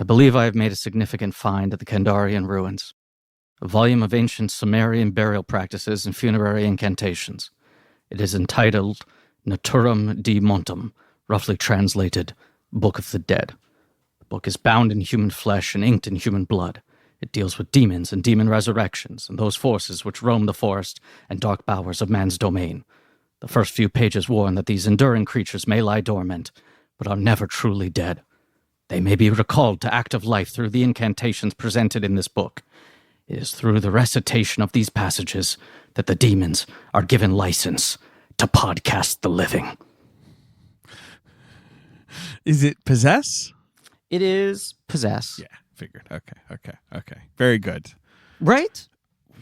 believe I have made a significant find at the Kandarian ruins. A volume of ancient Sumerian burial practices and funerary incantations. It is entitled Naturam de Montum, roughly translated, Book of the Dead. The book is bound in human flesh and inked in human blood. It deals with demons and demon resurrections and those forces which roam the forest and dark bowers of man's domain. The first few pages warn that these enduring creatures may lie dormant, but are never truly dead. They may be recalled to active life through the incantations presented in this book. It is through the recitation of these passages that the demons are given license to podcast the living. Is it possess? It is possess. Yeah, figured. Okay. Very good. Right?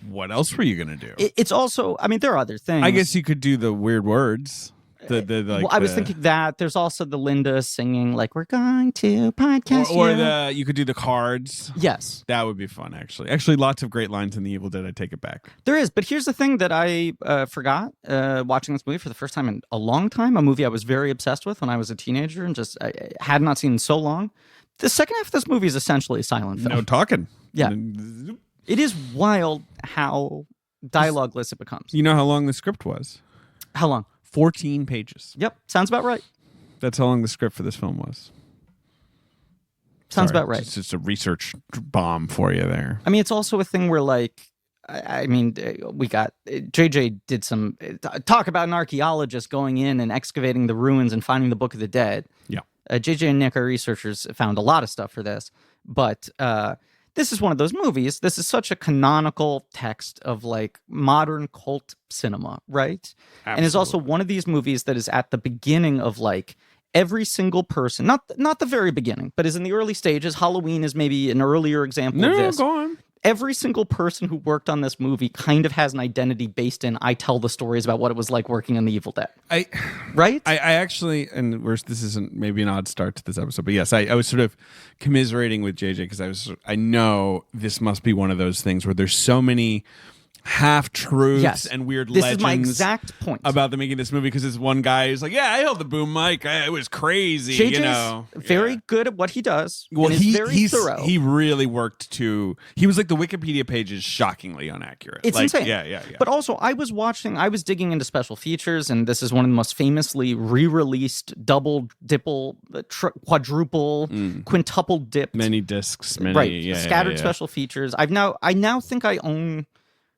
What else were you going to do? It's also, I mean, there are other things. I guess you could do the weird words. I was thinking that there's also the Linda singing like we're going to podcast or you could do the cards. Yes, that would be fun. Actually, lots of great lines in The Evil Dead. I take it back. There is, but here's the thing that I forgot watching this movie for the first time in a long time. A movie I was very obsessed with when I was a teenager and just I had not seen in so long. The second half of this movie is essentially a silent film. No talking. Yeah, it is wild how dialogueless it becomes. You know how long the script was? How long? 14 pages. Yep, sounds about right. That's how long the script for this film was. Sounds about right. It's just a research bomb for you there. I mean, it's also a thing where, like, I mean, we got JJ did some talk about an archaeologist going in and excavating the ruins and finding the Book of the Dead. Yeah. JJ and Nick, our researchers, found a lot of stuff for this, but this is one of those movies. This is such a canonical text of like modern cult cinema, right? Absolutely. And is also one of these movies that is at the beginning of like every single person, not the very beginning, but is in the early stages. Halloween is maybe an earlier example of this. No, go on. Every single person who worked on this movie kind of has an identity based in I tell the stories about what it was like working on The Evil Dead. Right? I actually, and this isn't maybe an odd start to this episode, but yes, I was sort of commiserating with JJ because I know this must be one of those things where there's so many half-truths and weird legends. This is my exact point about them making this movie because this one guy is like, yeah, I held the boom mic. It was crazy. JJ's very good at what he does. Well, he's very thorough. He really worked to... He was like the Wikipedia page is shockingly inaccurate. It's insane. Yeah. But also, I was digging into special features, and this is one of the most famously re-released double, dipple, quadruple, quintuple dipped. Many discs, scattered special features. I now think I own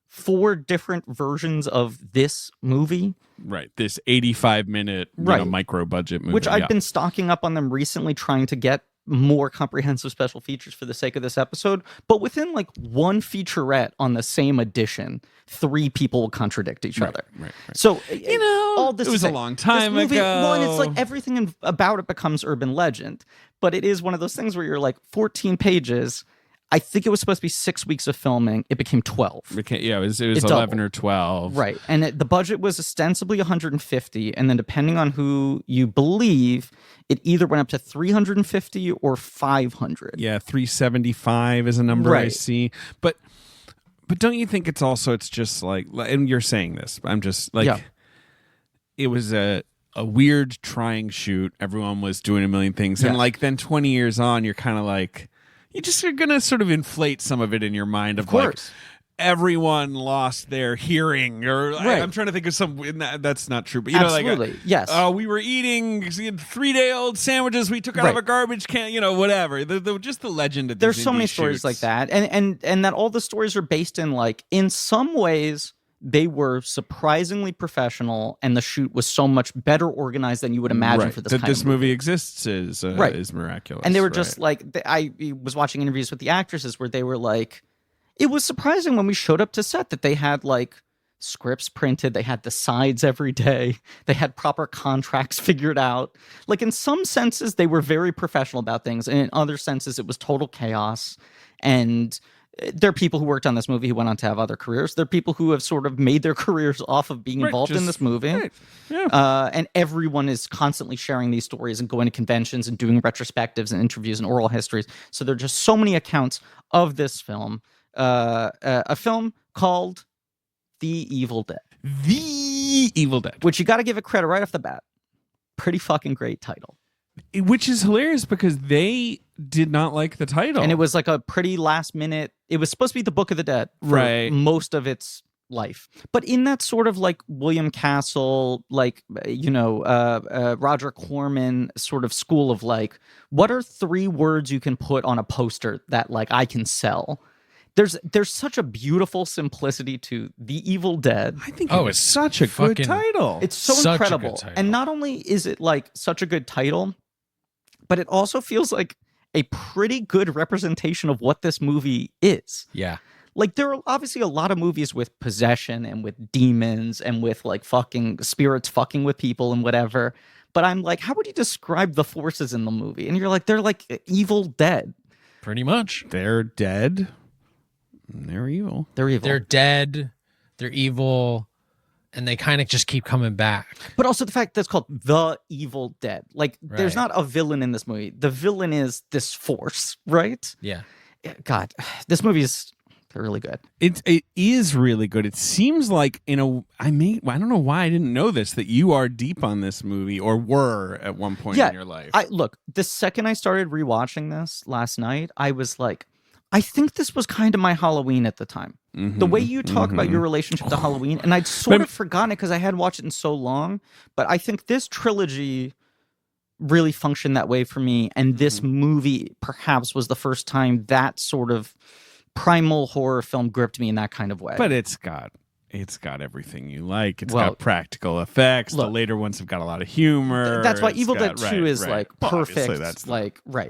4 different versions of this movie. Right. This 85-minute micro budget movie. Which I've been stocking up on them recently, trying to get more comprehensive special features for the sake of this episode. But within like one featurette on the same edition, 3 people will contradict each other. Right. So, all this it was a long time ago. Well, and it's like everything about it becomes urban legend. But it is one of those things where you're like 14 pages. I think it was supposed to be 6 weeks of filming. It became 12. It was 11 or 12. Right. And the budget was ostensibly 150. And then depending on who you believe, it either went up to 350 or 500. Yeah, 375 is a number I see. But don't you think it's just like, and you're saying this, I'm just like, it was a weird trying shoot. Everyone was doing a million things. And like then 20 years on, you're kind of like, you're going to sort of inflate some of it in your mind of like everyone lost their hearing or I'm trying to think of some that's not true, but you Absolutely. know, like yes. We were eating 3-day-old sandwiches we took out of a garbage can, whatever. Just the legend of there's so many stories like that, and that all the stories are based in like in some ways they were surprisingly professional, and the shoot was so much better organized than you would imagine for this kind this of movie. movie exists is miraculous. And they were just like, I was watching interviews with the actresses where they were like, it was surprising when we showed up to set that they had like scripts printed, they had the sides every day, they had proper contracts figured out. Like in some senses, they were very professional about things, and in other senses, it was total chaos. And there are people who worked on this movie who went on to have other careers. There are people who have sort of made their careers off of being involved in this movie. Right. Yeah. And everyone is constantly sharing these stories and going to conventions and doing retrospectives and interviews and oral histories. So there are just so many accounts of this film. A film called The Evil Dead. The Evil Dead. Which you got to give it credit right off the bat. Pretty fucking great title. which is hilarious because they did not like the title. And it was like a pretty last minute. It was supposed to be the Book of the Dead for right. most of its life. But in that sort of like William Castle, like, Roger Corman sort of school of like, what are 3 words you can put on a poster that like I can sell? There's such a beautiful simplicity to The Evil Dead. I think it's such a good title. It's so incredible. And not only is it like such a good title, but it also feels like a pretty good representation of what this movie is. Yeah. Like, there are obviously a lot of movies with possession and with demons and with like fucking spirits fucking with people and whatever. But I'm like, how would you describe the forces in the movie? And you're like, they're like evil dead. Pretty much. They're dead. They're evil. They're evil. They're dead. They're evil. And they kind of just keep coming back. But also the fact that it's called The Evil Dead. Like, there's not a villain in this movie. The villain is this force, right? Yeah. God, this movie is really good. It is really good. It seems like I don't know why I didn't know this, that you are deep on this movie or were at one point in your life. Look, the second I started rewatching this last night, I was like, I think this was kind of my Halloween at the time. Mm-hmm, the way you talk about your relationship to Halloween, and I'd sort of forgotten it because I hadn't watched it in so long, but I think this trilogy really functioned that way for me, and this movie perhaps was the first time that sort of primal horror film gripped me in that kind of way. But it's got everything you like. It's got practical effects. The later ones have got a lot of humor. That's why Evil Dead 2 is like perfect. That's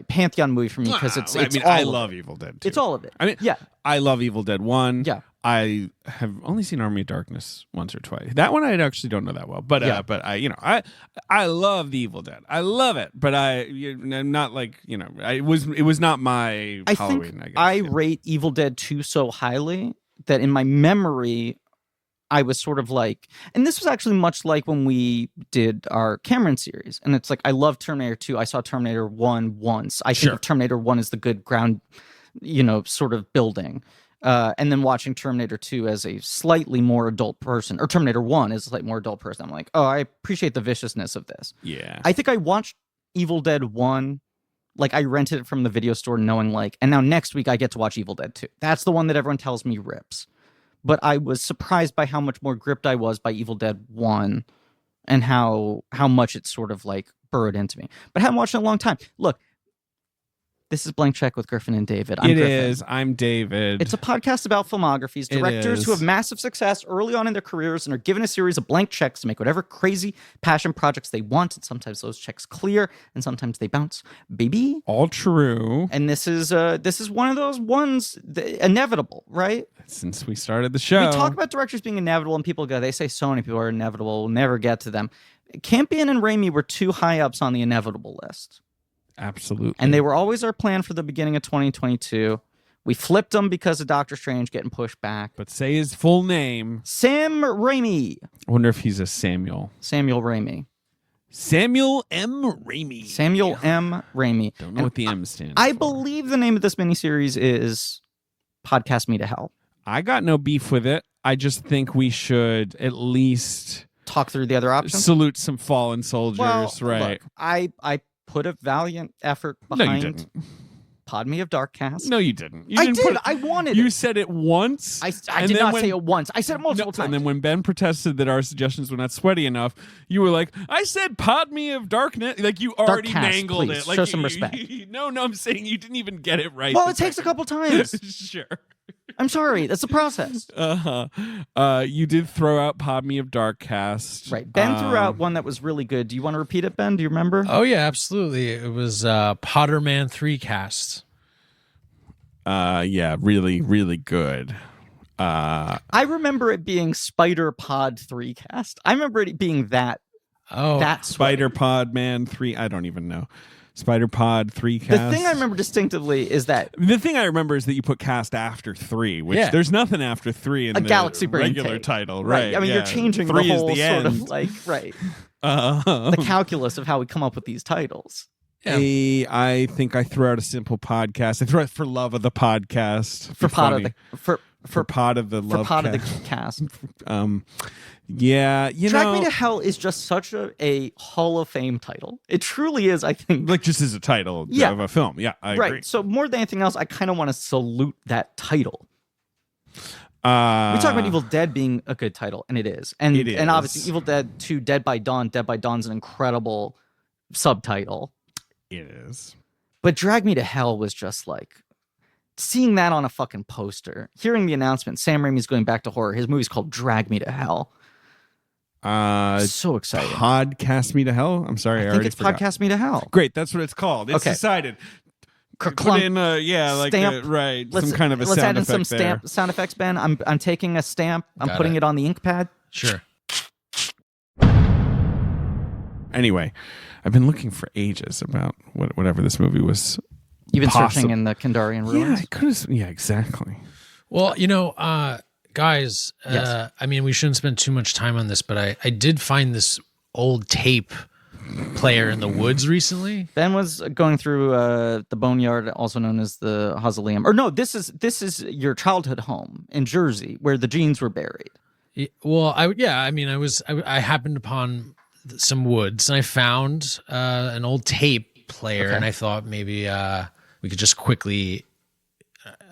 Pantheon movie for me because it's I love Evil Dead 2. It's all of it. I love Evil Dead 1. Yeah. I have only seen Army of Darkness once or twice. That one I actually don't know that well. But I love the Evil Dead. I love it. But I'm not like, it was not my Halloween, I guess. I rate Evil Dead 2 so highly that in my memory I was sort of like, and this was actually much like when we did our Cameron series. And it's like, I love Terminator 2. I saw Terminator 1 once. I think of Terminator 1 as the good ground, sort of building. And then watching Terminator 2 as a slightly more adult person, or Terminator 1 as a slightly more adult person, I'm like, oh, I appreciate the viciousness of this. Yeah. I think I watched Evil Dead 1, like I rented it from the video store knowing like, and now next week I get to watch Evil Dead 2. That's the one that everyone tells me rips. But I was surprised by how much more gripped I was by Evil Dead 1 and how much it sort of like burrowed into me. But I haven't watched it in a long time. Look, this is Blank Check with Griffin and David. I'm Griffin. I'm David. It's a podcast about filmographies, directors who have massive success early on in their careers and are given a series of blank checks to make whatever crazy passion projects they want. And sometimes those checks clear and sometimes they bounce. Baby. All true. And this is one of those ones, inevitable, right? Since we started the show. We talk about directors being inevitable and they say so many people are inevitable. We'll never get to them. Campion and Raimi were 2 high ups on the inevitable list. Absolutely. And they were always our plan for the beginning of 2022. We flipped them because of Doctor Strange getting pushed back. But say his full name. Sam Raimi. I wonder if he's a Samuel. Samuel Raimi. Samuel M. Raimi. Samuel M. Raimi. Don't know what the M stands I for. believe the name of this miniseries is Podcast Me to Hell. I got no beef with it. I just think we should at least talk through the other options. Salute some fallen soldiers, right? Look, I put a valiant effort behind. No, you didn't. Pod Me of Darkcast. No, you didn't. I did. I wanted it. You said it once. I did not say it once. I said it multiple times. And then when Ben protested that our suggestions were not sweaty enough, you were like, I said Pod Me of Darkness. Like, you already mangled it. Like, show some respect. No, I'm saying you didn't even get it right. Well, it takes a couple times. Sure. I'm sorry. That's the process. You did throw out Pod Me of Darkcast. Right. Ben threw out one that was really good. Do you want to repeat it, Ben? Do you remember? Oh, yeah, absolutely. It was Potterman 3 cast. Yeah, really, really good. I remember it being Spider Pod 3 cast. I remember it being that. Oh, that Spider Pod Man 3. I don't even know. Spider Pod 3 cast. The thing I remember distinctively is that... The thing I remember is that you put cast after 3, which there's nothing after 3 in a the Galaxy regular title. Right. I mean, you're changing the whole sort of like, right. The calculus of how we come up with these titles. Yeah. I think I threw out a simple podcast. I threw out For Love of the Podcast. for part of the for love part of the cast. cast. Yeah, Drag Me to Hell is just such a Hall of Fame title. It truly is, I think. like just as a title of a film. Yeah, I agree. So more than anything else, I kind of want to salute that title. We talk about Evil Dead being a good title, and it is. And it is. And obviously Evil Dead 2, Dead by Dawn. Dead by Dawn's an incredible subtitle. It is. But Drag Me to Hell was just like seeing that on a fucking poster, hearing the announcement, Sam Raimi's going back to horror. His movie's called Drag Me to Hell. So exciting. Podcast Me to Hell. I'm sorry, I think it's Podcast Me to Hell. Great, that's what it's called. It's decided. Put in stamp. right, some kind of a let's sound add in some effect sound effects, Ben. I'm taking a stamp. I'm putting it on the ink pad. Sure. Anyway, I've been looking for ages about whatever this movie was. You've been searching in the Kandarian ruins? Yeah, I could have. Yeah, exactly. Well, guys, yes. I mean, we shouldn't spend too much time on this, but I did find this old tape player in the woods recently. Ben was going through the boneyard, also known as the Mausoleum. Or no, this is your childhood home in Jersey, where the jeans were buried. Well, I happened upon some woods, and I found an old tape player, and I thought maybe we could just quickly,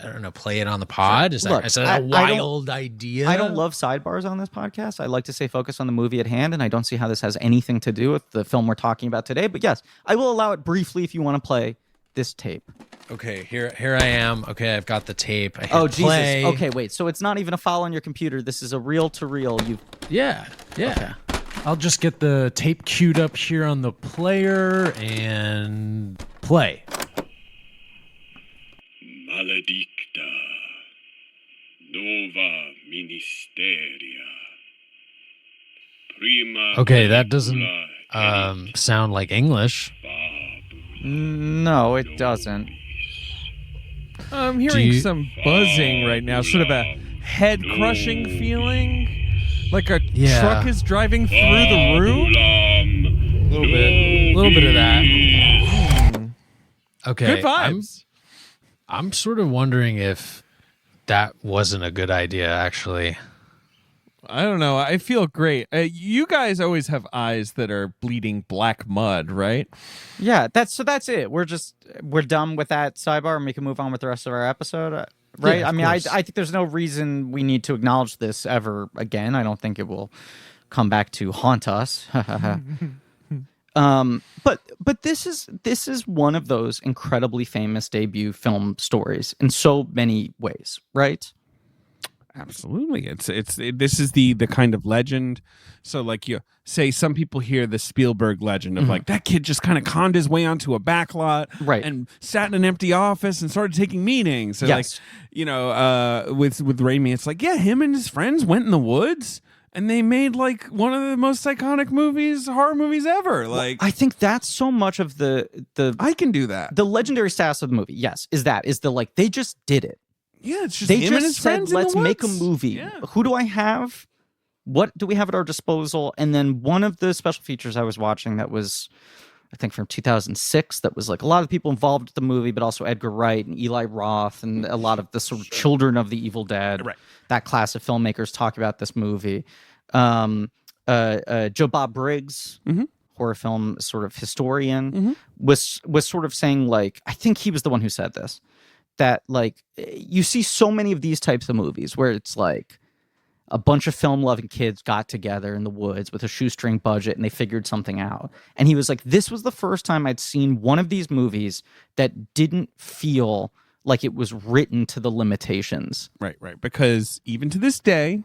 I don't know, play it on the pod. Is that a wild idea? I don't love sidebars on this podcast. I like to stay focused on the movie at hand, and I don't see how this has anything to do with the film we're talking about today. But yes, I will allow it briefly if you want to play this tape. Okay, here I am. Okay, I've got the tape. I hit play. Jesus. Okay, wait. So it's not even a file on your computer. This is a reel-to-reel. Yeah. Okay. I'll just get the tape queued up here on the player and play. Maledicta nova ministeria prima. Okay, that doesn't sound like English. No, it doesn't. I'm hearing some buzzing right now, sort of a head-crushing feeling, like a truck is driving through the room. A little bit of that. Okay, Good vibes. I'm sort of wondering if that wasn't a good idea, actually. I don't know. I feel great. You guys always have eyes that are bleeding black mud, right? Yeah, that's it. We're done with that sidebar, and we can move on with the rest of our episode, right? Yeah, I mean, I think there's no reason we need to acknowledge this ever again. I don't think it will come back to haunt us. But this is one of those incredibly famous debut film stories in so many ways, right? Absolutely. This is the kind of legend. So like you say, some people hear the Spielberg legend of like that kid just kind of conned his way onto a backlot, right, and sat in an empty office and started taking meetings. So yes. With Raimi, it's like, yeah, him and his friends went in the woods and they made like one of the most iconic horror movies ever. Like, I think that's so much of the I can do that. The legendary status of the movie, yes, is the like they just did it. Yeah, it's just they him just and his said, friends. let's in the make a woods. movie. Yeah. Who do I have? What do we have at our disposal? And then one of the special features I was watching that was, I think, from 2006, that was like a lot of people involved with the movie, but also Edgar Wright and Eli Roth and a lot of the sort of children of the Evil Dead, right, that class of filmmakers talk about this movie. Joe Bob Briggs, horror film sort of historian, was sort of saying, like, I think he was the one who said this, that like you see so many of these types of movies where it's like a bunch of film-loving kids got together in the woods with a shoestring budget and they figured something out. And he was like, this was the first time I'd seen one of these movies that didn't feel like it was written to the limitations. Right. Because even to this day,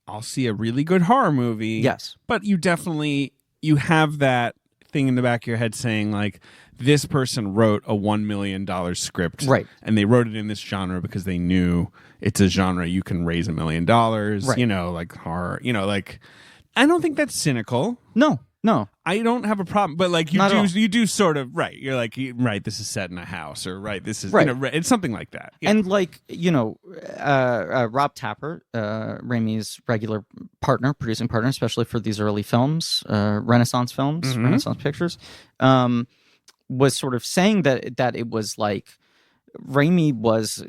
I'll see a really good horror movie. Yes. But you have that thing in the back of your head saying like, this person wrote a $1 million script. Right. And they wrote it in this genre because they knew it's a genre you can raise $1 million, right, like horror, like, I don't think that's cynical. No. I don't have a problem, but like you do sort of, right. You're like, right, this is set in a house, or right, this is, right, it's something like that. Yeah. And like, Rob Tapert, Raimi's regular partner, producing partner, especially for these early films, Renaissance films, Renaissance Pictures, was sort of saying that it was like Raimi was,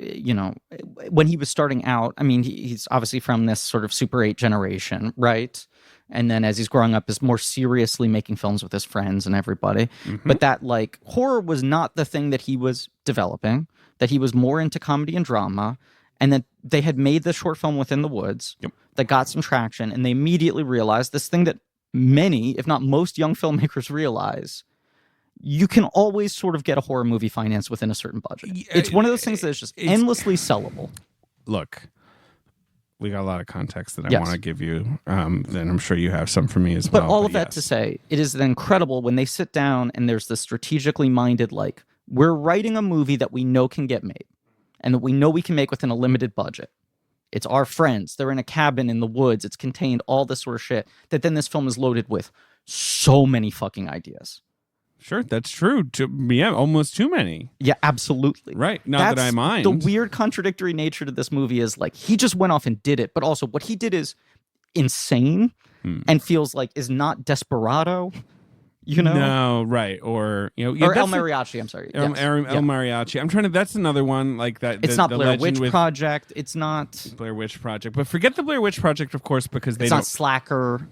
when he was starting out, I mean, he's obviously from this sort of Super 8 generation, right? And then as he's growing up, is more seriously making films with his friends and everybody. But that, like, horror was not the thing that he was developing, that he was more into comedy and drama, and that they had made the short film Within the Woods that got some traction, and they immediately realized this thing that many, if not most young filmmakers realize: you can always sort of get a horror movie financed within a certain budget. It's one of those things that's just endlessly sellable. Look, we got a lot of context that I want to give you. Then I'm sure you have some for me as well. But all of that to say, it is incredible when they sit down and there's this strategically minded, like, we're writing a movie that we know can get made and that we know we can make within a limited budget. It's our friends. They're in a cabin in the woods. It's contained all this sort of shit that then this film is loaded with so many fucking ideas. Sure, that's true. Almost too many. Yeah, absolutely. Right. Not that I mind. The weird contradictory nature to this movie is, like, he just went off and did it, but also what he did is insane and feels like is not desperado, No, right. Or, or El Mariachi, I'm sorry. El Mariachi. I'm trying to, that's another one like that. It's not Blair Witch Project. It's not Blair Witch Project. But forget the Blair Witch Project, of course, because it's not Slacker.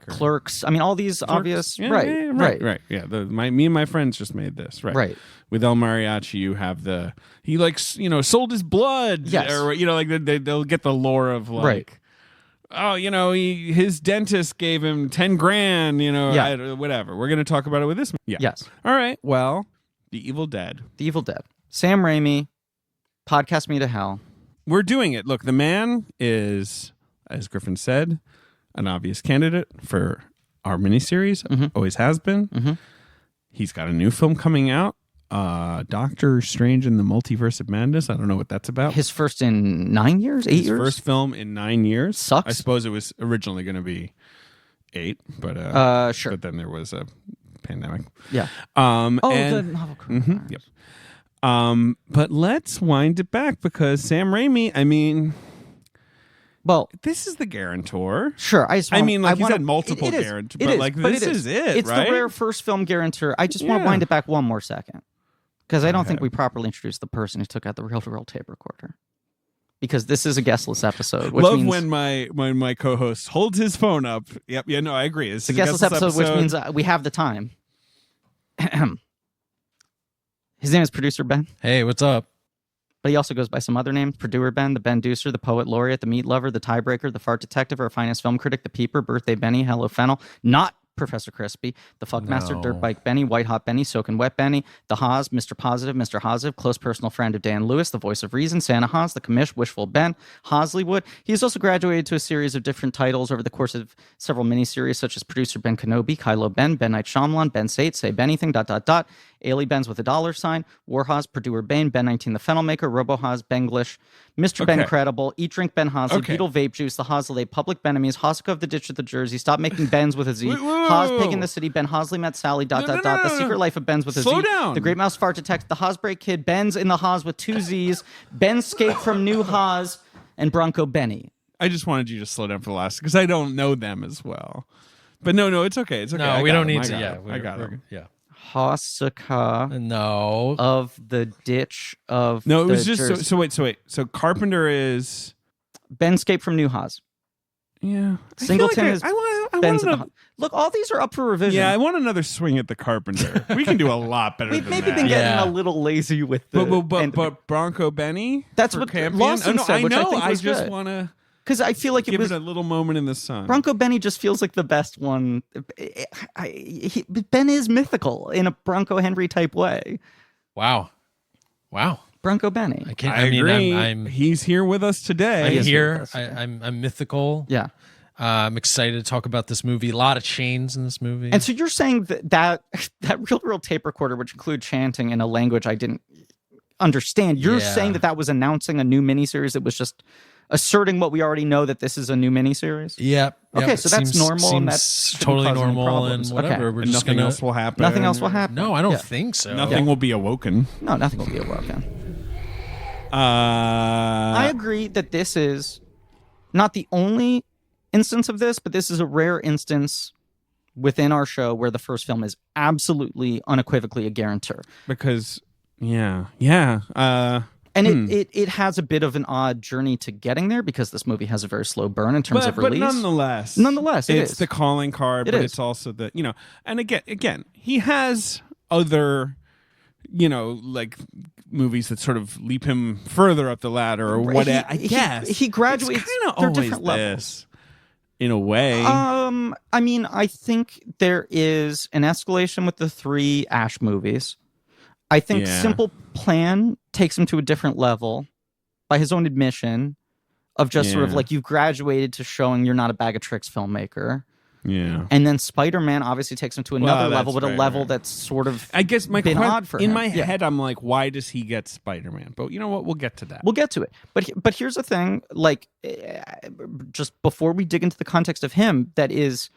Clerks. I mean, all these obvious. Right. Yeah. Me and my friends just made this. Right. With El Mariachi, you have he sold his blood. Yes. Or, they'll get the lore of like, oh, his dentist gave him 10 grand, whatever. We're going to talk about it with this. Yeah. Yes. All right. Well, The Evil Dead. Sam Raimi, Podcast Me to Hell. We're doing it. Look, the man is, as Griffin said, an obvious candidate for our miniseries. Always has been. He's got a new film coming out, Doctor Strange in the Multiverse of Madness. I don't know what that's about. His first in 9 years, 8 years? His first film in 9 years. Sucks. I suppose it was originally going to be 8, but sure. But then there was a pandemic. Yeah. The novel coronavirus. Yep. But let's wind it back because Sam Raimi, I mean, well, this is the guarantor. Sure. He's had multiple guarantors, but this is it, it's right? the rare first film guarantor. I just want to wind it back one more second because I don't think we properly introduced the person who took out the reel-to-reel tape recorder. Because this is a guestless episode. Which means when my co-host holds his phone up. Yep. Yeah. No, I agree. It's a guestless episode, which means we have the time. His name is Producer Ben. Hey, what's up? But he also goes by some other names: Purduer Ben, the Ben Deucer, the Poet Laureate, the Meat Lover, the Tiebreaker, the Fart Detective, our finest film critic, the Peeper, Birthday Benny, Hello Fennel, not Professor Crispy, the Fuckmaster, Dirtbike Benny, White Hot Benny, Soaking Wet Benny, the Haas, Mr. Positive, Mr. Hosive, close personal friend of Dan Lewis, the voice of reason, Santa Haas, the Commish, Wishful Ben, Hosleywood. He has also graduated to a series of different titles over the course of several miniseries, such as Producer Ben Kenobi, Kylo Ben, Ben Knight Shyamalan, Ben Sate, Say Bennything, ... Ailey Benz with a $, Warhaz, Purduer Bane, Ben 19 the Fennel Maker, Robohaz, Benglish, Mr. Ben Credible, Eat Drink Ben Hosley, Beetle Vape Juice, the Hosley, Public Benemies, Hosaka of the Ditch of the Jersey, Stop Making Bens with a Z, Haas, Pig in the City, Ben Hosley Met Sally, ... The Secret Life of Benz with a Z, The Great Mouse Fart Detective, the Hosbreak Kid, Ben's in the Haas with 2 Z's, Ben's Escape from New Haas, and Bronco Benny. I just wanted you to slow down for the last because I don't know them as well. But no, it's okay. It's okay. No, we don't need to. Yeah, I got it. Yeah. Hosaka of the Ditch of No, it was the just Jersey. so wait. So Carpenter is Ben Escape from New Haas. Yeah. Singleton is I Ben's want in the Look, all these are up for revision. Yeah, I want another swing at the Carpenter. We can do a lot better We've than maybe that. been getting a little lazy with the But Bronco Benny? That's for what Campion? Lawson said, which I think was just good. want to because I feel like give it a little moment in the sun. Bronco Benny just feels like the best one. Ben is mythical in a Bronco Henry type way. Wow. Bronco Benny. I agree. I'm He's here with us today. I'm here. I'm mythical. Yeah. I'm excited to talk about this movie. A lot of chains in this movie. And so you're saying that real tape recorder, which include chanting in a language I didn't understand, you're saying that was announcing a new miniseries that was just asserting what we already know, that this is a new miniseries? Yep. Okay, so that's normal, and that's totally normal, and whatever. Okay. We're And just nothing gonna. else will happen. Nothing else will happen. No, I don't think so. Nothing will be awoken. No, nothing will be awoken. I agree that this is not the only instance of this, but this is a rare instance within our show where the first film is absolutely, unequivocally a guarantor. Because Yeah. And it has a bit of an odd journey to getting there because this movie has a very slow burn in terms of release. But nonetheless, it's the calling card, but it's also the, and again, he has other, like movies that sort of leap him further up the ladder or whatever. I guess he graduates. It's kind of they're always different levels. In a way. I mean, I think there is an escalation with the 3 Ash movies. I think Simple Plan takes him to a different level by his own admission of just sort of like you've graduated to showing you're not a bag of tricks filmmaker. Yeah. And then Spider-Man obviously takes him to another level, but a level that's sort of I guess been odd for him. In my head, I'm like, why does he get Spider-Man? But you know what? We'll get to that. We'll get to it. But here's the thing, like, just before we dig into the context of him, that is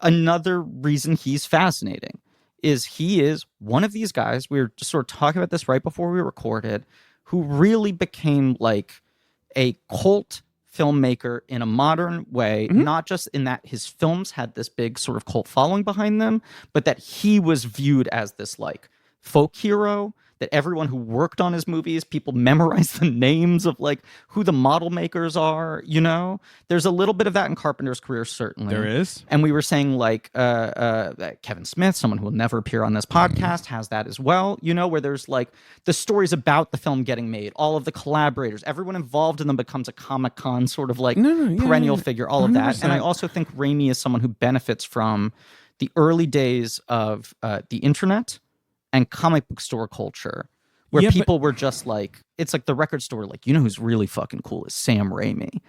another reason he's fascinating. Is he is one of these guys, we were just sort of talking about this right before we recorded, who really became like a cult filmmaker in a modern way, not just in that his films had this big sort of cult following behind them, but that he was viewed as this like folk hero, that everyone who worked on his movies, people memorized the names of like who the model makers are, There's a little bit of that in Carpenter's career, certainly. There is. And we were saying like Kevin Smith, someone who will never appear on this podcast, has that as well, where there's like the stories about the film getting made, all of the collaborators, everyone involved in them becomes a Comic-Con sort of like perennial figure, all of that. And I also think Raimi is someone who benefits from the early days of the internet and comic book store culture, where people were just like, it's like the record store, like, who's really fucking cool is Sam Raimi.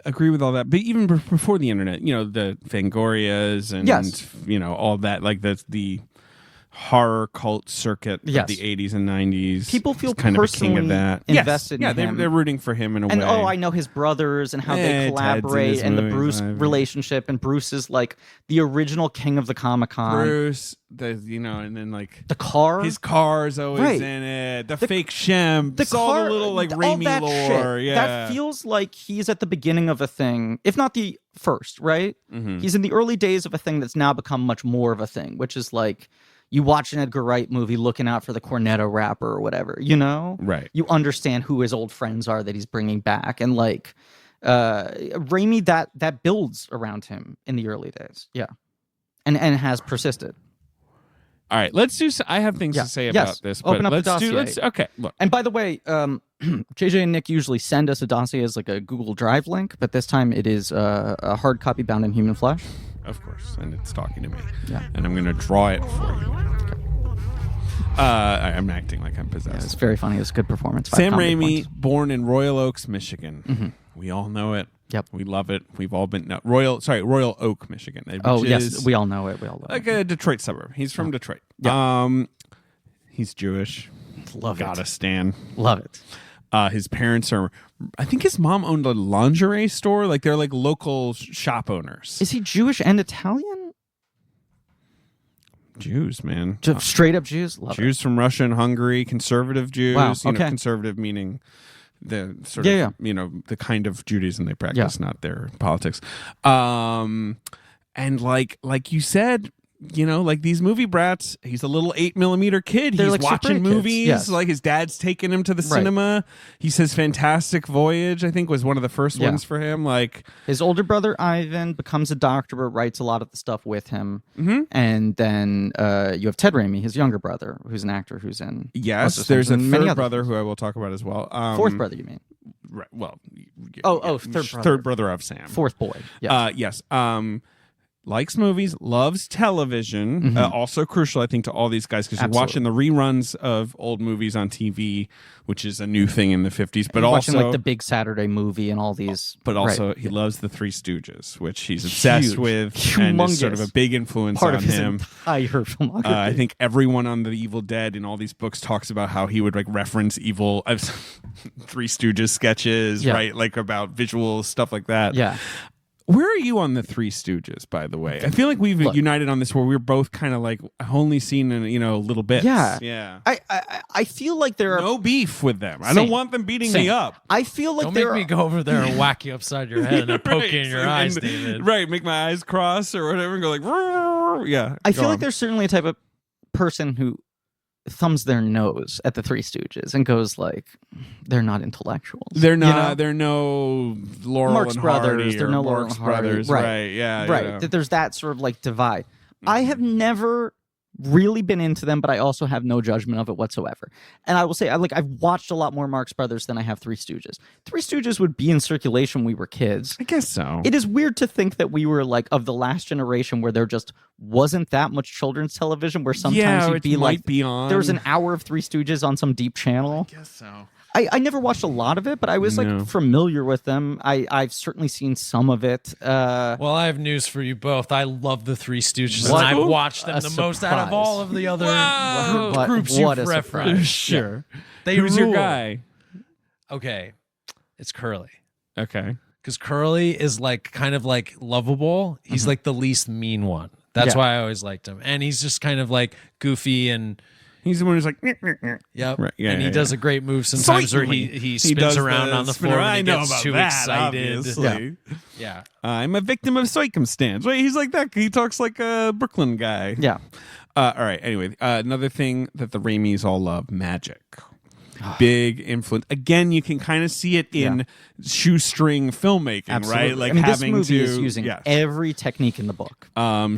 Agree with all that, but even before the internet, the Fangorias and all that, like the horror cult circuit of the 80s and 90s. People feel kind personally of a king of that. invested in him. They're rooting for him in a way. And I know his brothers and how they collaborate and the Bruce relationship. And Bruce is like the original king of the Comic-Con. Bruce, and then like the car. His car's always in it. The fake Shemp. All the little like Raimi lore. Shit. Yeah. That feels like he's at the beginning of a thing, if not the first, right? Mm-hmm. He's in the early days of a thing that's now become much more of a thing, which is like, you watch an Edgar Wright movie looking out for the cornetto rapper or whatever, Right. You understand who his old friends are that he's bringing back. And like Raimi, that builds around him in the early days. Yeah. And has persisted. All right, let's do. I have things to say about this. But open up let's the dossier. Okay, look. And by the way, JJ and Nick usually send us a dossier as like a Google Drive link, but this time it is a hard copy bound in human flesh. Of course, and it's talking to me. Yeah. And I'm going to draw it for you. Okay. I'm acting like I'm possessed. Yeah, it's very funny. It's a good performance. Sam Raimi, born in Royal Oaks, Michigan. Mm-hmm. We all know it. Yep. We love it. We've all been Royal Oak, Michigan. Yes, we all know it. We all love like a Detroit suburb. He's from Detroit. Yep. He's Jewish. Love it. Gotta stand. Love it. His parents are, I think his mom owned a lingerie store. Like they're like local shop owners. Is he Jewish and Italian? Jews, man. Straight up Jews? Love Jews from Russia and Hungary, conservative Jews. Wow, okay. Conservative meaning the sort of, the kind of Judaism they practice, not their politics. And like you said, like these movie brats, he's a little 8mm kid. They're he's like watching movies. Yes. Like his dad's taking him to the cinema. He says Fantastic Voyage, I think, was one of the first ones for him. Like his older brother Ivan becomes a doctor, but writes a lot of the stuff with him. Mm-hmm. And then you have Ted Raimi, his younger brother, who's an actor who's in. Yes, there's a third brother who I will talk about as well. Fourth brother, you mean? Right. Well. Third brother of Sam. Fourth boy. Yes. Likes movies, loves television. Mm-hmm. Also crucial, I think, to all these guys because you're watching the reruns of old movies on TV, which is a new thing in the 50s. But also watching like the Big Saturday Movie and all these. But also, he loves the Three Stooges, which he's obsessed with, and is sort of a big influence part on of his him. Entire filmography. I think everyone on the Evil Dead in all these books talks about how he would like reference evil Three Stooges sketches, right? Like about visual stuff like that. Yeah. Where are you on the Three Stooges, by the way? I feel like we've united on this where we're both kind of like only seen in, a little bit. Yeah. I feel like there are no beef with them. I don't want them beating me up. I feel like don't make me go over there and whack you upside your head and poke you in your eyes, David. Right, make my eyes cross or whatever and go like, yeah. I feel like there's certainly a type of person who thumbs their nose at the Three Stooges and goes like, they're not intellectuals. They're not. They're no Laurel Marx and Brothers. Hardy They're or no Laurel Marx and Hardy. Brothers. Right. Yeah. Right. There's that sort of like divide. I have never really been into them, but I also have no judgment of it whatsoever. And I will say, I've watched a lot more Marx Brothers than I have Three Stooges. Three Stooges would be in circulation when we were kids. I guess so. It is weird to think that we were like of the last generation where there just wasn't that much children's television, where sometimes you'd be like, there was an hour of Three Stooges on some deep channel. I guess so. I never watched a lot of it, but I was like familiar with them. I've certainly seen some of it. Well, I have news for you both. I love the Three Stooges, What? and I've watched them A the most out of surprise. all of the other What- groups what you've a referenced. surprise. Sure. They Who's your rule. guy? Okay, it's Curly. Okay. Because Curly is like kind of like lovable. He's like the least mean one. That's Yeah. why I always liked him. And he's just kind of like goofy and He's the one who's like, yep. Right, yeah, and he yeah, does yeah. a great move sometimes where he spins does around on the spin floor around. when he I know gets about too that, excited. obviously. Yeah. I'm a victim of circumstance. Wait, he's like that. He talks like a Brooklyn guy. Yeah. All right. Anyway, another thing that the Raimis all love: magic. Big influence. Again, you can kind of see it in shoestring filmmaking, Absolutely. right? Like I mean, having this movie to is using yes. every technique in the book.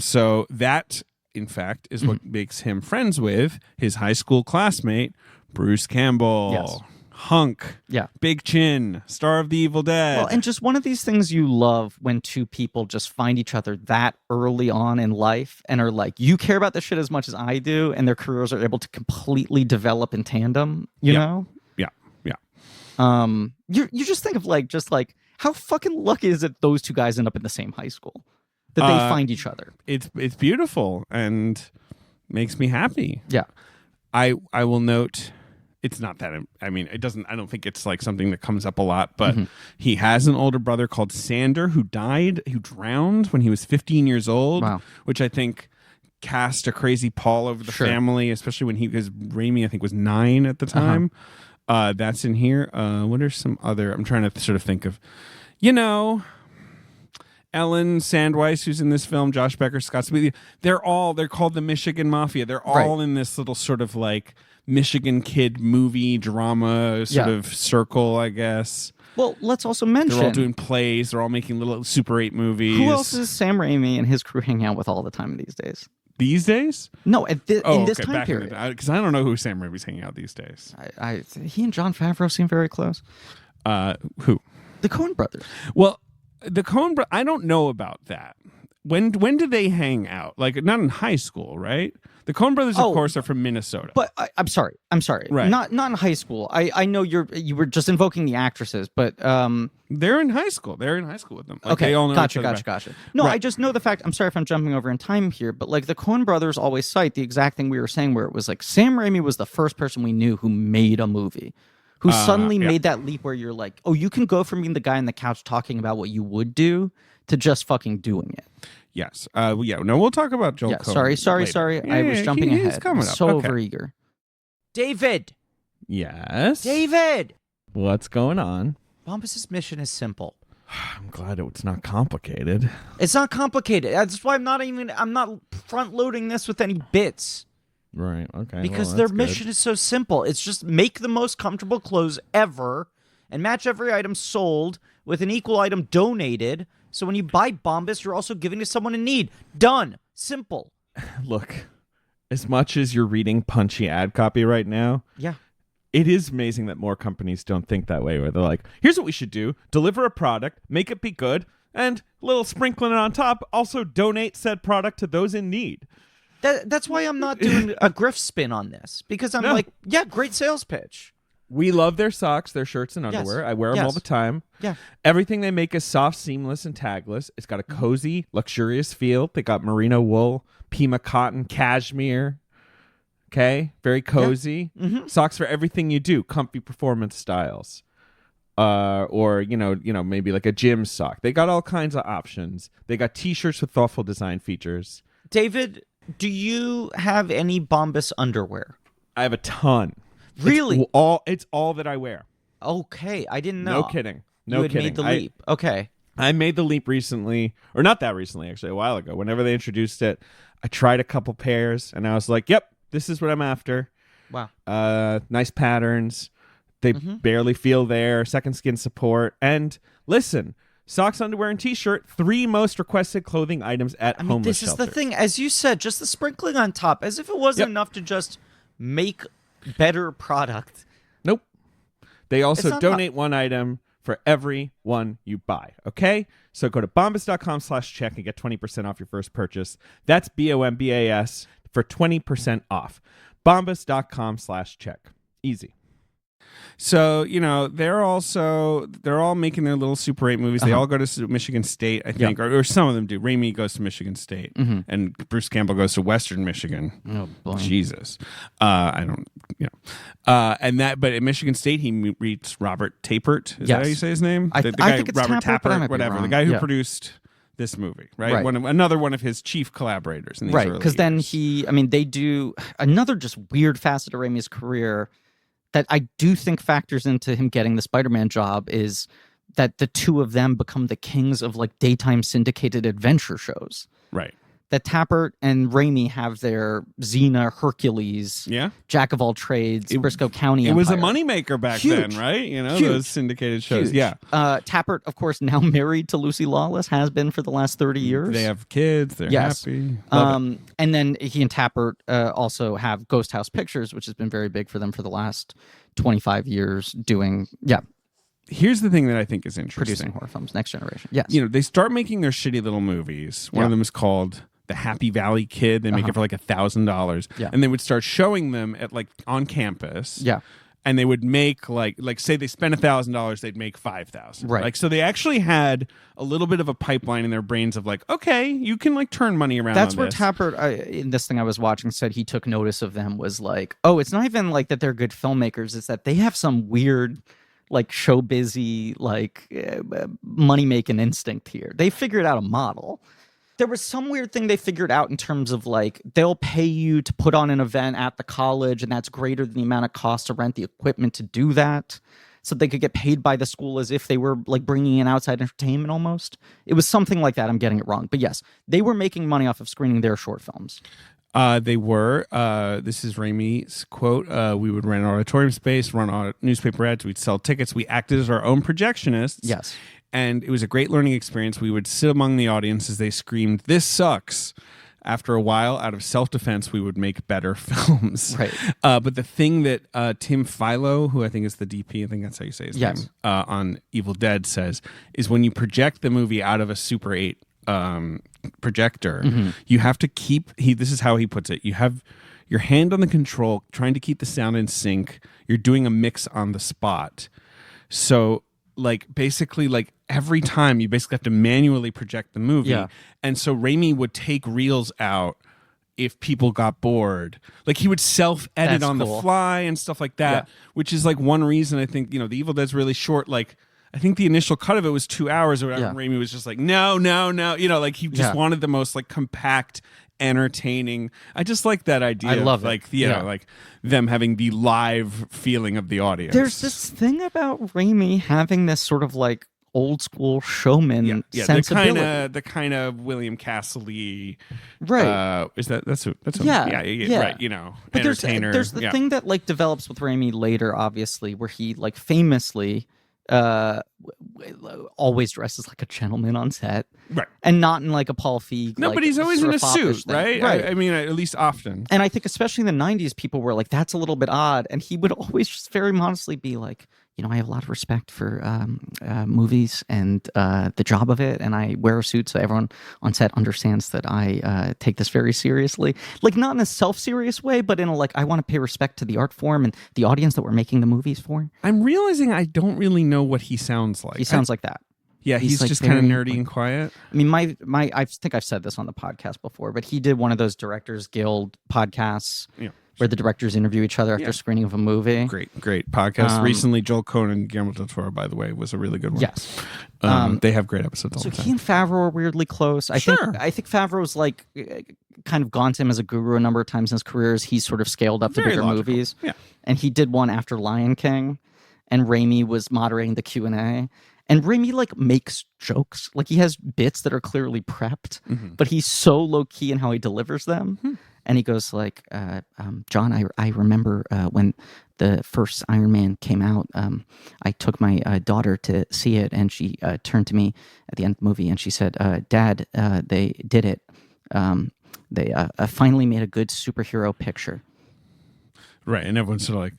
So that, in fact, is what makes him friends with his high school classmate, Bruce Campbell. Yes. Hunk. Yeah. Big chin. Star of the Evil Dead. Well, and just one of these things you love when two people just find each other that early on in life and are like, you care about this shit as much as I do, and their careers are able to completely develop in tandem, you know? Yeah. You just think of like how fucking lucky is it those two guys end up in the same high school? That they find each other. It's beautiful and makes me happy. Yeah. I will note it's not that, I mean, it doesn't, I don't think it's like something that comes up a lot, but he has an older brother called Sander who drowned when he was 15 years old. Wow. Which I think cast a crazy pall over the Sure. family, especially when because Raimi, I think, was 9 at the time. That's in here. What are some other, I'm trying to sort of think of, Ellen Sandweiss, who's in this film, Josh Becker, Scott Smith, they're called the Michigan Mafia. They're all in this little sort of like Michigan kid movie drama sort of circle, I guess. Well, let's also mention They're all doing plays. They're all making little Super 8 movies. who else is Sam Raimi and his crew hang out with all the time these days? These days? No, in this time back period. Because I don't know who Sam Raimi's hanging out these days. He and Jon Favreau seem very close. Who? The Coen Brothers. Well, the Coen I don't know about that. When did they hang out? Like, not in high school, right? The Coen Brothers, of course, are from Minnesota. But I'm sorry. Right. Not in high school. I know you were just invoking the actresses, but they're in high school. They're in high school with them. Like, okay, they all know each other gotcha. No, Right. I just know the fact. I'm sorry if I'm jumping over in time here, but like the Coen Brothers always cite the exact thing we were saying, where it was like Sam Raimi was the first person we knew who made a movie, who suddenly made that leap where you're like, oh, you can go from being the guy on the couch talking about what you would do to just fucking doing it. Yes. No, we'll talk about Joel Yeah. Coen Sorry. later. I was jumping he's ahead. coming I'm up. so Okay. overeager. David! Yes. David! What's going on? Bombus's mission is simple. I'm glad it's not complicated. It's not complicated. That's why I'm not front loading this with any bits. Right. Okay. Because well, their that's good. mission is so simple. It's just make the most comfortable clothes ever and match every item sold with an equal item donated. So when you buy Bombus, you're also giving to someone in need. Done. Simple. Look, as much as you're reading punchy ad copy right now, Yeah. it is amazing that more companies don't think that way, where they're like, here's what we should do: deliver a product, make it be good, and a little sprinkling on top, also donate said product to those in need. That's why I'm not doing a grift spin on this. Because I'm like, yeah, great sales pitch. We love their socks, their shirts, and Yes. underwear. I wear them all Yes. the time. Yeah. Everything they make is soft, seamless, and tagless. It's got a cozy, luxurious feel. They got merino wool, Pima cotton, cashmere. Okay, very cozy. Socks for everything you do. Comfy performance styles. Or maybe like a gym sock. They got all kinds of options. They got T-shirts with thoughtful design features. David, do you have any Bombus underwear? I have a ton. Really? It's all that I wear. Okay, I didn't know. No kidding. No you had kidding. made the leap. Okay. I made the leap recently, or not that recently, actually, a while ago. Whenever they introduced it, I tried a couple pairs, and I was like, yep, this is what I'm after. Wow. Nice patterns. They barely feel there. Second skin support. And listen, socks, underwear, and t-shirt, 3 most requested clothing items at homeless this shelters. is the thing. As you said, just the sprinkling on top, as if it wasn't enough to just make better product. Nope. They also not donate one item for every one you buy. Okay? So go to bombas.com/check and get 20% off your first purchase. That's BOMBAS for 20% off. Bombas.com/check. Easy. So, they're all making their little Super 8 movies. They all go to Michigan State, I think, or some of them do. Raimi goes to Michigan State, and Bruce Campbell goes to Western Michigan. Oh, boy. Jesus. I don't, but at Michigan State, he meets Robert Tapert. Is that how you say his name? I The guy, think it's Robert Tapert, but I might be whatever. The wrong. guy who Yeah. produced this movie, right? Another one of his chief collaborators in these Right, early because then years. they do another just weird facet of Raimi's career that I do think factors into him getting the Spider-Man job is that the two of them become the kings of like daytime syndicated adventure shows. Right. That Tapert and Raimi have their Xena, Hercules, Yeah. Jack of all trades, Briscoe County It was a Empire. moneymaker back Huge. then, right? Huge. Those syndicated shows. Huge. Yeah. Tapert, of course, now married to Lucy Lawless, has been for the last 30 years. They have kids. They're Yes. happy. Love it. And then he and Tapert also have Ghost House Pictures, which has been very big for them for the last 25 years doing, Here's the thing that I think is interesting. producing horror films, next generation. Yes. They start making their shitty little movies. One of them is called The Happy Valley Kid. They make it for like $1,000. Yeah. And they would start showing them at like on campus. Yeah. And they would make like say they spent $1,000, they'd make $5,000. Right. Like, so they actually had a little bit of a pipeline in their brains of like, okay, you can like turn money around. That's on where this. Tapert, in this thing I was watching, said he took notice of them was like, oh, it's not even like that they're good filmmakers. It's that they have some weird, like show busy, like money making instinct here. They figured out a model. There was some weird thing they figured out in terms of like they'll pay you to put on an event at the college, and that's greater than the amount of cost to rent the equipment to do that. So they could get paid by the school as if they were like bringing in outside entertainment almost. It was something like that. I'm getting it wrong. But yes, they were making money off of screening their short films. They were. This is Raimi's quote. We would rent an auditorium space, run newspaper ads. We'd sell tickets. We acted as our own projectionists. Yes. And it was a great learning experience. We would sit among the audience as they screamed, "This sucks." After a while, out of self-defense, we would make better films. Right. But the thing that Tim Philo, who I think is the DP, I think that's how you say his name, on Evil Dead says, is when you project the movie out of a Super 8 projector, you have to keep, this is how he puts it, you have your hand on the control, trying to keep the sound in sync. You're doing a mix on the spot. So like basically like every time you basically have to manually project the movie. Yeah. And so Raimi would take reels out if people got bored. Like he would self-edit That's on cool. the fly and stuff like that, which is like one reason I think, The Evil Dead's really short. Like I think the initial cut of it was 2 hours or whatever. Yeah. Raimi was just like, no. Like he just wanted the most like compact, entertaining. I just like that idea. I love of, it. like, like them having the live feeling of the audience. There's this thing about Raimi having this sort of like old school showman sensibility. the kind of William Castle-y, Right. Is that's a yeah. right, But entertainer. there's the thing that like develops with Raimi later, obviously, where he like famously always dresses like a gentleman on set, right, and not in like a Paul Feig. no, like, but he's always in a foppish suit, thing. right? Right. I mean, at least often. And I think especially in the 90s, people were like, that's a little bit odd. And he would always just very modestly be like, I have a lot of respect for movies and the job of it. And I wear a suit so everyone on set understands that I take this very seriously. Like not in a self-serious way, but in a like, I want to pay respect to the art form and the audience that we're making the movies for. I'm realizing I don't really know what he sounds like. He sounds like that. Yeah, he's like just kind of very, nerdy and quiet. I mean, my I think I've said this on the podcast before, but he did one of those Directors Guild podcasts where the directors interview each other after screening of a movie. Great podcast. Recently, Joel Coen and Guillermo del Toro, by the way, was a really good one. Yes. They have great episodes all So the time. he and Favreau are weirdly close. I think Favreau's like kind of gone to him as a guru a number of times in his career as he's sort of scaled up to Very bigger logical. movies. Yeah. And he did one after Lion King, and Raimi was moderating the Q&A. And Raimi like makes jokes. Like he has bits that are clearly prepped, but he's so low key in how he delivers them. And he goes like, John, I remember when the first Iron Man came out, I took my daughter to see it, and she turned to me at the end of the movie and she said, Dad, they did it. They finally made a good superhero picture. Right, and everyone's sort of like,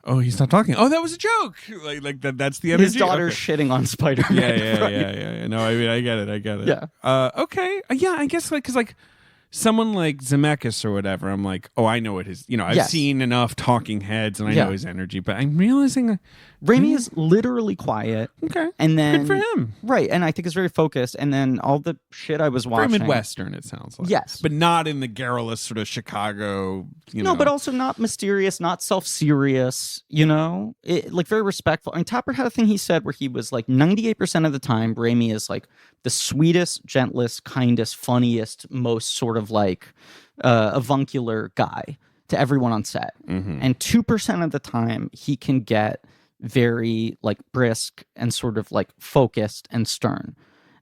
oh, he's not talking. Oh, that was a joke. Like that. That's the energy. His daughter's shitting on Spider-Man. Yeah. No, I mean, I get it. Yeah. Okay. Yeah, I guess because someone like Zemeckis or whatever, I'm like, oh, I know what his. I've seen enough Talking Heads, and I know his energy. But I'm realizing Raimi is literally quiet. Okay. And then good for him. Right, and I think it's very focused. And then all the shit I was watching. Very Midwestern, it sounds like. Yes. But not in the garrulous sort of Chicago. No, but also not mysterious, not self-serious. Like very respectful. I mean, Tapper had a thing he said where he was like 98% of the time, Raimi is like the sweetest, gentlest, kindest, funniest, most sort of like avuncular guy to everyone on set. Mm-hmm. And 2% of the time, he can get very like brisk and sort of like focused and stern.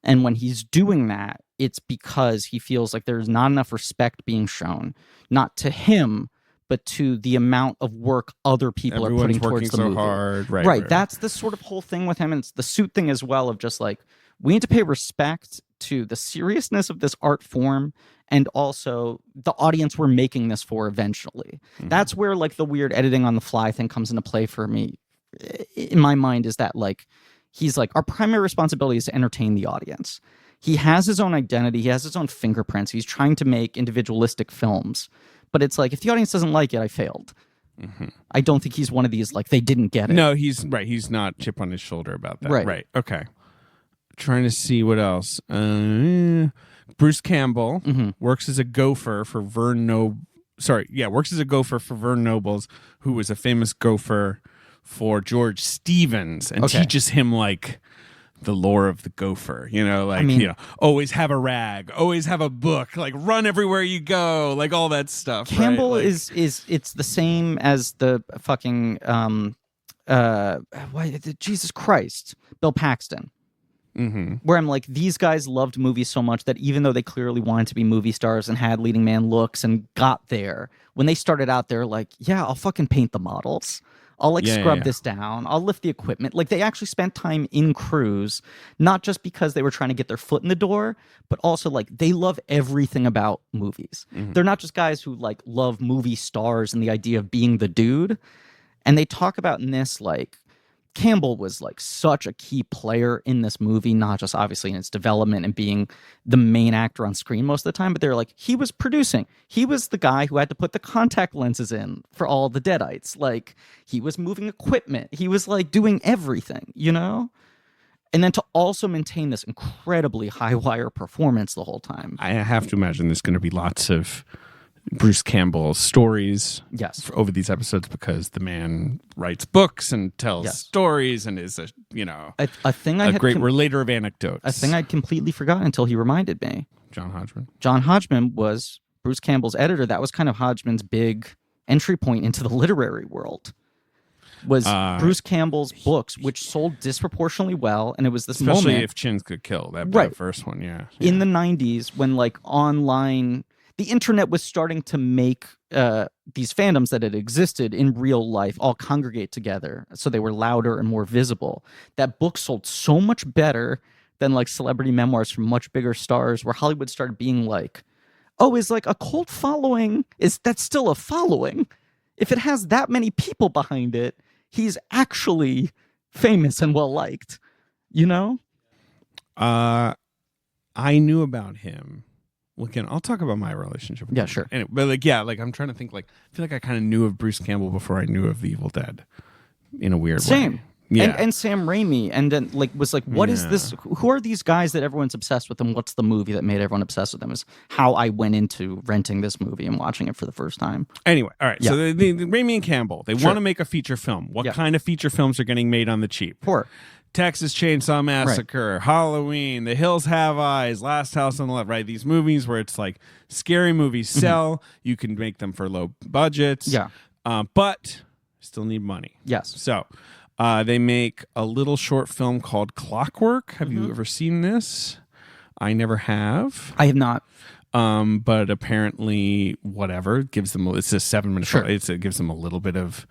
And when he's doing that, it's because he feels like there's not enough respect being shown, not to him, but to the amount of work other people are putting towards the movie. Hard. Right. That's the sort of whole thing with him. And it's the suit thing as well of just like, we need to pay respect to the seriousness of this art form and also the audience we're making this for eventually. Mm-hmm. That's where like the weird editing on the fly thing comes into play for me. In my mind is that like, he's like, our primary responsibility is to entertain the audience. He has his own identity. He has his own fingerprints. He's trying to make individualistic films. But it's like, if the audience doesn't like it, I failed. Mm-hmm. I don't think he's one of these, like, they didn't get it. No, he's right. He's not chip on his shoulder about that. Right. Okay. Trying to see what else. Bruce Campbell works as a gopher for Vern Nobles, who was a famous gopher for George Stevens, and teaches him like the lore of the gopher, always have a rag, always have a book, like run everywhere you go, like all that stuff. Campbell right? is it's the same as the fucking Jesus Christ, Bill Paxton. Mm-hmm. Where I'm like, these guys loved movies so much that even though they clearly wanted to be movie stars and had leading man looks and got there, when they started out, they're like, yeah, I'll fucking paint the models. I'll scrub this down. I'll lift the equipment. Like they actually spent time in crews, not just because they were trying to get their foot in the door, but also like they love everything about movies. Mm-hmm. They're not just guys who like love movie stars and the idea of being the dude. And they talk about in this like, Campbell was like such a key player in this movie, not just obviously in its development and being the main actor on screen most of the time, but they're like, he was producing. He was the guy who had to put the contact lenses in for all the Deadites. Like he was moving equipment. He was like doing everything, And then to also maintain this incredibly high wire performance the whole time. I have to imagine there's going to be lots of Bruce Campbell stories over these episodes because the man writes books and tells stories and is a thing a great relator of anecdotes. A thing I'd completely forgotten until he reminded me. John Hodgman was Bruce Campbell's editor. That was kind of Hodgman's big entry point into the literary world. Was Bruce Campbell's books, which sold disproportionately well, and it was this especially moment, if Chins Could Kill, that first one, in the 90s when like online. The internet was starting to make these fandoms that had existed in real life all congregate together, so they were louder and more visible. That book sold so much better than like celebrity memoirs from much bigger stars, where Hollywood started being like, oh, is like a cult following, is that still a following? If it has that many people behind it, he's actually famous and well-liked, I knew about him. Again, I'll talk about my relationship with him. Sure. Anyway, but I'm trying to think I feel like I kind of knew of Bruce Campbell before I knew of The Evil Dead in a weird way. Same. Yeah. And Sam Raimi, and then was like, what is this? Who are these guys that everyone's obsessed with, and what's the movie that made everyone obsessed with them? Is how I went into renting this movie and watching it for the first time. Anyway, all right. So the Raimi and Campbell, they want to make a feature film. What kind of feature films are getting made on the cheap? Poor. Texas Chainsaw Massacre, Halloween, The Hills Have Eyes, Last House on the Left, right? These movies where it's like scary movies sell. You can make them for low budgets. Yeah. But still need money. Yes. So they make a little short film called Clockwork. Have you ever seen this? I never have. I have not. But apparently, whatever gives them. It's a 7-minute. Sure. It gives them a little bit of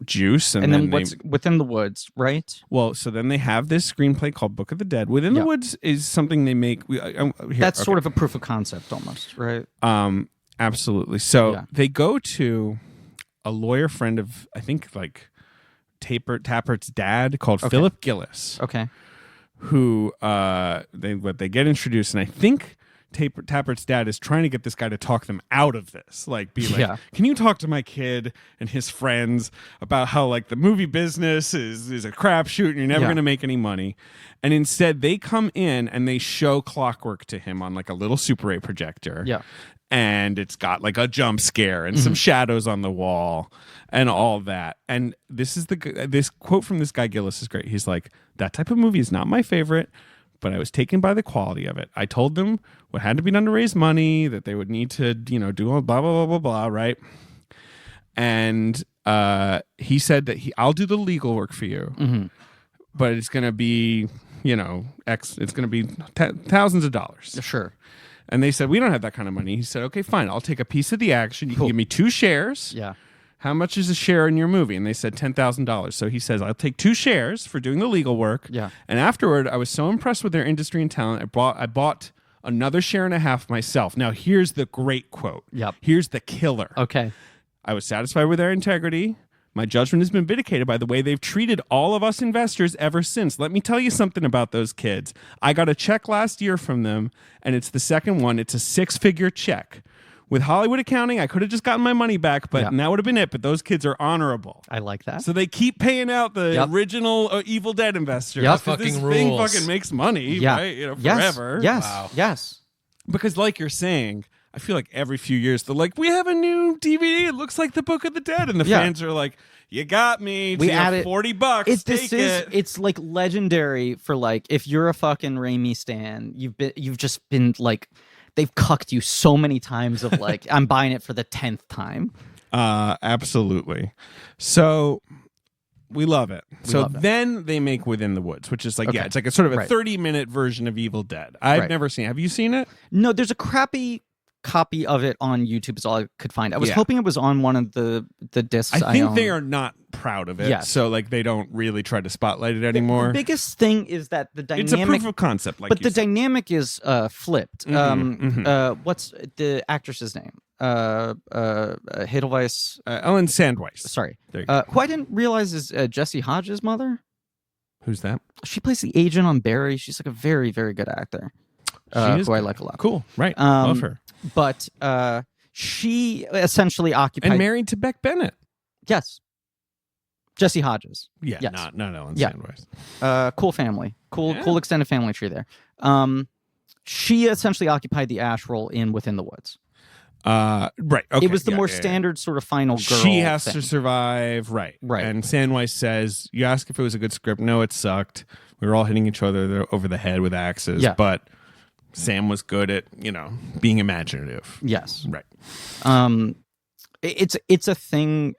juice, And then what's Within the Woods, right? Well, so then they have this screenplay called Book of the Dead. Within the Woods is something they make. That's sort of a proof of concept, almost, right? Absolutely. So they go to a lawyer friend of, I think, like Tappert's dad, called Philip Gillis. Okay. Who they get introduced, and I think Tappert's dad is trying to get this guy to talk them out of this. Like, be like, can you talk to my kid and his friends about how like the movie business is a crapshoot and you're never going to make any money? And instead, they come in and they show Clockwork to him on like a little Super 8 projector. Yeah. And it's got like a jump scare and some shadows on the wall and all that. And this quote from this guy Gillis is great. He's like, that type of movie is not my favorite, but I was taken by the quality of it. I told them what had to be done to raise money, that they would need to, do all blah, blah, blah, blah, blah, right? And he said that I'll do the legal work for you, but it's going to be, it's going to be thousands of dollars. Sure. And they said, we don't have that kind of money. He said, okay, fine. I'll take a piece of the action. You can give me 2 shares. Yeah. How much is a share in your movie? And they said $10,000. So he says, I'll take 2 shares for doing the legal work. Yeah. And afterward, I was so impressed with their industry and talent, I bought another share and a half myself. Now, here's the great quote. Yep. Here's the killer. Okay. I was satisfied with their integrity. My judgment has been vindicated by the way they've treated all of us investors ever since. Let me tell you something about those kids. I got a check last year from them, and it's the second one. It's a 6-figure check. With Hollywood accounting, I could have just gotten my money back, but and that would have been it. But those kids are honorable. I like that. So they keep paying out the original Evil Dead investors. Yep. This Fucking thing rules. fucking makes money, right? Forever. Yes. Wow. Yes. Because like you're saying, I feel like every few years they're like, we have a new DVD. It looks like the Book of the Dead, and the fans are like, you got me. We added $40. It's like legendary for like, if you're a fucking Raimi stan, you've just been like, they've cucked you so many times of like, I'm buying it for the 10th time. Absolutely. So we love it. Then they make Within the Woods, which is like, it's like a sort of a 30-minute version of Evil Dead. I've never seen it. Have you seen it? No, there's a crappy copy of it on YouTube is all I could find. I was hoping it was on one of the discs. I think they are not proud of it. Yes. So like they don't really try to spotlight it anymore. The biggest thing is that the dynamic, it's a proof of concept, but the dynamic is flipped. What's the actress's name? Edelweiss. Ellen Sandweiss. Sorry. There you go. Who I didn't realize is Jesse Hodges' mother. Who's that? She plays the agent on Barry. She's like a very, very good actor. Who I like a lot. Cool. Right. Love her. But she essentially occupied... And married to Beck Bennett. Yes. Jesse Hodges. Yeah, yes. not Ellen Sandweiss. Cool family. Cool extended family tree there. She essentially occupied the Ash role in Within the Woods. Right. Okay. It was the more standard sort of final girl She has thing. to survive. Right. Right. And Sandweiss says, you ask if it was a good script. No, it sucked. We were all hitting each other over the head with axes. Yeah. But Sam was good at, being imaginative. Yes. Right. It's a thing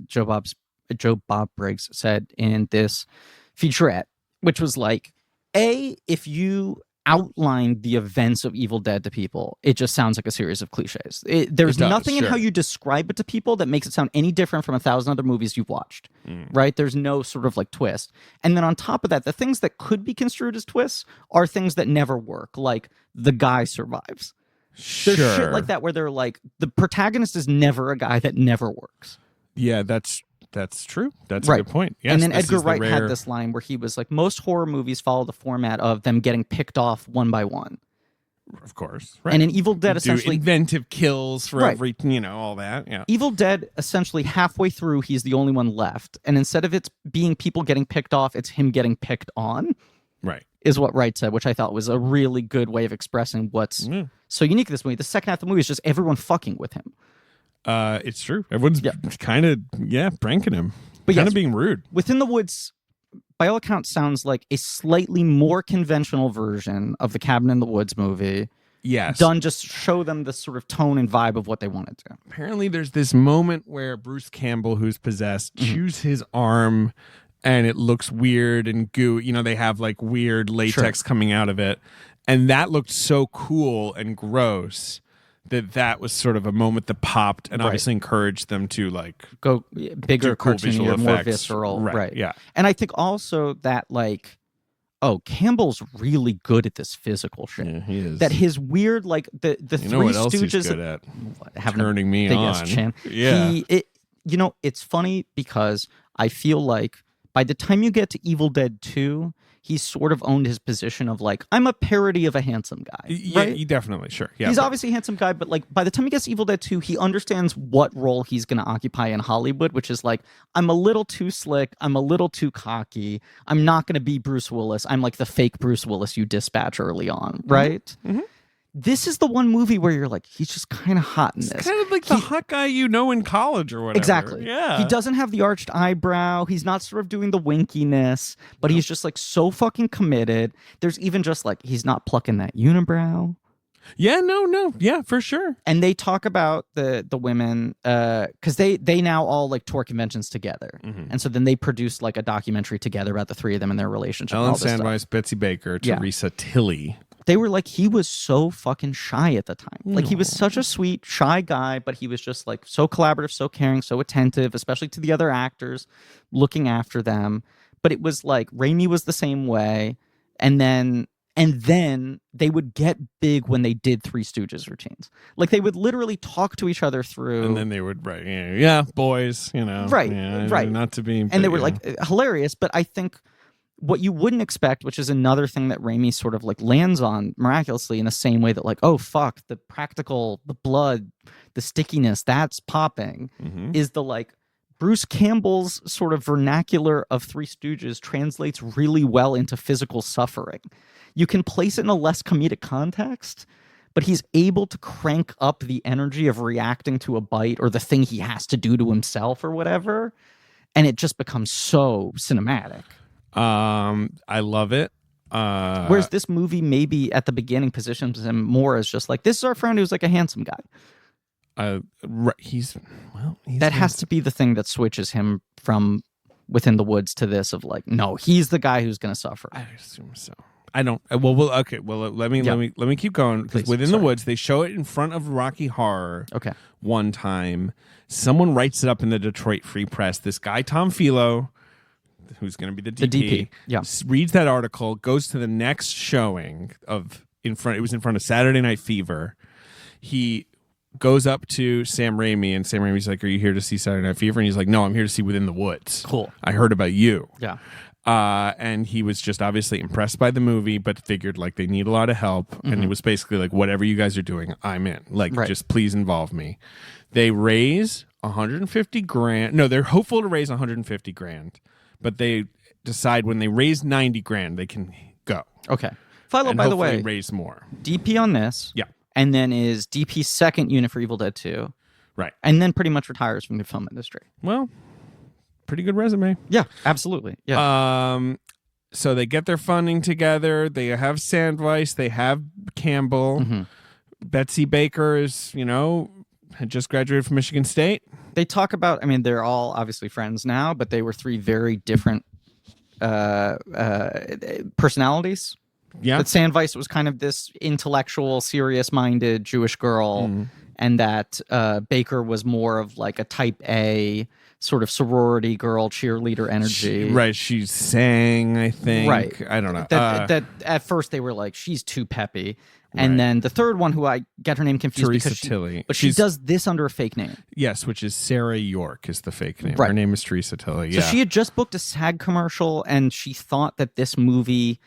Joe Bob Briggs said in this featurette, which was like, if you outline the events of Evil Dead to people, it just sounds like a series of cliches. There's nothing in how you describe it to people that makes it sound any different from 1,000 other movies you've watched, right? There's no sort of like twist. And then on top of that, the things that could be construed as twists are things that never work, like the guy survives. There's shit like that where they're like, the protagonist is never a guy that never works. Yeah, that's true. That's a good point. Yes, and then Edgar Wright had this line where he was like, most horror movies follow the format of them getting picked off one by one. Of course. Right. And in Evil Dead, essentially... inventive kills for every, all that. Yeah. Evil Dead, essentially halfway through, he's the only one left. And instead of it being people getting picked off, it's him getting picked on. Right. Is what Wright said, which I thought was a really good way of expressing what's so unique to this movie. The second half of the movie is just everyone fucking with him. It's true. Everyone's kind of pranking him, but kind of being rude. Within the Woods, by all accounts, sounds like a slightly more conventional version of the Cabin in the Woods movie. Yes, done just show them the sort of tone and vibe of what they wanted to. Apparently, there's this moment where Bruce Campbell, who's possessed, chews his arm, and it looks weird and goo. They have like weird latex coming out of it. And that looked so cool and gross that was sort of a moment that popped and obviously encouraged them to like go bigger, do cool cartoony, visual or more effects. visceral. Right. Yeah. And I think also that like, Campbell's really good at this physical shit. Yeah, he is. That his weird like the You know Three what else Stooges he's good at? having a Turning me big-ass on. chin. Yeah. It's funny because I feel like by the time you get to Evil Dead 2, he's sort of owned his position of like, I'm a parody of a handsome guy. Yeah, right? he definitely, sure. Yeah, He's obviously a handsome guy, but like by the time he gets to Evil Dead 2, he understands what role he's going to occupy in Hollywood, which is like, I'm a little too slick, I'm a little too cocky, I'm not going to be Bruce Willis, I'm like the fake Bruce Willis you dispatch early on, right? Mm-hmm. This is the one movie where you're like, he's just kind of hot in this. kind of like the hot guy you know in college or whatever. Exactly. Yeah. He doesn't have the arched eyebrow. He's not sort of doing the winkiness, but he's just like so fucking committed. There's even just like, he's not plucking that unibrow. Yeah, no. Yeah, for sure. And they talk about the women because they now all like tour conventions together. Mm-hmm. And so then they produced like a documentary together about the three of them and their relationship. Ellen and all this stuff. Sandweiss, Betsy Baker, Teresa Tilly. They were like, he was so fucking shy at the time. Like, he was such a sweet, shy guy, but he was just like so collaborative, so caring, so attentive, especially to the other actors, looking after them. But it was like Raimi was the same way. And then they would get big when they did Three Stooges routines. Like, they would literally talk to each other through. And then they would, boys, Right. Not to be. And they were like hilarious, but I think what you wouldn't expect, which is another thing that Raimi sort of like lands on miraculously in the same way that like, oh fuck, the practical, the blood, the stickiness, that's popping, is the like Bruce Campbell's sort of vernacular of Three Stooges translates really well into physical suffering. You can place it in a less comedic context, but he's able to crank up the energy of reacting to a bite or the thing he has to do to himself or whatever, and it just becomes so cinematic. I love it. Whereas this movie maybe at the beginning positions him more as just like, this is our friend who's like a handsome guy. That has to be the thing that switches him from Within the Woods to this of like, no, he's the guy who's going to suffer. I assume so. I don't. Okay. Well, let me keep going because Within the Woods they show it in front of Rocky Horror. Okay. One time, someone writes it up in the Detroit Free Press. This guy Tom Philo, who's going to be the DP, reads that article, goes to the next showing it was in front of Saturday Night Fever. He goes up to Sam Raimi, and Sam Raimi's like, "Are you here to see Saturday Night Fever?" And he's like, "No, I'm here to see Within the Woods. Cool. I heard about you." Yeah. And he was just obviously impressed by the movie, but figured like they need a lot of help. And it was basically like, whatever you guys are doing, I'm in. Like, just please involve me. They raise $150,000. No, they're hopeful to raise $150,000, but they decide when they raise $90,000, they can go. Okay. Philo, and by the way, raise more. DP on this. Yeah. And then is DP's second unit for Evil Dead 2. Right. And then pretty much retires from the film industry. Well, pretty good resume. Yeah, absolutely. Yeah. So they get their funding together. They have Sandweiss. They have Campbell. Betsy Baker is, had just graduated from Michigan State. They talk about, I mean, they're all obviously friends now, but they were three very different personalities. Yeah. But Sandweiss was kind of this intellectual, serious-minded Jewish girl, and that Baker was more of like a type A sort of sorority girl, cheerleader energy. She sang, I think. Right. I don't know. That at first they were like, she's too peppy. And then the third one, who I get her name confused Teresa because Tilly. But she does this under a fake name. Yes, which is Sarah York is the fake name. Right. Her name is Teresa Tilly. So she had just booked a SAG commercial, and she thought that this movie,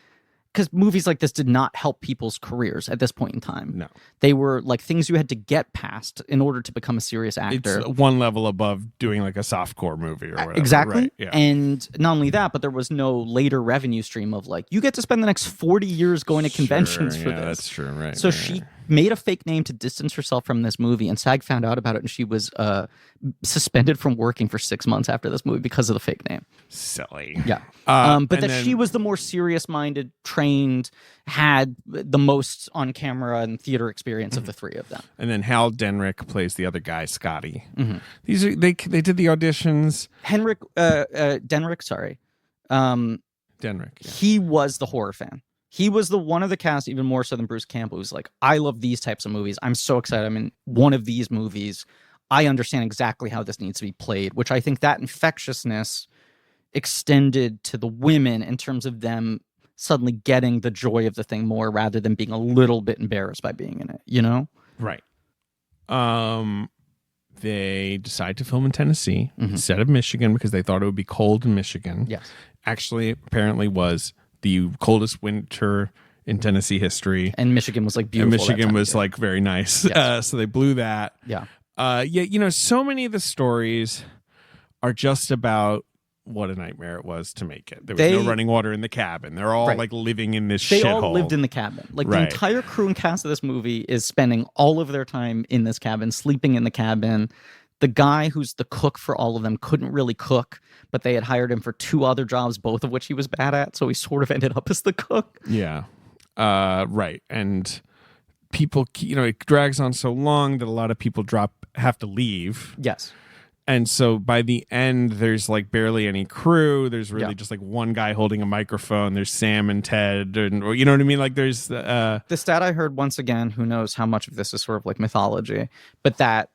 because movies like this did not help people's careers at this point in time. No. They were like things you had to get past in order to become a serious actor. It's one level above doing like a softcore movie or whatever. Exactly. Right, yeah. And not only that, but there was no later revenue stream of like, you get to spend the next 40 years going to conventions for this. That's true, right. So she made a fake name to distance herself from this movie, and SAG found out about it, and she was suspended from working for 6 months after this movie because of the fake name. Silly. Yeah. But that she was the more serious-minded, trained, had the most on-camera and theater experience of the three of them. And then Hal Denrick plays the other guy, Scotty. These are they did the auditions. Denrick, sorry. Denrick. Yeah. He was the horror fan. He was the one of the cast, even more so than Bruce Campbell, who's like, I love these types of movies. I'm so excited. I'm in one of these movies. I understand exactly how this needs to be played, which I think that infectiousness extended to the women in terms of them suddenly getting the joy of the thing more rather than being a little bit embarrassed by being in it, you know? Right. They decide to film in Tennessee instead of Michigan because they thought it would be cold in Michigan. Yes. Actually, apparently was the coldest winter in Tennessee history. And Michigan was like beautiful. And Michigan was like very nice. Yes. So they blew that. Yeah. So many of the stories are just about what a nightmare it was to make it. There was no running water in the cabin. They're all like living in this shithole. They all lived in the cabin. Like the entire crew and cast of this movie is spending all of their time in this cabin, sleeping in the cabin. The guy who's the cook for all of them couldn't really cook, but they had hired him for 2 other jobs, both of which he was bad at. So he sort of ended up as the cook. Yeah. Right. And people, it drags on so long that a lot of people have to leave. Yes. And so by the end, there's like barely any crew. There's really just like one guy holding a microphone. There's Sam and Ted, or you know what I mean? Like there's the stat I heard once again. Who knows how much of this is sort of like mythology, but that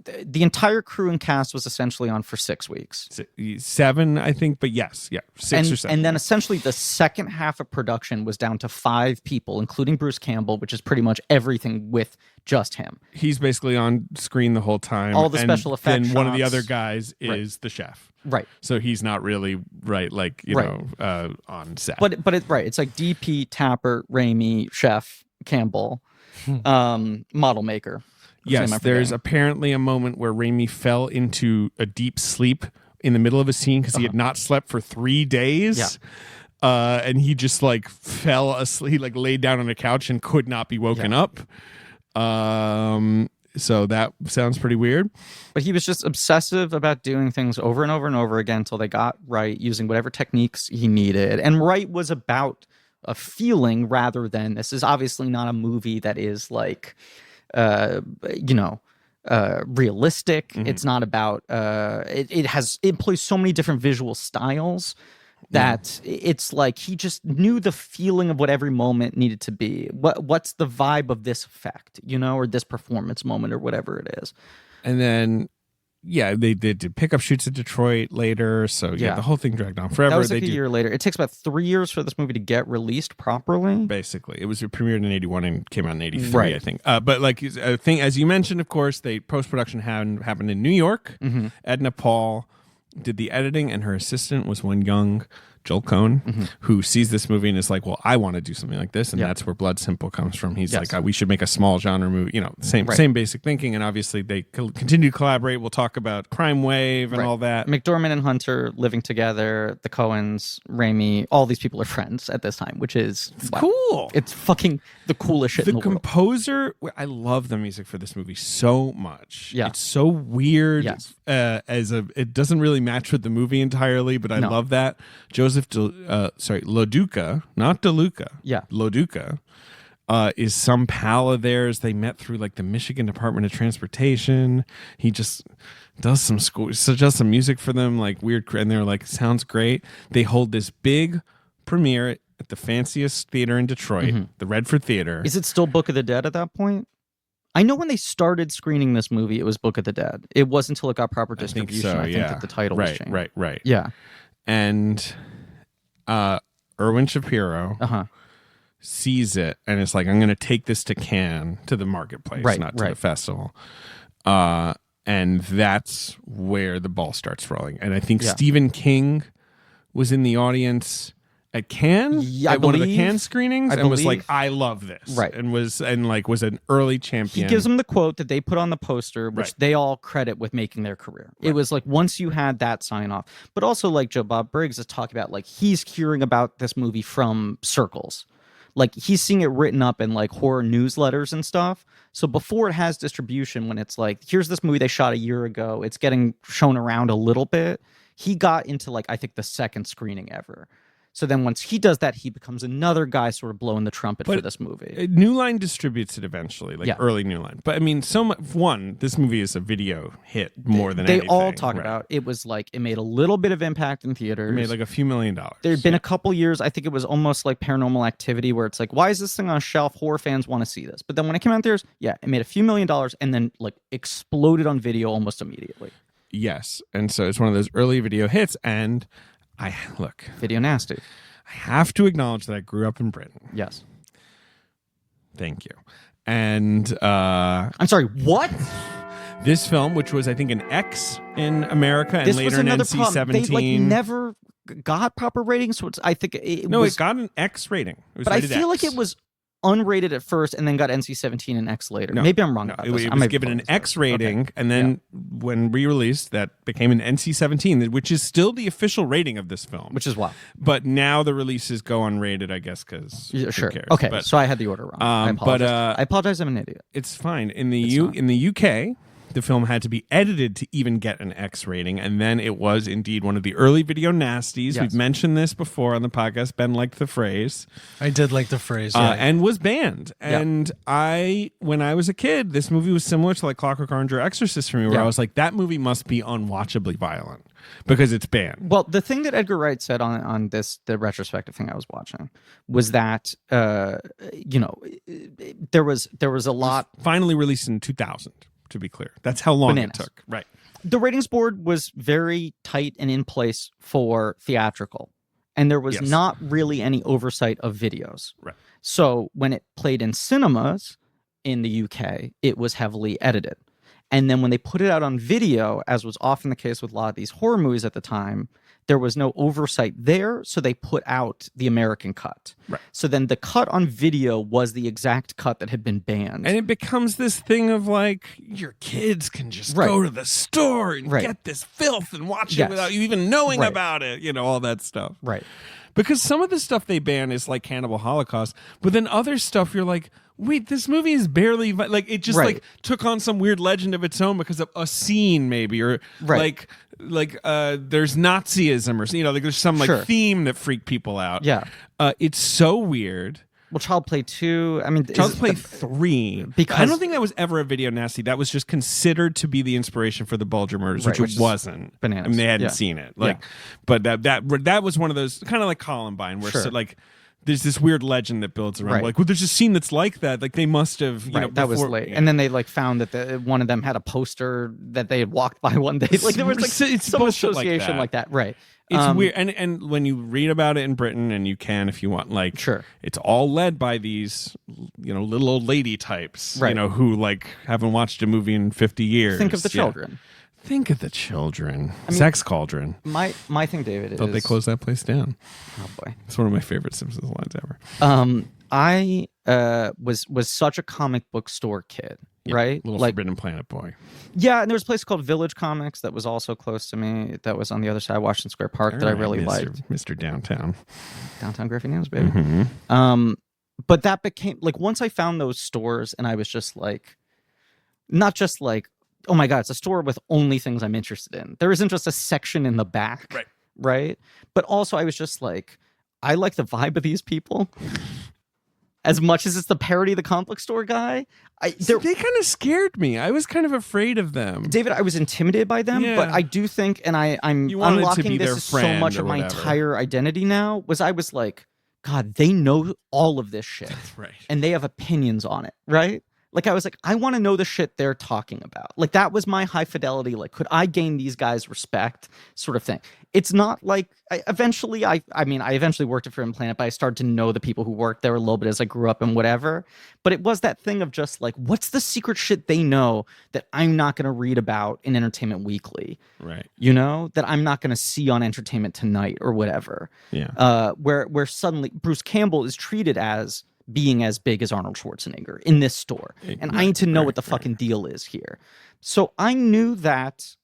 the entire crew and cast was essentially on for 6 weeks. 7, I think, but yes, 6 or 7. And then essentially the second half of production was down to 5 people, including Bruce Campbell, which is pretty much everything with just him. He's basically on screen the whole time. All the special effects. And one of the other guys is the chef. Right. So he's not really on set. But it's right. It's like DP, Tapper, Raimi, chef, Campbell, model maker. Yes, there's apparently a moment where Raimi fell into a deep sleep in the middle of a scene because he had not slept for 3 days. Yeah. And he just like fell asleep, he like laid down on a couch and could not be woken up. So that sounds pretty weird. But he was just obsessive about doing things over and over and over again until they got right, using whatever techniques he needed. And right was about a feeling rather than, this is obviously not a movie that is like, realistic. It's not about it employs so many different visual styles that it's like he just knew the feeling of what every moment needed to be. What's the vibe of this effect, or this performance moment or whatever it is. And then they did pickup shoots in Detroit later, so the whole thing dragged on forever. That was like a year later. It takes about 3 years for this movie to get released properly. Basically, it was premiered in 81 and came out in 83, I think. But like a thing, as you mentioned, of course, post production happened in New York. Edna Paul did the editing, and her assistant was one young Joel Coen, who sees this movie and is like, well, I want to do something like this. And that's where Blood Simple comes from. He's like, we should make a small genre movie, same basic thinking. And obviously they continue to collaborate. We'll talk about Crime Wave and all that. McDormand and Hunter living together, the Coens, Raimi, all these people are friends at this time, which is cool. It's fucking the coolest shit in the world. The composer, I love the music for this movie so much. Yeah. It's so weird. Yes. It doesn't really match with the movie entirely, but I love that. Joseph Loduca, not DeLuca. Yeah. Loduca is some pal of theirs. They met through like the Michigan Department of Transportation. He just does some music for them, like weird, and they're like, sounds great. They hold this big premiere at the fanciest theater in Detroit, the Redford Theater. Is it still Book of the Dead at that point? I know when they started screening this movie, it was Book of the Dead. It wasn't until it got proper distribution, I think that the title was changed. Right. Yeah. And Erwin Shapiro sees it and it's like, I'm going to take this to Cannes, to the marketplace, not to the festival. And that's where the ball starts rolling. And I think Stephen King was in the audience at Cannes, at one of the Cannes screenings, and was like, I love this. Right. And was an early champion. He gives them the quote that they put on the poster, which they all credit with making their career. It was like, once you had that sign off, but also like Joe Bob Briggs is talking about, like, he's hearing about this movie from circles. Like, he's seeing it written up in like horror newsletters and stuff. So before it has distribution, when it's like, here's this movie they shot a year ago, it's getting shown around a little bit. He got into like, I think the second screening ever. So then once he does that, he becomes another guy sort of blowing the trumpet for this movie. New Line distributes it eventually, like Yeah. early New Line. But I mean, this movie is a video hit more than They anything. all talk Right. about it was like it made a little bit of impact in theaters. It made like a few $1 million. There'd been a couple years, I think it was almost like Paranormal Activity, where it's like, why is this thing on a shelf? Horror fans want to see this. But then when it came out in theaters, yeah, it made a few $1 million and then like exploded on video almost immediately. Yes. And so it's one of those early video hits. And Video nasty. I have to acknowledge that I grew up in Britain. Yes. Thank you. And I'm sorry, what? this film, which was I think an X in America and This later was an another NC-17. problem. They like never got proper ratings. So I think it was, it got an X rating. It was but I rated feel X. like it was unrated at first and then got NC-17 and X later. No, Maybe I'm wrong no, about it, this. it I was might be given an wrong. X rating, Okay. and then when re-released, that became an NC-17, which is still the official rating of this film. Which is wild. But now the releases go unrated, I guess, because Yeah, sure. cares? Okay, But so I had the order wrong. I apologize. but, I apologize. I'm an idiot. it's fine. In the UK, the film had to be edited to even get an X rating, and then it was indeed one of the early video nasties. Yes. We've mentioned this before on the podcast. Ben liked the phrase. I did like the phrase. And was banned. And when I was a kid, this movie was similar to like Clockwork Orange or Exorcist for me, where Yeah. I was like, that movie must be unwatchably violent because it's banned. Well, the thing that Edgar Wright said on the retrospective thing I was watching was that there was a lot. Finally released in 2000, to be clear. That's how long Bananas. it took. Right. The ratings board was very tight and in place for theatrical, and there was Yes. not really any oversight of videos. Right. So when it played in cinemas in the UK, it was heavily edited. And then when they put it out on video, as was often the case with a lot of these horror movies at the time, there was no oversight there, so they put out the American cut. Right. So then the cut on video was the exact cut that had been banned. And it becomes this thing of like, your kids can just Right. go to the store and Right. get this filth and watch Yes. it without you even knowing Right. about it, all that stuff. Right. Because some of the stuff they ban is like Cannibal Holocaust, but then other stuff you're like, wait, this movie is barely like it just Right. like took on some weird legend of its own because of a scene maybe, or Right. like there's Nazism or like there's some like Sure. theme that freaked people out. Yeah. It's so weird. Well, Child Play 2, I mean... Child's is- Play 3. Because- I don't think that was ever a video nasty. That was just considered to be the inspiration for the Bulger murders, Right, which which it is wasn't. bananas. I mean, they hadn't Yeah. seen it. But that was one of those kind of like Columbine, where Sure. so, like there's this weird legend that builds around. Right. Like, well, there's a scene that's like that. Like they must have. Right, that was before- late. yeah. And then they like found that one of them had a poster that they had walked by one day. Like there was like It's some bullshit like association that. like that. Right. It's weird, and when you read about it in Britain, and you can if you want, like, Sure. it's all led by these, little old lady types, Right. who like haven't watched a movie in 50 years. Think of the Yeah. children. Think of the children. Sex Cauldron. My thing, David, is... Thought they closed that place down. Oh, boy. It's one of my favorite Simpsons lines ever. I was such a comic book store kid, right? Little Like, Forbidden Planet boy. yeah, and there was a place called Village Comics that was also close to me. That was on the other side of Washington Square Park that I really liked. Mr. Downtown. Downtown Griffey News, baby. Mm-hmm. But that became like once I found those stores, and I was just like, not just like, oh my god, it's a store with only things I'm interested in. There isn't just a section in the back, right? But also, I was just like, I like the vibe of these people. As much as it's the parody of the comic book store guy, They kind of scared me. I was kind of afraid of them. David, I was intimidated by them, Yeah. but I do think, and I'm You wanted to unlocking be their this so friend much or of my whatever. entire identity now, I was like, God, they know all of this shit. Right. And they have opinions on it, right? Like, I was like, I want to know the shit they're talking about. Like, that was my high fidelity. Like, could I gain these guys' respect sort of thing? It's not like, I eventually worked at Forbidden Planet, but I started to know the people who worked there a little bit as I grew up and whatever. But it was that thing of just like, what's the secret shit they know that I'm not going to read about in Entertainment Weekly? Right. That I'm not going to see on Entertainment Tonight or whatever. Yeah. Where suddenly Bruce Campbell is treated as being as big as Arnold Schwarzenegger in this store. And I need to know what the fucking deal is here. So I knew that,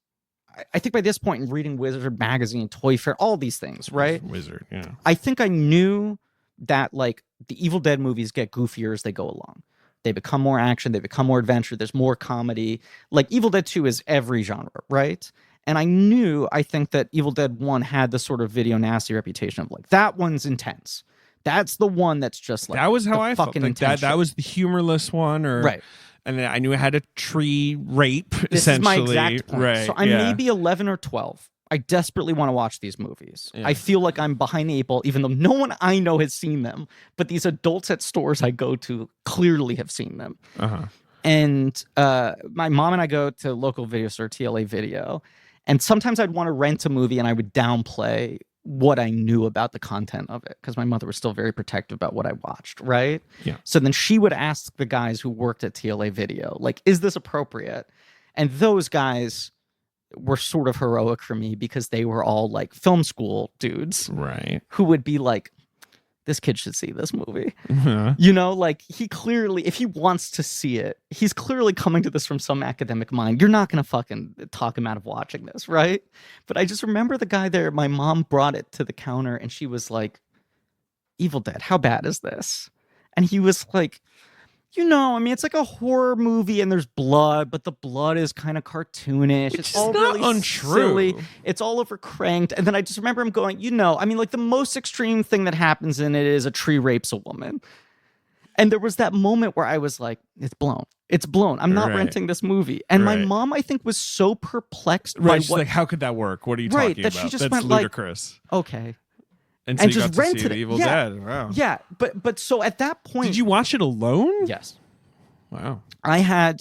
I think by this point in reading Wizard Magazine, Toy Fair, all these things, right? Wizard, yeah. I think I knew that like the Evil Dead movies get goofier as they go along. They become more action, they become more adventure, there's more comedy. Like Evil Dead 2 is every genre, right? And I think that Evil Dead 1 had the sort of video nasty reputation of like, that one's intense. That's the one that's just like, that was how I felt. fucking Like intense that was the humorless one, or right. And then I knew it had a tree rape. This essentially, is my exact point. right? So I'm maybe 11 or 12. I desperately want to watch these movies. Yeah. I feel like I'm behind the eight ball, even though no one I know has seen them. But these adults at stores I go to clearly have seen them. Uh-huh. And my mom and I go to local video store, TLA Video. And sometimes I'd want to rent a movie and I would downplay what I knew about the content of it because my mother was still very protective about what I watched, right? Yeah. So then she would ask the guys who worked at TLA Video, like, is this appropriate? And those guys were sort of heroic for me because they were all like film school dudes, right? Who would be like, this kid should see this movie. Uh-huh. You know, like he clearly, if he wants to see it, he's clearly coming to this from some academic mind. You're not going to fucking talk him out of watching this, right? But I just remember the guy there, my mom brought it to the counter and she was like, Evil Dead, how bad is this? And he was like, you know, I mean, it's like a horror movie and there's blood, but the blood is kind of cartoonish. It's all not really untrue. silly. It's all over cranked. And then I just remember him going, you know, I mean, like the most extreme thing that happens in it is a tree rapes a woman. And there was that moment where I was like, it's blown. It's blown. I'm not renting this movie. And my mom, I think, was so perplexed by She's what... like, how could that work? What are you Right, talking that about? she just That's went ludicrous. like, okay. And so and you just got to see rented the it. Evil Yeah. Dead. Wow. Yeah, but so at that point... Did you watch it alone? Yes. Wow. I had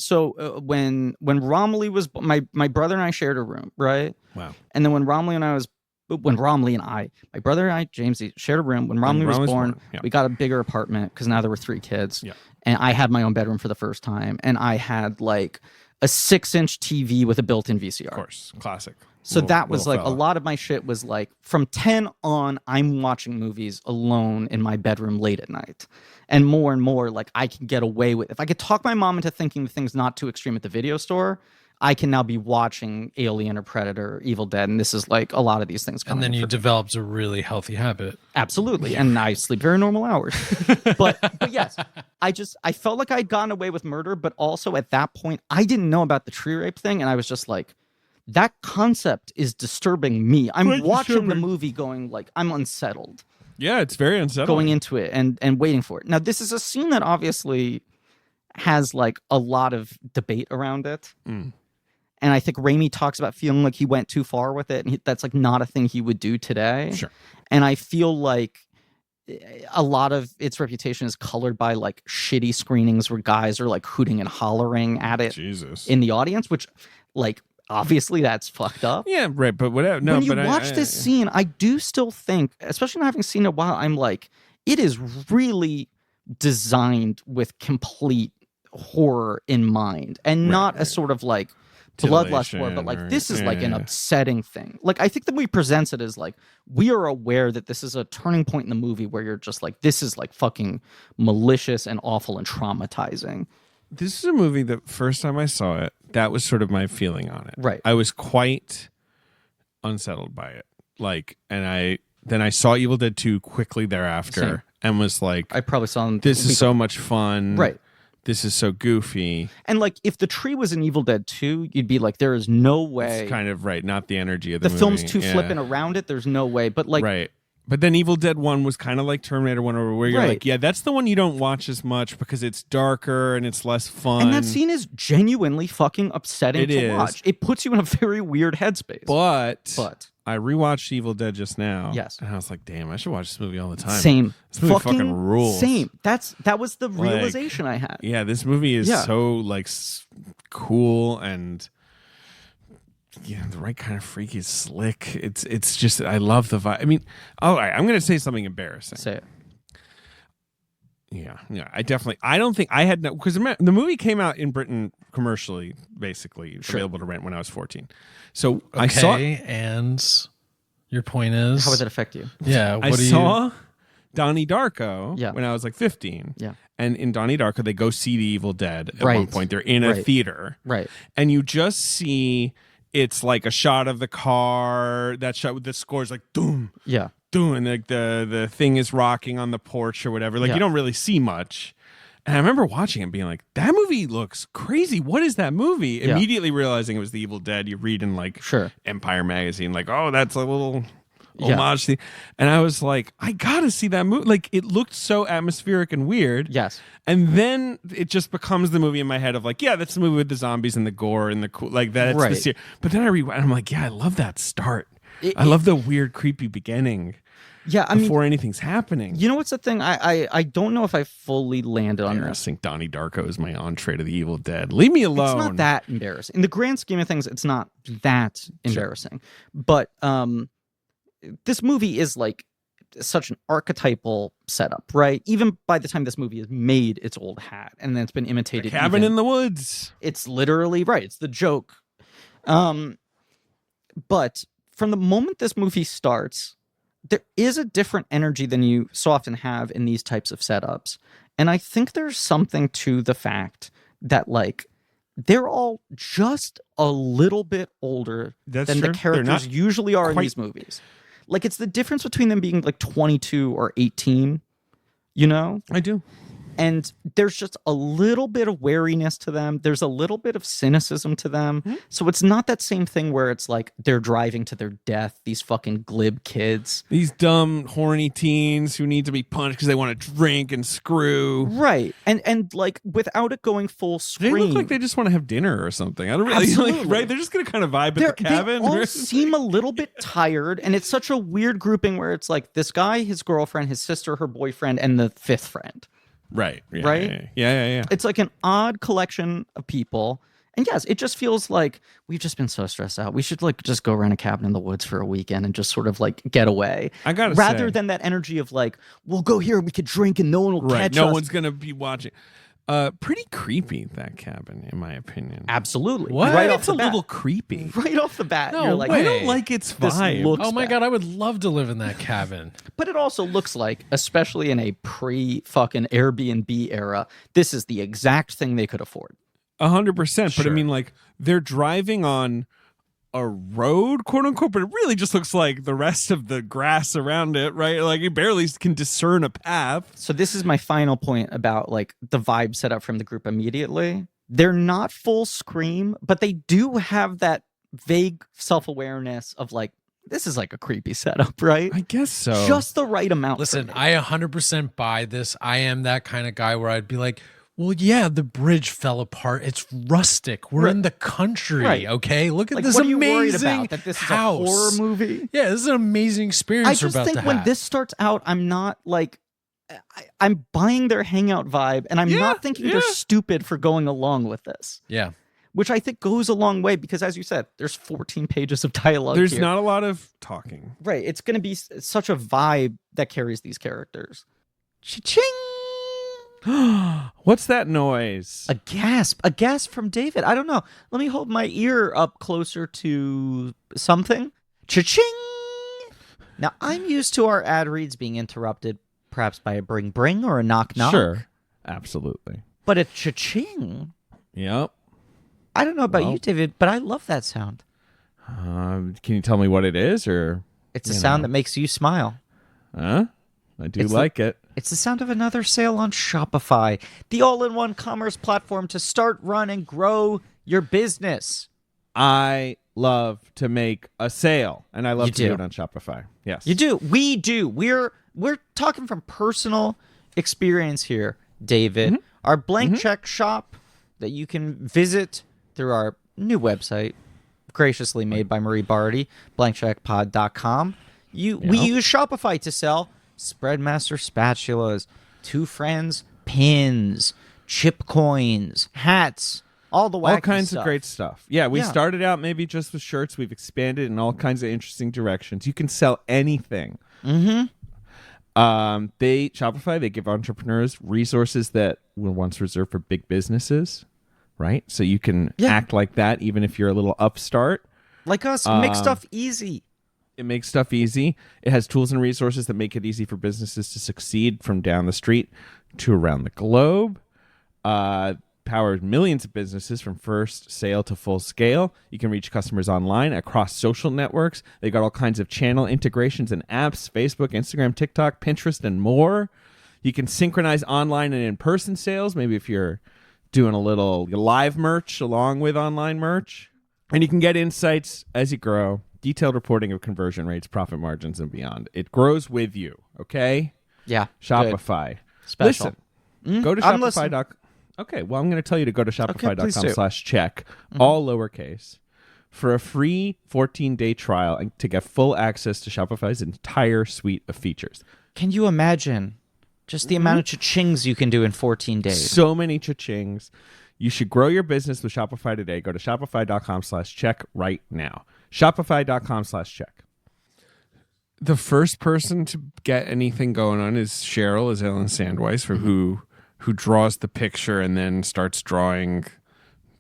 when Romilly was my brother and I shared a room, right? Wow. And then when Romilly and I, my brother and I, James, shared a room. When Romilly was born, yeah. we got a bigger apartment because now there were 3 kids. Yeah. And I had my own bedroom for the first time, and I had like a 6-inch TV with a built-in VCR. Of course, classic. So that was like a lot of my shit was like from 10 on, I'm watching movies alone in my bedroom late at night. And more, like I can get away with, if I could talk my mom into thinking the thing's not too extreme at the video store, I can now be watching Alien or Predator or Evil Dead. And this is like a lot of these things coming. And then you developed a really healthy habit. Absolutely. And I sleep very normal hours. but yes, I felt like I'd gotten away with murder, but also at that point, I didn't know about the tree rape thing. And I was just like, that concept is disturbing me. I'm watching the movie going like, I'm unsettled. Yeah, it's very unsettling. Going into it and waiting for it. Now, this is a scene that obviously has like a lot of debate around it. Mm. And I think Raimi talks about feeling like he went too far with it. And that's like not a thing he would do today. Sure. And I feel like a lot of its reputation is colored by like shitty screenings where guys are like hooting and hollering at it in the audience, which like obviously that's fucked up. Yeah, right. But whatever. No, when you but watch this scene, I do still think, especially not having seen it a while, I'm like, it is really designed with complete horror in mind and not a sort of like bloodlust horror, but like this is like an upsetting thing. Like I think the movie presents it as like we are aware that this is a turning point in the movie where you're just like, this is like fucking malicious and awful and traumatizing. This is a movie that first time I saw it, that was sort of my feeling on it. Right. I was quite unsettled by it. Like, and then I saw Evil Dead 2 quickly thereafter. Same. And was like, I probably saw them. This is so much fun. Right. This is so goofy. And like, if the tree was in Evil Dead 2, you'd be like, there is no way. It's kind of right, not the energy of the movie. Film's too flippant around it. There's no way. But like, right. But then Evil Dead 1 was kind of like Terminator 1, where you're like, yeah, that's the one you don't watch as much because it's darker and it's less fun. And that scene is genuinely fucking upsetting to watch. It puts you in a very weird headspace. But I rewatched Evil Dead just now. Yes. And I was like, damn, I should watch this movie all the time. Same. This movie fucking rules. Same. That was the realization I had. Yeah, this movie is so like cool and the right kind of freaky, slick. It's just, I love the vibe. I mean, all right, I'm going to say something embarrassing. Say it. Yeah, I don't think I had because the movie came out in Britain commercially, basically available to rent when I was 14. So I saw it. And your point is, how would that affect you? Yeah, I saw Donnie Darko when I was like 15. Yeah. And in Donnie Darko, they go see the Evil Dead at one point. They're in a theater. Right. And you just see it's like a shot of the car, that shot with the scores like doom. Yeah. Doing like the thing is rocking on the porch or whatever. Like you don't really see much. And I remember watching it and being like, that movie looks crazy. What is that movie? Yeah. Immediately realizing it was The Evil Dead. You read in like Sure. Empire magazine, like, oh, that's a little Yeah. homage thing. And I was like, I gotta see that movie. Like, it looked so atmospheric and weird. Yes. And then it just becomes the movie in my head of like, yeah, that's the movie with the zombies and the gore and the cool, like that's Right. the series. But then I rewind and I'm like, yeah, I love that start. It- I love the weird, creepy beginning Yeah, I mean, before anything's happening. you know what's the thing? I don't know if I fully landed on this. Embarrassing. Donnie Darko is my entree to the Evil Dead. Leave me alone. It's not that embarrassing. In the grand scheme of things, it's not that embarrassing. But this movie is like such an archetypal setup, right? Even by the time this movie has made its old hat and then it's been imitated. Cabin even- in the Woods. It's literally right. It's the joke. But from the moment this movie starts, there is a different energy than you so often have in these types of setups. And I think there's something to the fact that, like, they're all just a little bit older That's than true. the They're characters not usually are in quite- these movies. Like, it's the difference between them being like 22 or 18, you know? I do. And there's just a little bit of wariness to them. There's a little bit of cynicism to them. Mm-hmm. So it's not that same thing where it's like they're driving to their death, these fucking glib kids. These dumb, horny teens who need to be punished because they want to drink and screw. Right. And like without it going full They screen. look like they just want to have dinner or something. I don't really Absolutely. like, right? They're just gonna kind of vibe at the cabin. They all seem a little bit tired, and it's such a weird grouping where it's like this guy, his girlfriend, his sister, her boyfriend, and the fifth friend. Right. Yeah, Right? Yeah. It's like an odd collection of people. And yes, it just feels like we've just been so stressed out. We should like just go rent a cabin in the woods for a weekend and just sort of like get away. I gotta rather say- than that energy of like, we'll go here and we could drink and no one will Right. catch No us. one's gonna be watching. Pretty creepy, that cabin, in my opinion. Absolutely. What? Right off It's the a bat. little creepy. Right off the bat, No you're like, way. I don't like its This vibe. looks Oh my bad. God, I would love to live in that cabin. But it also looks like, especially in a pre-fucking Airbnb era, this is the exact thing they could afford. 100%. But I Sure. mean, like, they're driving on a road, quote unquote, but it really just looks like the rest of the grass around it, right? Like, you barely can discern a path. So this is my final point about like the vibe set up from the group immediately. They're not full scream, but they do have that vague self-awareness of like, this is like a creepy setup, right? I guess so. Just the right amount. for Listen, me. I 100% buy this. I am that kind of guy where I'd be like, well, yeah, the bridge fell apart. It's rustic. We're in the country, Right. okay? Look at Like, this what are you worried amazing about? That this is house. a horror movie? Yeah, this is an amazing experience I we're just about think to when have. this starts out, I'm not like, I'm buying their hangout vibe, and I'm not thinking they're stupid for going along with this. Yeah. Which I think goes a long way because, as you said, there's 14 pages of dialogue. There's here. not a lot of talking. Right. It's going to be such a vibe that carries these characters. Cha-ching! What's that noise? A gasp from David. I don't know. Let me hold my ear up closer to something. Cha-ching! Now, I'm used to our ad reads being interrupted perhaps by a bring or a knock. Sure. Absolutely. But a cha-ching? Yep. I don't know about Well- you, David, but I love that sound. Can you tell me what it is, or It's a sound that makes you smile. huh? I do It's like it. It's the sound of another sale on Shopify, the all-in-one commerce platform to start, run, and grow your business. I love to make a sale, and I love You to do do. it on Shopify. Yes, You do. We do. We're talking from personal experience here, David. Our blank check shop that you can visit through our new website, graciously made by Marie Barty, blankcheckpod.com. We use Shopify to sell Spreadmaster spatulas, Two Friends pins, chip coins, hats, all the wacky all kinds stuff. of great stuff. Yeah, we Yeah. started out maybe just with shirts. We've expanded in all kinds of interesting directions. You can sell anything. Shopify, they give entrepreneurs resources that were once reserved for big businesses, right? So you can act like that even if you're a little upstart. Like us, make stuff easy. It makes stuff easy. It has tools and resources that make it easy for businesses to succeed from down the street to around the globe. Powers millions of businesses from first sale to full scale. You can reach customers online across social networks. They got all kinds of channel integrations and apps, Facebook, Instagram, TikTok, Pinterest, and more. You can synchronize online and in-person sales, maybe if you're doing a little live merch along with online merch. And you can get insights as you grow, detailed reporting of conversion rates, profit margins, and beyond. It grows with you, okay? Yeah. Shopify. Special. Listen, go to I'm Shopify.com. Okay, well, I'm going to tell you to go to please do. shopify.com/check, all lowercase, for a free 14-day trial and to get full access to Shopify's entire suite of features. Can you imagine just the amount of cha-chings you can do in 14 days? So many cha-chings. You should grow your business with Shopify today. Go to shopify.com/check right now. Shopify.com/check. The first person to get anything going on is Cheryl, is Ellen Sandweiss, who draws the picture and then starts drawing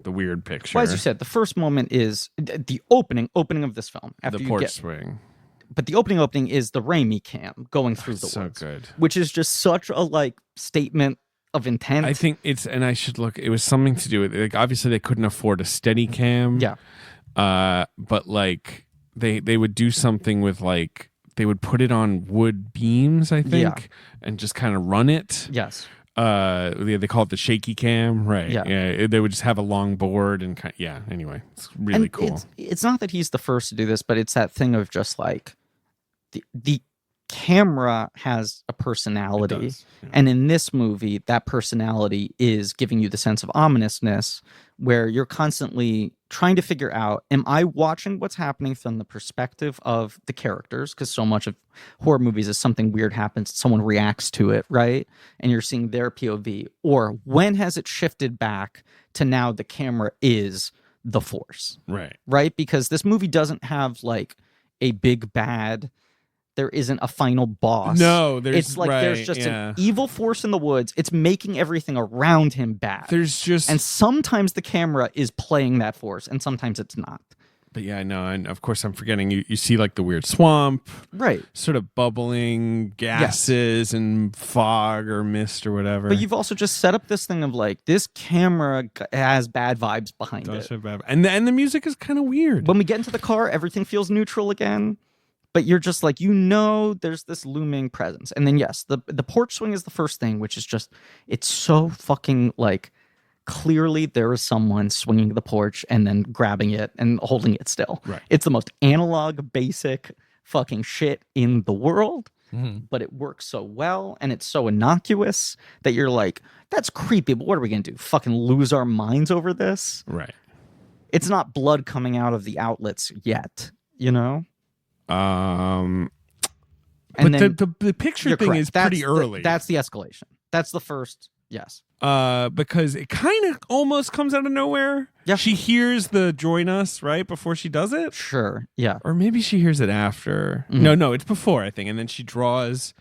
the weird picture. Well, as you said, the first moment is the opening of this film. After the you porch get, swing. But the opening is the Raimi cam going through the So woods, good. which is just such a statement of intent. I think and I should look. It was something to do with obviously they couldn't afford a steady cam. Yeah. But they would do something with they would put it on wood beams, I think, and just kind of run it. Yes. They call it the shaky cam, right? Yeah. They would just have a long board and anyway, it's really And cool. It's not that he's the first to do this, but it's that thing of just the camera has a personality. It does, yeah. And in this movie, that personality is giving you the sense of ominousness where you're constantly trying to figure out, am I watching what's happening from the perspective of the characters? Because so much of horror movies is something weird happens, someone reacts to it, right? And you're seeing their POV. Or when has it shifted back to now the camera is the force? Right. Right? Because this movie doesn't have a big bad. There isn't a final boss. No, there's just an evil force in the woods. It's making everything around him bad. And sometimes the camera is playing that force, and sometimes it's not. But yeah, no, and of course I'm forgetting. You see the weird swamp, right? Sort of bubbling gases and fog or mist or whatever. But you've also just set up this thing of this camera has bad vibes behind it, and the music is kind of weird. When we get into the car, everything feels neutral again. But you're just there's this looming presence. And then, yes, the porch swing is the first thing, which is just, it's so fucking clearly there is someone swinging the porch and then grabbing it and holding it still. Right. It's the most analog, basic fucking shit in the world. Mm-hmm. But it works so well and it's so innocuous that you're that's creepy, but what are we going to do? Fucking lose our minds over this? Right. It's not blood coming out of the outlets yet, you know? And then the picture thing correct. is That's pretty early. That's the escalation. That's the first. Yes. Because it kind of almost comes out of nowhere. Yeah. She hears the join us right before she does it. Sure. Yeah. Or maybe she hears it after. Mm-hmm. No, it's before, I think. And then she draws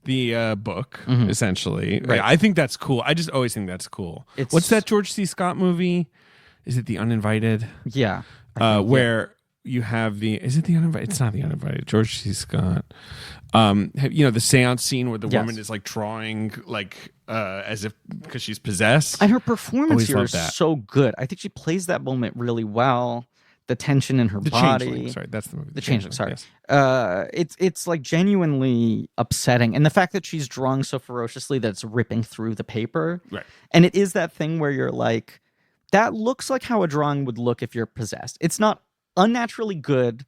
the book, essentially. Right. I think that's cool. I just always think that's cool. What's that George C. Scott movie? Is it The Uninvited? Yeah. Where you have is it The Uninvited? It's not The Uninvited. George C. Scott. The seance scene where the woman is drawing as if because she's possessed. And her performance Always here loved is that. so good. I think she plays that moment really well. The tension in her The body. Changeling. Sorry, that's the movie. The Changeling. Sorry. Yes. It's genuinely upsetting, and the fact that she's drawing so ferociously that it's ripping through the paper. Right. And it is that thing where you're that looks like how a drawing would look if you're possessed. It's not unnaturally good.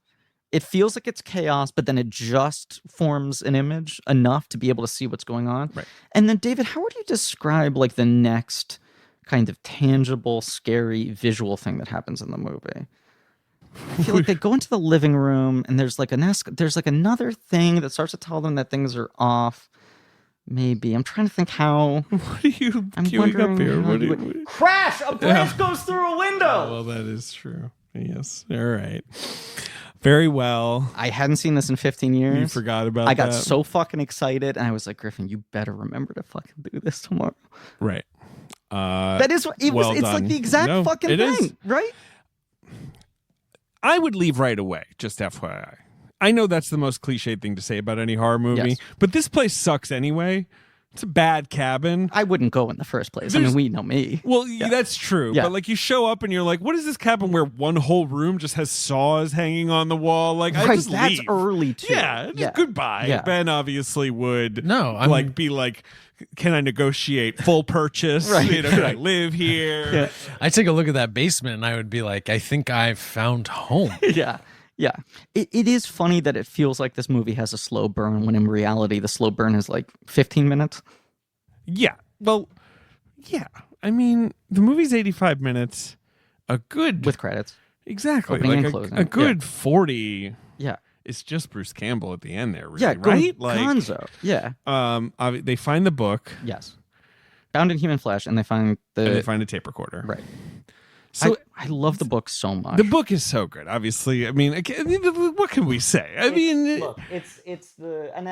It feels like it's chaos, but then it just forms an image enough to be able to see what's going on. Right. And then, David, how would you describe the next kind of tangible, scary visual thing that happens in the movie? I feel they go into the living room and there's there's another thing that starts to tell them that things are off. Maybe I'm trying to think how. What are you I'm queuing wondering up here? how What you are would- you... Crash! A branch goes through a window. Well, that is true. Yes. All right. Very well. I hadn't seen this in 15 years. You forgot about that. I got so fucking excited, and I was like, Griffin, you better remember to fucking do this tomorrow. Right. That is it well was. It's done. the exact fucking it thing, is. right? I would leave right away, just FYI. I know that's the most cliched thing to say about any horror movie, Yes. but this place sucks anyway. It's a bad cabin. I wouldn't go in the first place. I mean, we know me. Well, that's true. Yeah. But you show up and you're like, what is this cabin where one whole room just has saws hanging on the wall? I Right, just that's leave. early too. Yeah, just goodbye. Yeah. Ben obviously would No, I'm- be can I negotiate full purchase? Right. Can I live here? Yeah. I take a look at that basement and I would be like, I think I've found home. Yeah. Yeah. It is funny that it feels like this movie has a slow burn when in reality the slow burn is like 15 minutes. Yeah. Well, yeah. I mean, the movie's 85 minutes. A good With credits. exactly opening like and closing. a good 40. Yeah. It's just Bruce Campbell at the end there, really, Yeah. right? Like, Gonzo. Yeah. they find the book Yes. Bound in human flesh, and they find and they find a tape recorder. right. So I love the book so much. the book is so good. Obviously, I mean, what can we say? I mean, Look, it's the and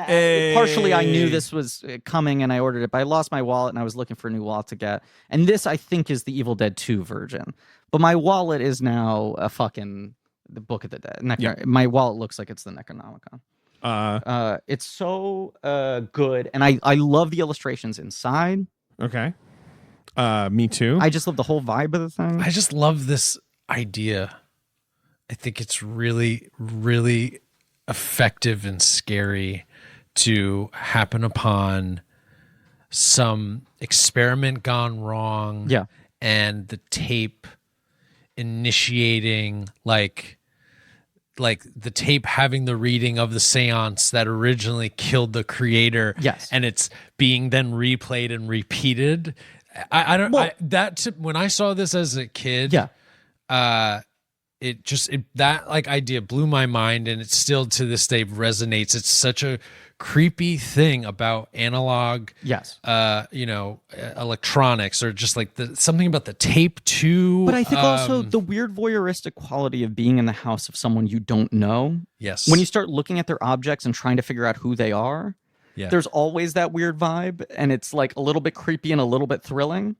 partially I knew this was coming and I ordered it, but I lost my wallet and I was looking for a new wallet to get. And this I think is the Evil Dead 2 version, but my wallet is now a fucking the Book of the Dead. My wallet looks like it's the Necronomicon. It's so good, and I love the illustrations inside. okay. Me too. I just love the whole vibe of the thing. I just love this idea. I think it's really, really effective and scary to happen upon some experiment gone wrong. Yeah. And the tape initiating like the tape having the reading of the seance that originally killed the creator. Yes. And it's being then replayed and repeated. I don't when I saw this as a kid, Yeah. That like idea blew my mind, and it still to this day resonates. It's such a creepy thing about analog, Yes. electronics, or just like something about the tape too. But I think also the weird voyeuristic quality of being in the house of someone you don't know. Yes. When you start looking at their objects and trying to figure out who they are, yeah. there's always that weird vibe, and it's like a little bit creepy and a little bit thrilling.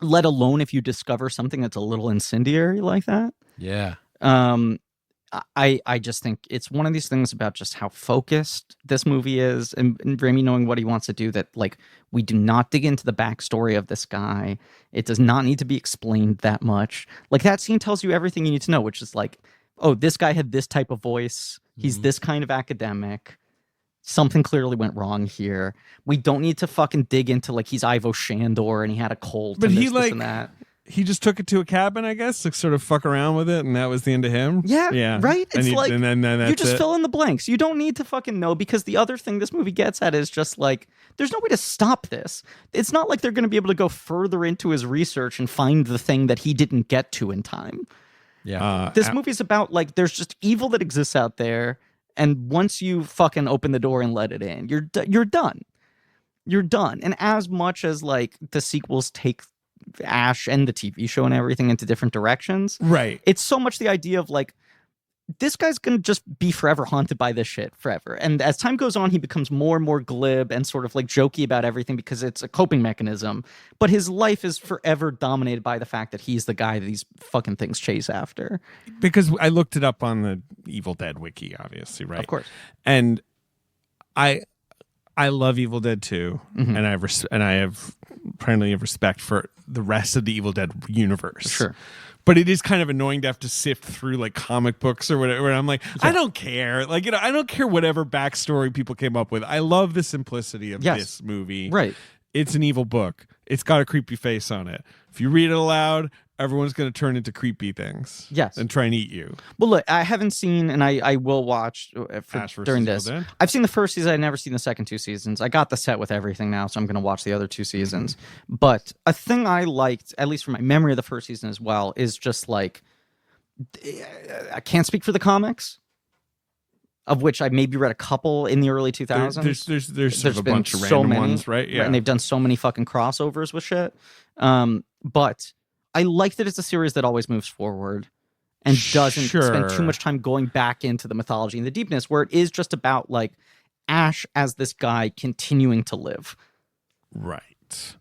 Let alone if you discover something that's a little incendiary like that. Yeah. I just think it's one of these things about just how focused this movie is, and Raimi knowing what he wants to do, that like we do not dig into the backstory of this guy. It does not need to be explained that much. Like that scene tells you everything you need to know, which is like, oh, this guy had this type of voice. He's this kind of academic. Something clearly went wrong here. We don't need to fucking dig into like he's Ivo Shandor and he had a cold. But and he this like and that. He just took it to a cabin, I guess, to sort of fuck around with it, and that was the end of him. Yeah, right? It's like, and then that's you just it. fill in the blanks. You don't need to fucking know, because the other thing this movie gets at is just like, there's no way to stop this. It's not like they're going to be able to go further into his research and find the thing that he didn't get to in time. Yeah. This movie's about like, there's just evil that exists out there, and once you fucking open the door and let it in, you're done. You're done. And as much as like the sequels take Ash and the TV show and everything into different directions, Right. it's so much the idea of like, this guy's gonna just be forever haunted by this shit forever. And as time goes on, he becomes more and more glib and sort of like jokey about everything because it's a coping mechanism. But his life is forever dominated by the fact that he's the guy that these fucking things chase after. Because I looked it up on the Evil Dead wiki, obviously, right? Of course. And I love Evil Dead 2, Mm-hmm. and I have plenty of respect for the rest of the Evil Dead universe. Sure. But it is kind of annoying to have to sift through like comic books or whatever. And I'm like, I don't care. Like, I don't care whatever backstory people came up with. I love the simplicity of this movie. Right. It's an evil book. It's got a creepy face on it. If you read it aloud, everyone's going to turn into creepy things. Yes. And try and eat you. Well, look, I haven't seen, and I will watch Ash versus during Evil this. Dead? I've seen the first season. I've never seen the second two seasons. I got the set with everything now, so I'm going to watch the other two seasons. But a thing I liked, at least from my memory of the first season as well, is just like, I can't speak for the comics, of which I maybe read a couple in the early 2000s. There's sort of a been bunch of so random many, ones, right? Yeah. And they've done so many fucking crossovers with shit. But I like that it's a series that always moves forward and doesn't spend too much time going back into the mythology and the deepness, where it is just about like Ash as this guy continuing to live. Right.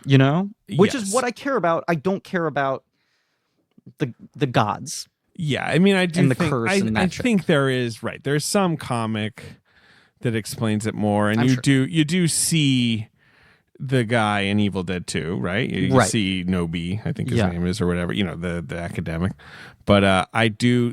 You know? Which Yes. is what I care about. I don't care about the gods. Yeah, I mean, I do And the think curse and that I shit. think there is There's some comic that explains it more, and I'm you sure. do see the guy in Evil Dead 2, right? You Right. see Nobi, I think his Yeah. name is, or whatever. You know, the academic. But I do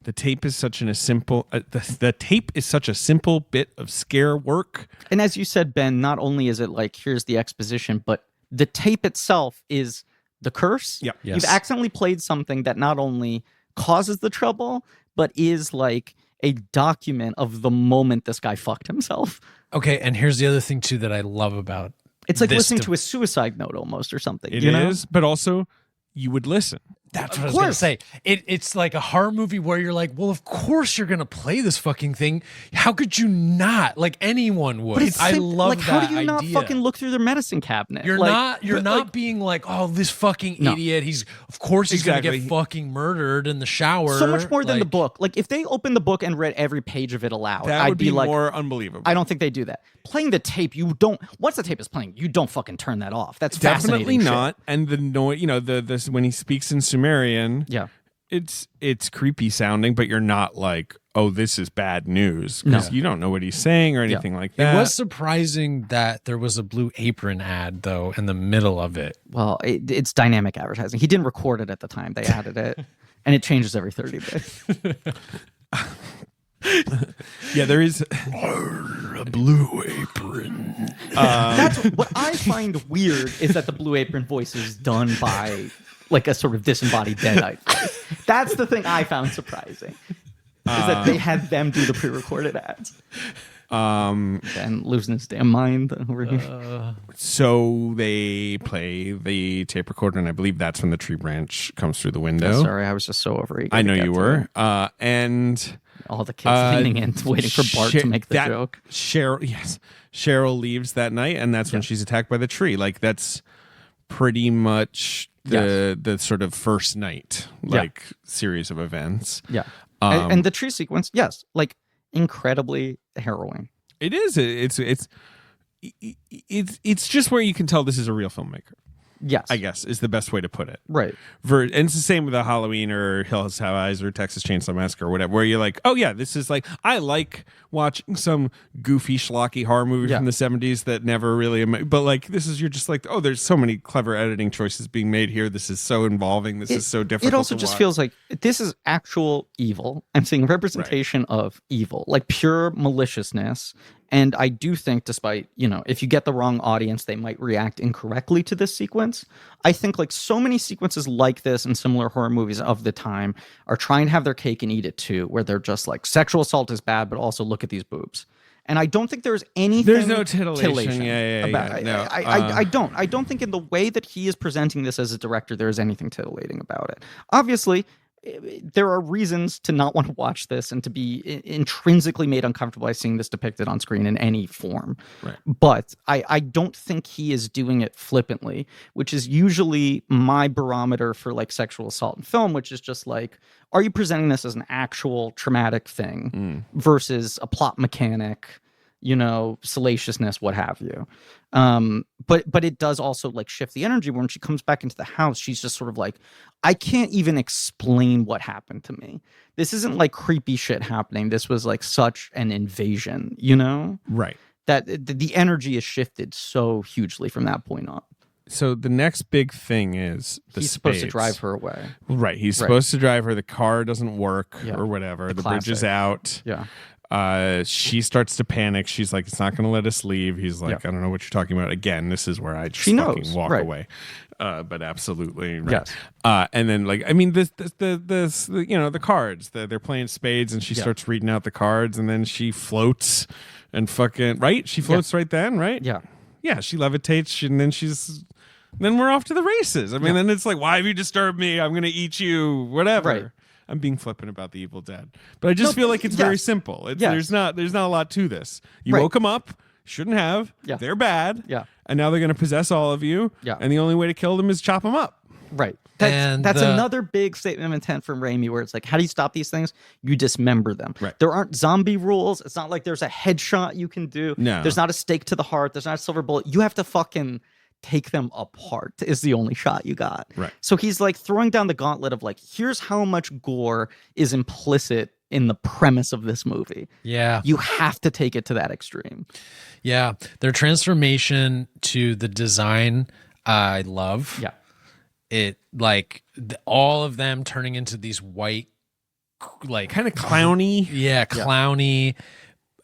the tape is such a simple the tape is such a simple bit of scare work. And as you said, Ben, not only is it like here's the exposition, but the tape itself is the curse. Yeah. Yes. You've accidentally played something that not only causes the trouble, but is like a document of the moment this guy fucked himself. Okay, and here's the other thing too that I love about It's like this listening to a suicide note almost or something. It you know? is, but also you would listen. That's what I was going to say. It's like a horror movie where you're like, well, of course you're going to play this fucking thing. How could you not? Like anyone would. I love like, that how do you idea. not fucking look through their medicine cabinet? You're like, not being like, oh, this fucking No. idiot. Of course he's going to Exactly. get fucking murdered in the shower. so much more than the Like, book. Like if they opened the book and read every page of it aloud, That I'd would be like, more unbelievable. I don't think they do that. Playing the tape, you don't. Once the tape is playing, you don't fucking turn that off. That's Definitely fascinating shit. not. And the noise, this when he speaks in Sumerian, Yeah. it's creepy sounding, but you're not like, oh, this is bad news, because you don't know what he's saying or anything like that. It was surprising that there was a Blue Apron ad though in the middle of it. Well, it's dynamic advertising. He didn't record it at the time. They added it, and it changes every 30 days. Yeah, there is a Blue Apron. That's what I find weird is that the Blue Apron voice is done by like a sort of disembodied deadite voice. That's the thing I found surprising. Is that they had them do the pre-recorded ads. And losing his damn mind over here. So they play the tape recorder, and I believe that's when the tree branch comes through the window. Sorry, I was just so overeager. I know to get you to were. it. And All the kids leaning in, waiting for Bart to make the joke. Cheryl leaves that night, and that's when she's attacked by the tree. Like that's pretty much the sort of first night, series of events. Yeah. And the tree sequence, yes, like incredibly harrowing. It is. It's just where you can tell this is a real filmmaker. Yes. I guess is the best way to put it. Right. And it's the same with a Halloween or Hills Have Eyes or Texas Chainsaw Massacre or whatever, where you're like, oh yeah, this is like, I like watching some goofy schlocky horror movie from the 70s that never really, but like this is, you're just like, oh, there's so many clever editing choices being made here. This is so involving. This is so difficult. It also just feels like this is actual evil. I'm seeing representation of evil, like pure maliciousness. And I do think, despite, if you get the wrong audience, they might react incorrectly to this sequence. I think like so many sequences like this and similar horror movies of the time are trying to have their cake and eat it too, where they're just like sexual assault is bad, but also look at these boobs. And I don't think there's anything. There's no titillation. About it. No, I don't. I don't think in the way that he is presenting this as a director, there is anything titillating about it. Obviously, there are reasons to not want to watch this and to be intrinsically made uncomfortable by seeing this depicted on screen in any form. Right. But I don't think he is doing it flippantly, which is usually my barometer for like sexual assault in film, which is just like, are you presenting this as an actual traumatic thing versus a plot mechanic, salaciousness, what have you. But it does also like shift the energy when she comes back into the house. She's just sort of like, I can't even explain what happened to me. This isn't like creepy shit happening. This was like such an invasion, Right. That the energy is shifted so hugely from that point on. So the next big thing is he's supposed to drive her away. Right. He's supposed to drive her. The car doesn't work or whatever. The bridge is classic. out. Yeah. She starts to panic. She's like, it's not going to let us leave. He's like, I don't know what you're talking about. Again, this is where I just fucking walk away. But absolutely. Right. Yes. And then like, I mean, the cards, they're playing spades and she starts reading out the cards and then she floats and fucking, right? She floats right then, right? Yeah. Yeah. She levitates and then then we're off to the races. I mean, then it's like, why have you disturbed me? I'm going to eat you, whatever. Right. I'm being flippant about the Evil Dead, but I just feel like it's very simple. There's not a lot to this. You woke them up, shouldn't have. Yeah. They're bad. Yeah. And now they're going to possess all of you. Yeah. And the only way to kill them is chop them up. Right. That's another big statement of intent from Raimi, where it's like, how do you stop these things? You dismember them. Right. There aren't zombie rules. It's not like there's a headshot you can do. No. There's not a stake to the heart. There's not a silver bullet. You have to fucking take them apart is the only shot you got. Right. So he's like throwing down the gauntlet of like, here's how much gore is implicit in the premise of this movie. Yeah. You have to take it to that extreme. Yeah. Their transformation to the design, I love. Yeah. It like all of them turning into these white like kind of clowny. Yeah, clowny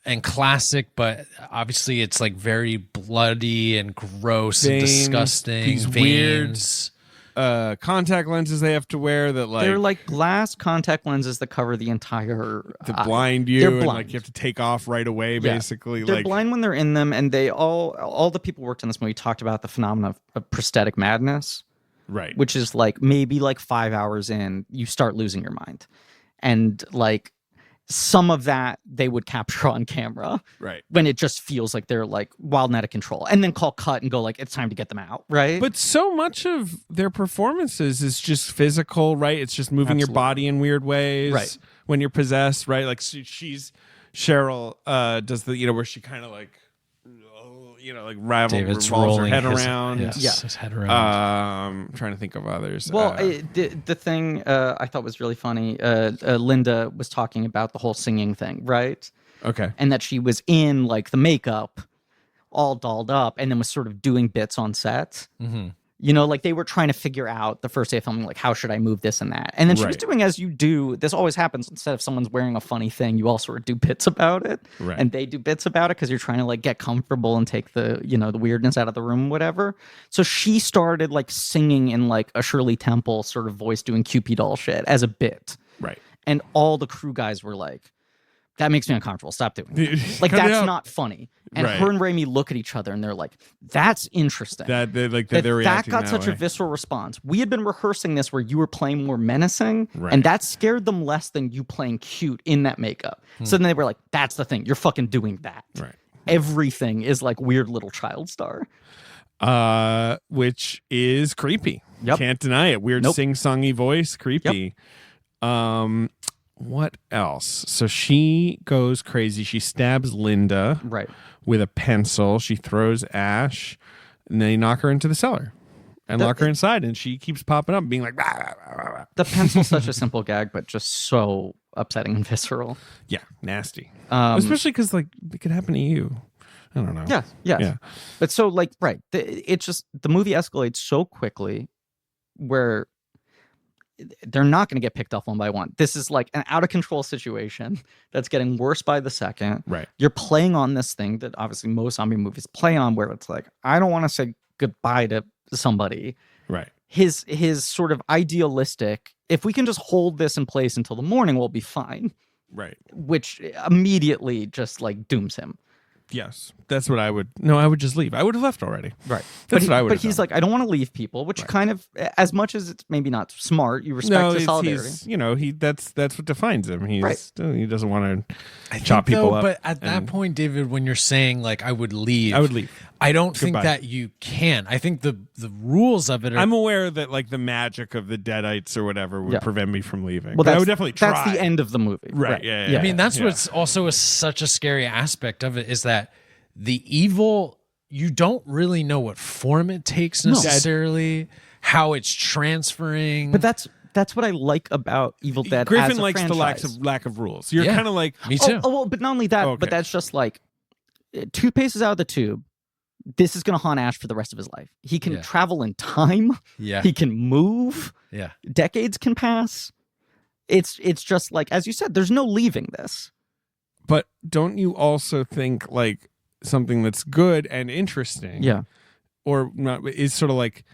and classic, but obviously it's like very bloody and gross and disgusting. These veins. weird contact lenses they have to wear that like They're like glass contact lenses that cover the entire to blind you, they're and blind. like you have to take off right away. Yeah. Basically, They're like blind when they're in them, and they all the people who worked on this movie talked about the phenomenon of prosthetic madness, right, which is like maybe like 5 hours in, you start losing your mind, and like some of that they would capture on camera, right. when it just feels like they're like wild and out of control, and then call cut and go like it's time to get them out, right? But so much of their performances is just physical, right? It's just moving your body in weird ways, Right. When you're possessed, right? Like she's Cheryl does the where she kind of like like David's revolves her rolling head his, around. his head around. I'm trying to think of others. Well, the thing I thought was really funny, Linda was talking about the whole singing thing, right? okay, And that she was in like the makeup all dolled up and then was sort of doing bits on set. Mm-hmm. Like they were trying to figure out the first day of filming, like, how should I move this and that? And then she was Right. doing as you do. This always happens. Instead of someone's wearing a funny thing, you all sort of do bits about it. Right. And they do bits about it because you're trying to like get comfortable and take the, the weirdness out of the room, whatever. So she started like singing in like a Shirley Temple sort of voice doing Cupid doll shit as a bit. right. And all the crew guys were like, that makes me uncomfortable. Stop doing it. Like, Cut it that's out. not funny. And Right. her and Raimi look at each other and they're like, that's interesting. That they're that reacting got that such way. a visceral response. We had been rehearsing this where you were playing more menacing, Right. and that scared them less than you playing cute in that makeup. So then they were like, that's the thing. You're fucking doing that. Right. Everything is like weird little child star. Which is creepy. Yep. Can't deny it. Weird Nope. sing-songy voice, creepy. What else? So she goes crazy. She stabs Linda Right. with a pencil. She throws Ash, and they knock her into the cellar and lock her inside. And she keeps popping up, being like, "Rah, rah, rah, rah." The pencil's such a simple gag, but just so upsetting and visceral. Yeah, nasty. Especially because like it could happen to you. I don't know. Yeah, yes. Yeah. But so like, right. It's just the movie escalates so quickly where they're not going to get picked off one by one. This is like an out of control situation that's getting worse by the second. Right. You're playing on this thing that obviously most zombie movies play on, where it's like, I don't want to say goodbye to somebody. Right. His sort of idealistic, if we can just hold this in place until the morning, we'll be fine. Right. Which immediately just like dooms him. Yes. That's what I would. No, I would just leave. I would have left already. Right. That's what I would But have he's done. like, I don't want to leave people, which kind of, as much as it's maybe not smart, you respect No, his solidarity. he's that's what defines him. He's Right. he doesn't want to chop people up. But at that point, David, when you're saying like I would leave, I would leave. I don't think Goodbye. that you can. I think the rules of it are. I'm aware that like the magic of the Deadites or whatever would Yeah. prevent me from leaving. Well, But I that's, would definitely try. That's the end of the movie. Right. Yeah. I mean, that's yeah. what's also such a scary aspect of it is that the evil, you don't really know what form it takes necessarily, how it's transferring. But that's what I like about Evil Dead. Griffin as a likes franchise. the lack of rules. You're Yeah. kind of like Me too. Oh, well, but not only that, Okay. but that's just like toothpaste is out of the tube. This is going to haunt Ash for the rest of his life. He can Yeah. travel in time. Yeah. He can move. Yeah. Decades can pass. It's just like, as you said, there's no leaving this. But don't you also think like something that's good and interesting? Yeah. Or not is sort of like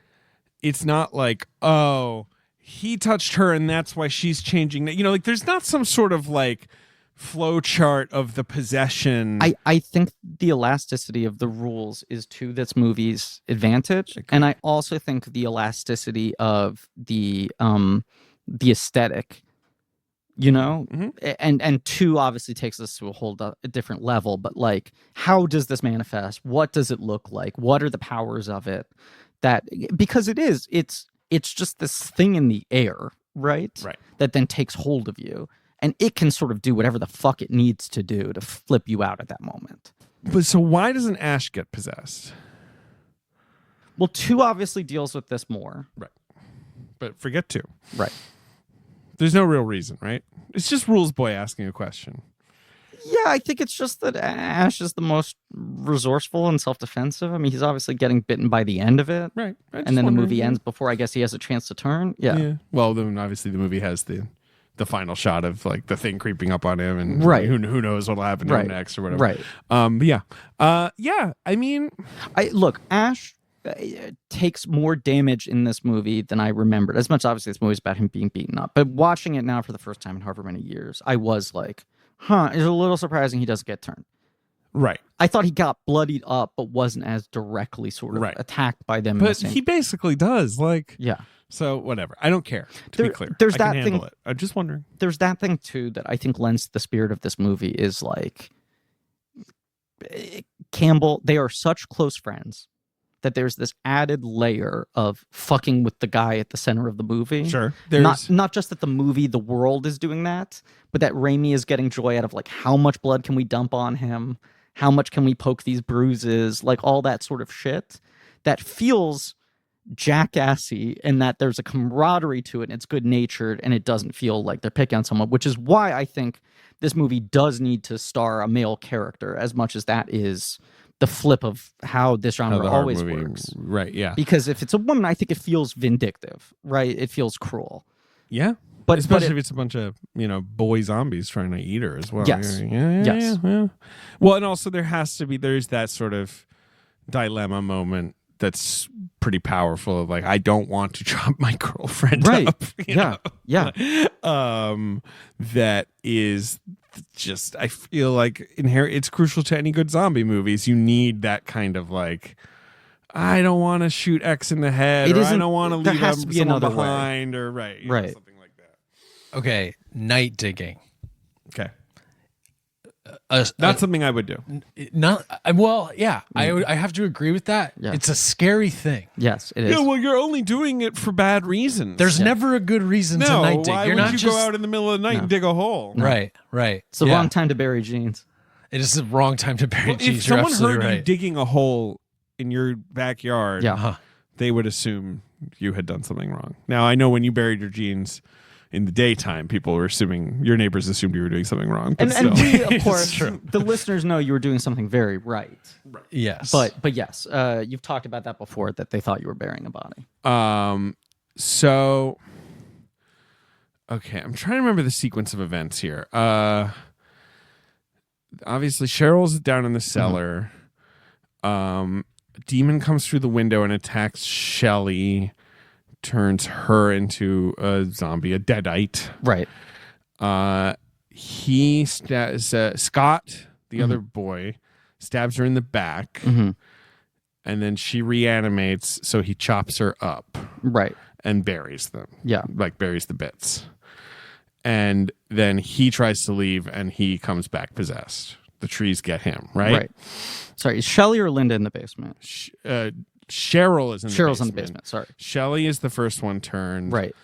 it's not like, oh, he touched her and that's why she's changing. Like there's not some sort of like flow chart of the possession. I think the elasticity of the rules is to this movie's advantage. And I also think the elasticity of the aesthetic, and two obviously takes us to a different level, but like, how does this manifest? What does it look like? What are the powers of it? Because it's just this thing in the air, right? Right. That then takes hold of you. And it can sort of do whatever the fuck it needs to do to flip you out at that moment. But so why doesn't Ash get possessed? Well, 2 obviously deals with this more. Right. But forget 2. Right. There's no real reason, right? It's just Rules Boy asking a question. Yeah, I think it's just that Ash is the most resourceful and self-defensive. I mean, he's obviously getting bitten by the end of it. Right. And then the movie ends before I guess he has a chance to turn. Yeah. Well, then obviously the movie has the the final shot of like the thing creeping up on him, and Right. who knows what'll happen to him Right. next or whatever. Right. But yeah. I mean, Look, Ash takes more damage in this movie than I remembered. As much obviously this movie's about him being beaten up, but watching it now for the first time in however many years, I was like, it's a little surprising he doesn't get turned. right. I thought he got bloodied up, but wasn't as directly sort of Right. attacked by them. in the But same- he basically does. Like, yeah. so whatever. I don't care. To be clear, there's I can that handle thing- it. I'm just wondering. There's that thing too that I think lends to the spirit of this movie is like Campbell, they are such close friends that there's this added layer of fucking with the guy at the center of the movie. Sure. Not just that the movie, the world is doing that, but that Raimi is getting joy out of like how much blood can we dump on him? How much can we poke these bruises? Like all that sort of shit that feels jackassy, and that there's a camaraderie to it, and it's good natured, and it doesn't feel like they're picking on someone, which is why I think this movie does need to star a male character, as much as that is the flip of how this genre the horror always movie, works. right? Yeah. Because if it's a woman, I think it feels vindictive, right? It feels cruel. Yeah. But Especially but if it's a bunch of, boy zombies trying to eat her as well. Yes. Yeah. Well, and also there's that sort of dilemma moment that's pretty powerful of like, I don't want to chop my girlfriend Right. up. Yeah. That is just, I feel like it's crucial to any good zombie movies. You need that kind of like, I don't want to shoot X in the head, It or I isn't- don't want to there leave has to be someone another way. behind, or right. Right. Something like that. Okay, night digging. Okay. Not something I would do. I have to agree with that. Yeah. It's a scary thing. Yes, it is. Yeah, well, you're only doing it for bad reasons. There's never a good reason to no. night dig. Why You're would not you just go out in the middle of the night and dig a hole? right. It's the wrong time to bury jeans. It is the wrong time to bury Well, cheese. if You're someone absolutely heard you right. digging a hole in your backyard, Yeah. they would assume you had done something wrong. Now, I know when you buried your jeans in the daytime, people were assuming, your neighbors assumed you were doing something wrong. But And we, still. of course, the listeners know you were doing something very right. Yes, But yes, you've talked about that before, that they thought you were burying a body. So, okay, I'm trying to remember the sequence of events here. Obviously, Cheryl's down in the cellar. Demon comes through the window and attacks Shelley, turns her into a zombie, a deadite. Right. Scott, the other boy, stabs her in the back, and then she reanimates, so he chops her up Right. and buries them. Yeah. Like buries the bits. And then he tries to leave and he comes back possessed. The trees get him, right? Right. Sorry, is Shelley or Linda in the basement? Cheryl is in the Cheryl's basement. in the basement. Sorry. Shelley is the first one turned. Right.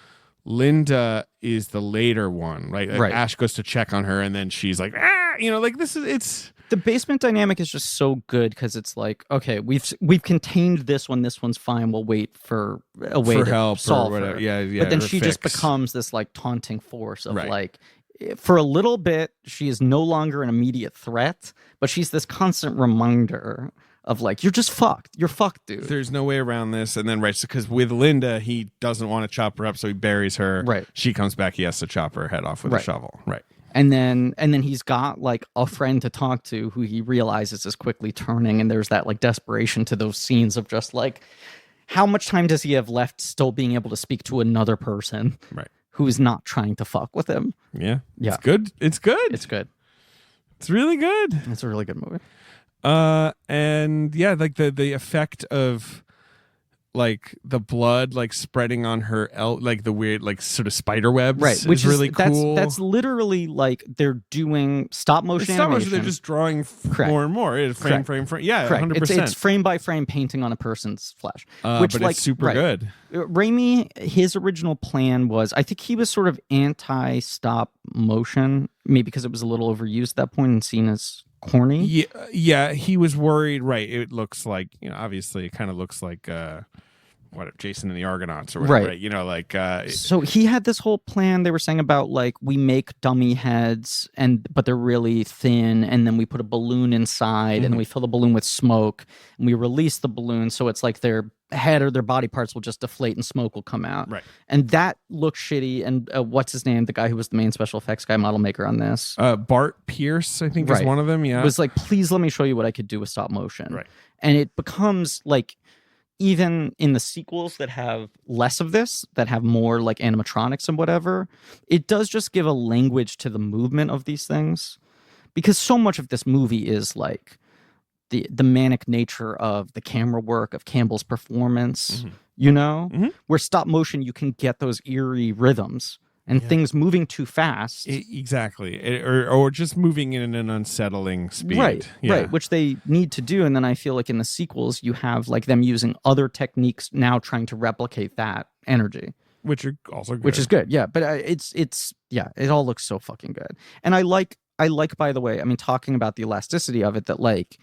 Linda is the later one, right? Like Right. Ash goes to check on her and then she's like, like it's The basement dynamic is just so good because it's like, okay, we've contained this one. This one's fine. We'll wait for a way for to help solve or whatever. her. Yeah. But then or she just fix. becomes this like taunting force of Right. like, for a little bit, she is no longer an immediate threat, but she's this constant reminder of like, you're just fucked. You're fucked, dude. There's no way around this. And then, right, because with Linda, he doesn't want to chop her up, so he buries her. Right. She comes back, he has to chop her head off with a Right. shovel. Right. And then he's got like a friend to talk to who he realizes is quickly turning. And there's that like desperation to those scenes of just like, how much time does he have left still being able to speak to another person Right. who is not trying to fuck with him? Yeah. Yeah. It's good. It's good. It's good. It's really good. It's a really good movie. And yeah, like the effect of like the blood like spreading on her like the weird like sort of spider webs, Right, is which really cool. That's literally like they're doing stop motion It's not much, animation. they're just drawing Correct. more and more. It's frame, Correct. frame. Yeah, Correct. 100%. It's frame by frame painting on a person's flesh, which but like it's super right. good. Raimi, his original plan was, I think he was sort of anti-stop motion, maybe because it was a little overused at that point and seen as corny. Yeah, he was worried. Right, it looks like obviously it kind of looks like Jason and the Argonauts or whatever. Right. So he had this whole plan. They were saying about like we make dummy heads but they're really thin, and then we put a balloon inside, and then we fill the balloon with smoke, and we release the balloon, so it's like they're head or their body parts will just deflate and smoke will come out. Right. And that looks shitty. And what's his name? The guy who was the main special effects guy, model maker on this. Bart Pierce, I think, is Right. one of them. Yeah. Was like, please let me show you what I could do with stop motion. Right. And it becomes like, even in the sequels that have less of this, that have more like animatronics and whatever, it does just give a language to the movement of these things. Because so much of this movie is like the manic nature of the camera work, of Campbell's performance, you know? Where stop motion, you can get those eerie rhythms and things moving too fast. Exactly. Or just moving in an unsettling speed. Right, Yeah. right, which they need to do. And then I feel like in the sequels, you have like them using other techniques now trying to replicate that energy. Which are also good. Which is good, yeah. But it all looks so fucking good. And I like, by the way, I mean, talking about the elasticity of it, that like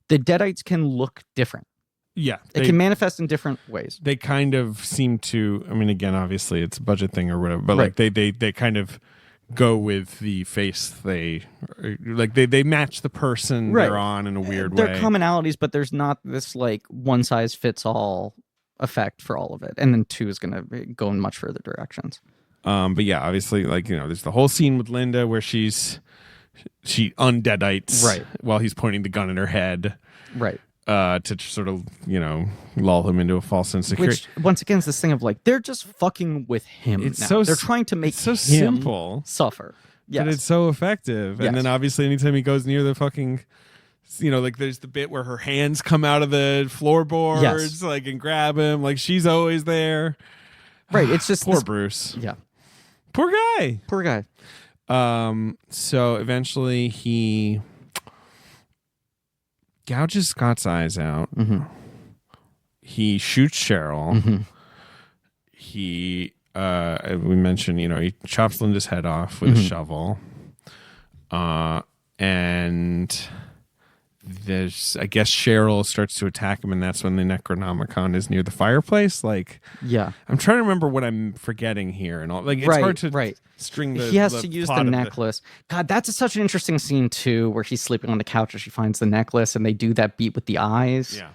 the Deadites can look different. Yeah. It can manifest in different ways. They kind of seem to, I mean, again, obviously it's a budget thing or whatever, but Right. like they kind of go with the face they match the person Right. they're on in a weird There way. are commonalities, but there's not this like one size fits all effect for all of it. And then 2 is going to go in much further directions. But yeah, obviously, like, you know, there's the whole scene with Linda where she undeadites Right. while he's pointing the gun at her head. Right. To sort of, you know, lull him into a false sense of security. Which, once again, is this thing of like, they're just fucking with him It's now. so They're trying to make it's so him simple, suffer. Yes. but it's so effective. Yes. And then obviously anytime he goes near the fucking, you know, like there's the bit where her hands come out of the floorboards, Yes. like, and grab him. Like, she's always there. Right. It's just Poor this- Bruce. Yeah. Poor guy. Poor guy. So eventually he gouges Scott's eyes out. He shoots Cheryl. He we mentioned, you know, he chops Linda's head off with a shovel. And there's, I guess, Cheryl starts to attack him, and that's when the Necronomicon is near the fireplace. Like, Yeah. I'm trying to remember what I'm forgetting here, and all. Like, it's hard to string the. He has the to use plot the of necklace. God, that's such an interesting scene too, where he's sleeping on the couch and she finds the necklace, and they do that beat with the eyes. Yeah.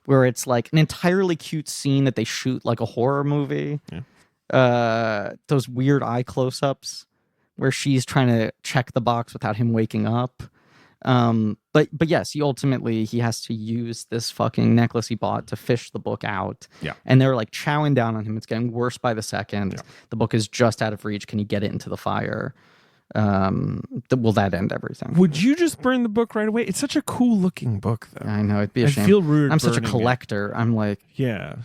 Where it's like an entirely cute scene that they shoot like a horror movie. Those weird eye close-ups where she's trying to check the box without him waking up. But yes, he has to use this fucking necklace he bought to fish the book out. Yeah. And they're like chowing down on him. It's getting worse by the second. Yeah. The book is just out of reach. Can he get it into the fire? Will that end everything? Would you just burn the book right away? It's such a cool looking book, though. I know, it'd be a I shame. feel rude. I'm such a burning it. collector. I'm like, Yeah.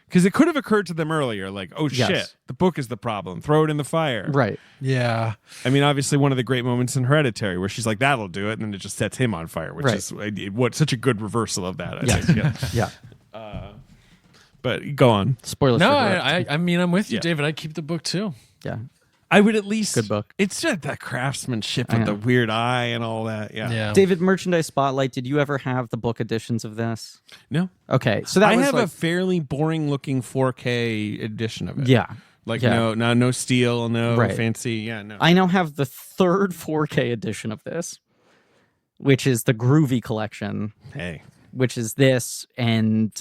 Because it could have occurred to them earlier, like, oh Yes. shit, the book is the problem. Throw it in the fire. right. Yeah. I mean, obviously, one of the great moments in Hereditary where she's like, that'll do it, and then it just sets him on fire, which Right. is such a good reversal of that, I Yes. think. Yeah. Yeah. But go on. Spoilers. No, for Direct. I mean, I'm with you, Yeah. David. I'd keep the book too. Yeah. I would at least. Good book. It's just that craftsmanship I with the know. weird eye and all that. Yeah. Yeah. David, Merchandise Spotlight, did you ever have the book editions of this? No. Okay. So that I was have like, a fairly boring looking 4K edition of it. yeah. Like, Yeah. no steel, no Right. fancy. Yeah, no. I now have the third 4K edition of this, which is the Groovy collection, Hey. which is this and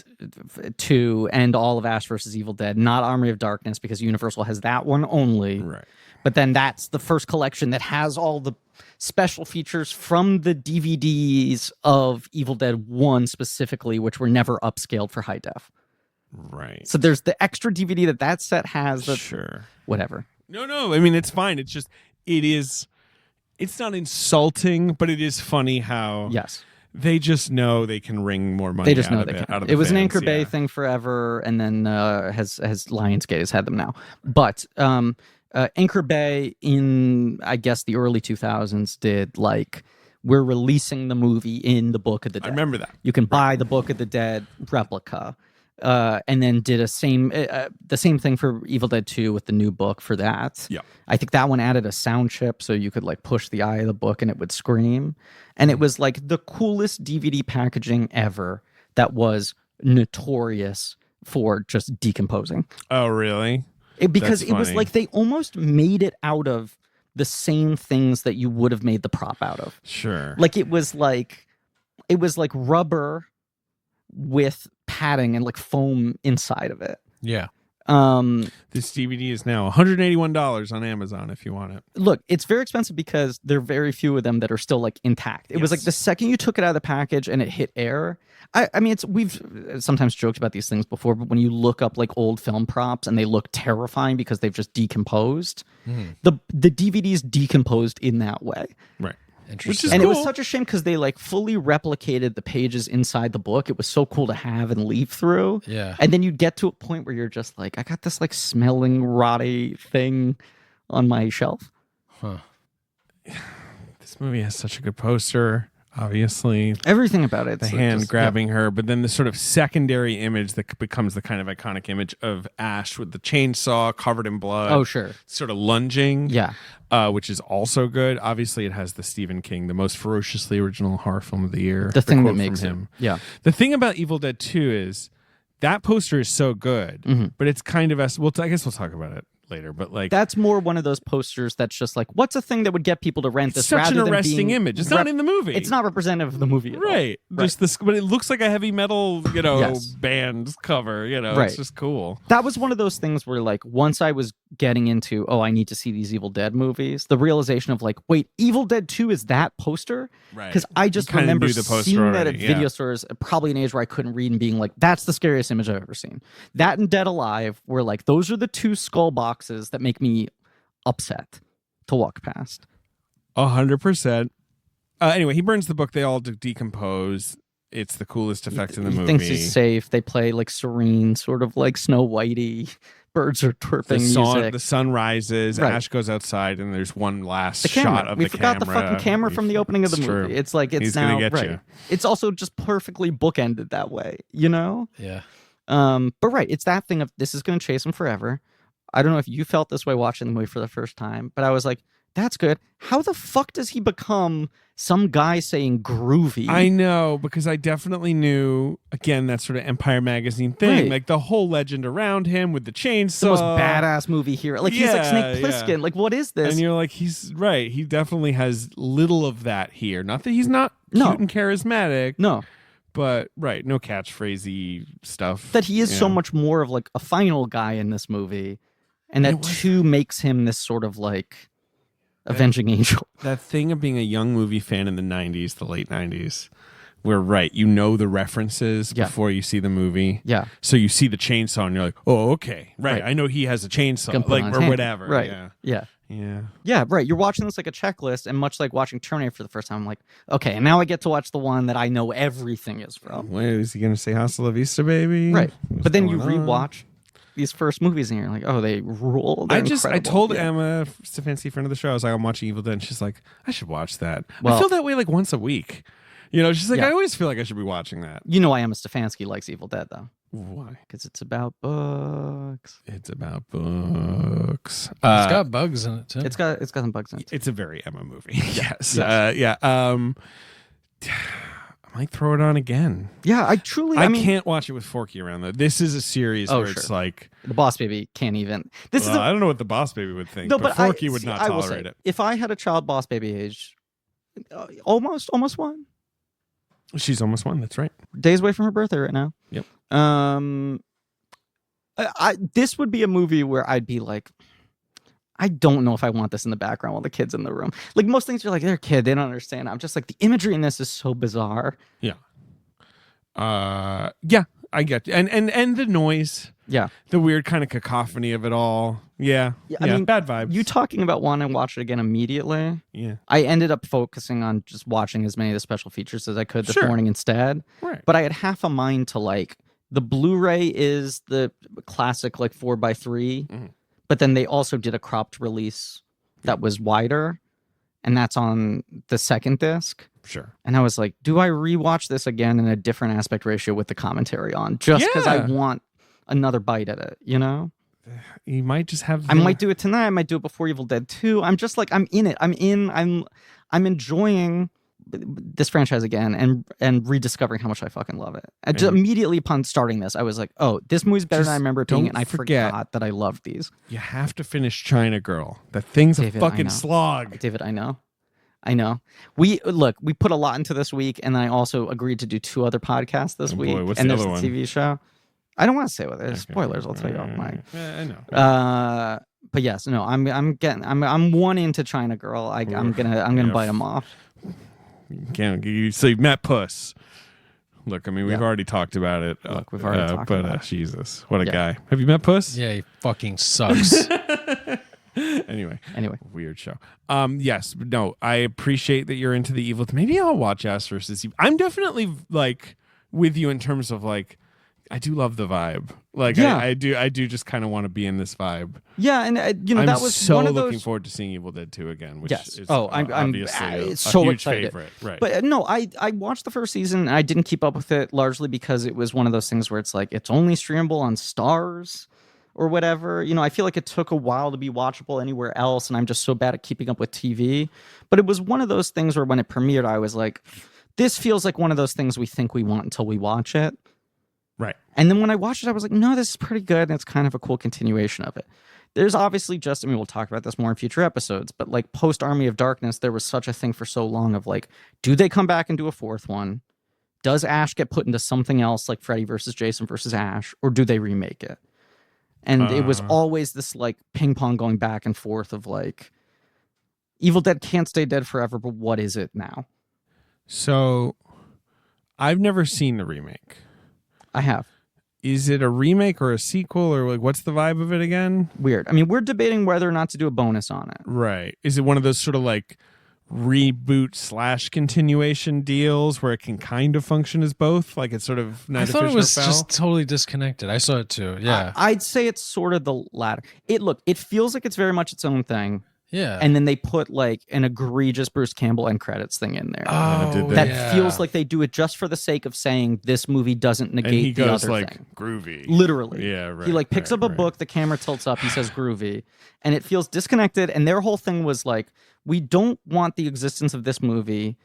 2 and all of Ash vs. Evil Dead, not Army of Darkness, because Universal has that one only. Right. But then that's the first collection that has all the special features from the DVDs of Evil Dead 1 specifically, which were never upscaled for high def. Right. So there's the extra DVD that set has. That, Sure. Whatever. No. I mean, it's fine. It's just, it's not insulting, but it is funny how Yes. they just know they can wring more money They just out know of they it. can. Out of It the was an fans, Anchor Bay yeah. thing forever, and then has Lionsgate has had them now. But Anchor Bay in, I guess, the early 2000s did like, we're releasing the movie in the Book of the Dead. I remember that. You can buy the Book of the Dead replica. And then did the same thing for Evil Dead 2 with the new book for that. Yeah. I think that one added a sound chip so you could like push the eye of the book and it would scream. And it was like the coolest DVD packaging ever that was notorious for just decomposing. Oh, really? Because That's it was funny. like they almost made it out of the same things that you would have made the prop out of. Sure. Like it was like rubber with padding and like foam inside of it. Yeah. This DVD is now $181 on Amazon if you want it. Look, it's very expensive because there are very few of them that are still like intact. It was like the second you took it out of the package and it hit air. I mean, we've sometimes joked about these things before, but when you look up like old film props and they look terrifying because they've just decomposed, the DVD's decomposed in that way. Right. Interesting. And it was such a shame because they like fully replicated the pages inside the book. It was so cool to have and leaf through. Yeah. And then you'd get to a point where you're just like, I got this like smelling rotty thing on my shelf. Huh. This movie has such a good poster. Obviously, everything about it. The hand grabbing her, but then the sort of secondary image that becomes the kind of iconic image of Ash with the chainsaw covered in blood. Oh, sure. Sort of lunging. Yeah. Which is also good. Obviously, it has the Stephen King, the most ferociously original horror film of the year. The thing that quote makes from him. Yeah. The thing about Evil Dead 2 is that poster is so good, but it's kind of well, I guess we'll talk about it later, but like that's more one of those posters that's just like, what's a thing that would get people to rent this? Such rather an than arresting being image. It's not in the movie. It's not representative of the movie at all. Right. Just this, but it looks like a heavy metal, Yes. band cover. Right. It's just cool. That was one of those things where, like, once I was getting into, I need to see these Evil Dead movies, the realization of like, wait, Evil Dead 2 is that poster? Right. Because I just kinda remember knew the poster seeing that at already, video yeah. stores, probably an age where I couldn't read and being like, that's the scariest image I've ever seen. That and Dead Alive were like, those are the two skull boxes that make me upset to walk past. 100%. Anyway, he burns the book. They all decompose. It's the coolest effect in the he movie. thinks he's safe. They play like serene, sort of like Snow Whitey. Birds are twerping music. The sun rises. Right. Ash goes outside, and there's one last The camera. shot of we the forgot camera. the fucking camera from the opening of the movie. It's like it's He's now gonna get right. you. It's also just perfectly bookended that way, you know? Yeah. But right, it's that thing of this is going to chase him forever. I don't know if you felt this way watching the movie for the first time, but I was like, that's good. How the fuck does he become some guy saying groovy? I know, because I definitely knew, again, that sort of Empire Magazine thing, Right. like the whole legend around him with the chainsaw. the most badass movie here. Like he's like Snake Plissken. Yeah. Like what is this? And you're like, he's right. He definitely has little of that here. Not that he's not No. cute and charismatic. No. But right, no catchphrasey stuff. That he is so Yeah. much more of like a final guy in this movie. And that too makes him this sort of like avenging angel. That thing of being a young movie fan in the 90s, the late 90s, where right, you know the references Yeah. before you see the movie. Yeah. So you see the chainsaw and you're like, oh, okay. Right. Right. I know he has a chainsaw. Gonna put Like on his or hand. whatever. Right. Yeah. Yeah. Yeah. Yeah, right. You're watching this like a checklist, and much like watching Terminator for the first time, I'm like, okay, and now I get to watch the one that I know everything is from. Wait, is he gonna say Hasta la Vista, baby? Right. What's But then you going on? rewatch these first movies, and you're like, oh, they rule. I They're incredible. told Yeah. Emma Stefanski, friend of the show, I was like, I'm watching Evil Dead, and she's like, I should watch that. I Well- feel that way like once a week. You know, she's like, Yeah. I always feel like I should be watching that. You know, Emma Stefanski likes Evil Dead though, Why? because it's about books. It's about books. It's got bugs in it too. It's got some bugs in it. It's a very Emma movie. yes. Yes. Yeah. I might throw it on again. Yeah, I truly. I mean, can't watch it with Forky around though. This is a series Oh, where sure. it's like, the Boss Baby can't even. This is. I don't know what the Boss Baby would think, No, but but Forky would see, not I will tolerate say, it. If I had a child Boss Baby age, almost one. She's almost one. That's right. Days away from her birthday right now. Yep. This would be a movie where I'd be like, I don't know if I want this in the background while the kid's in the room. Like most things, you're like, they're a kid, they don't understand. I'm just like, the imagery in this is so bizarre. Yeah. Yeah, I get you. And the noise, Yeah. the weird kind of cacophony of it all. Yeah. Yeah, Yeah. I mean, bad vibes. You talking about one and watch it again immediately. Yeah. I ended up focusing on just watching as many of the special features as I could this Sure. morning instead. Right. But I had half a mind to like, the Blu-ray is the classic like 4x3, Mhm. but then they also did a cropped release that was wider, and that's on the second disc. Sure. And I was like, do I rewatch this again in a different aspect ratio with the commentary on, just because I Yeah. want another bite at it, you know? You might just have. I might do it tonight. I might do it before Evil Dead 2. I'm just like, I'm in it. I'm enjoying this franchise again and rediscovering how much I fucking love it. And just immediately upon starting this, I was like, oh, this movie's better than I remember it being, don't and I forget- forgot that I loved these. You have to finish China Girl. That thing's David, a I fucking know. slog. David, I know. I know. We put a lot into this week, and I also agreed to do 2 other podcasts this week. What's and the there's other a one? TV show. I don't want to say what it is. Spoilers. I'll tell you off mic. I know. But yes, no, I'm one into China Girl. I'm gonna bite him off. So you've met Puss. Look, I mean, we've already talked about it. Look, we've already talked about it. Jesus, what a guy. Have you met Puss? Yeah, he fucking sucks. Anyway, weird show. Yes, no, I appreciate that you're into the evil. Maybe I'll watch Ash versus Evil. I'm definitely like with you in terms of like, I do love the vibe. Like, I do just kind of want to be in this vibe. Yeah, and I'm that was so one of those... looking forward to seeing Evil Dead 2 again. Which yes. is I'm obviously so a huge excited. favorite. Right. But no, I watched the first season. And I didn't keep up with it largely because it was one of those things where it's like it's only streamable on Stars or whatever. I feel like it took a while to be watchable anywhere else, and I'm just so bad at keeping up with TV. But it was one of those things where when it premiered, I was like, this feels like one of those things we think we want until we watch it. Right. And then when I watched it, I was like, no, this is pretty good. And it's kind of a cool continuation of it. There's obviously we'll talk about this more in future episodes, but like post Army of Darkness, there was such a thing for so long of like, do they come back and do a 4th one? Does Ash get put into something else like Freddy versus Jason versus Ash, or do they remake it? And it was always this like ping pong going back and forth of like, Evil Dead can't stay dead forever, but what is it now? So I've never seen the remake. I have. Is it a remake or a sequel, or like what's the vibe of it again? Weird. I mean, we're debating whether or not to do a bonus on it. Right. Is it one of those sort of like reboot / continuation deals where it can kind of function as both? Like it's sort of I thought it was just totally disconnected. I saw it too. Yeah. I'd say it's sort of the latter. It feels like it's very much its own thing. Yeah. And then they put like an egregious Bruce Campbell end credits thing in there. Oh, that feels like they do it just for the sake of saying this movie doesn't negate and he the goes other like thing. Groovy. Literally. Yeah, right. He like picks up a book, the camera tilts up, he says groovy, and it feels disconnected. And their whole thing was like, we don't want the existence of this movie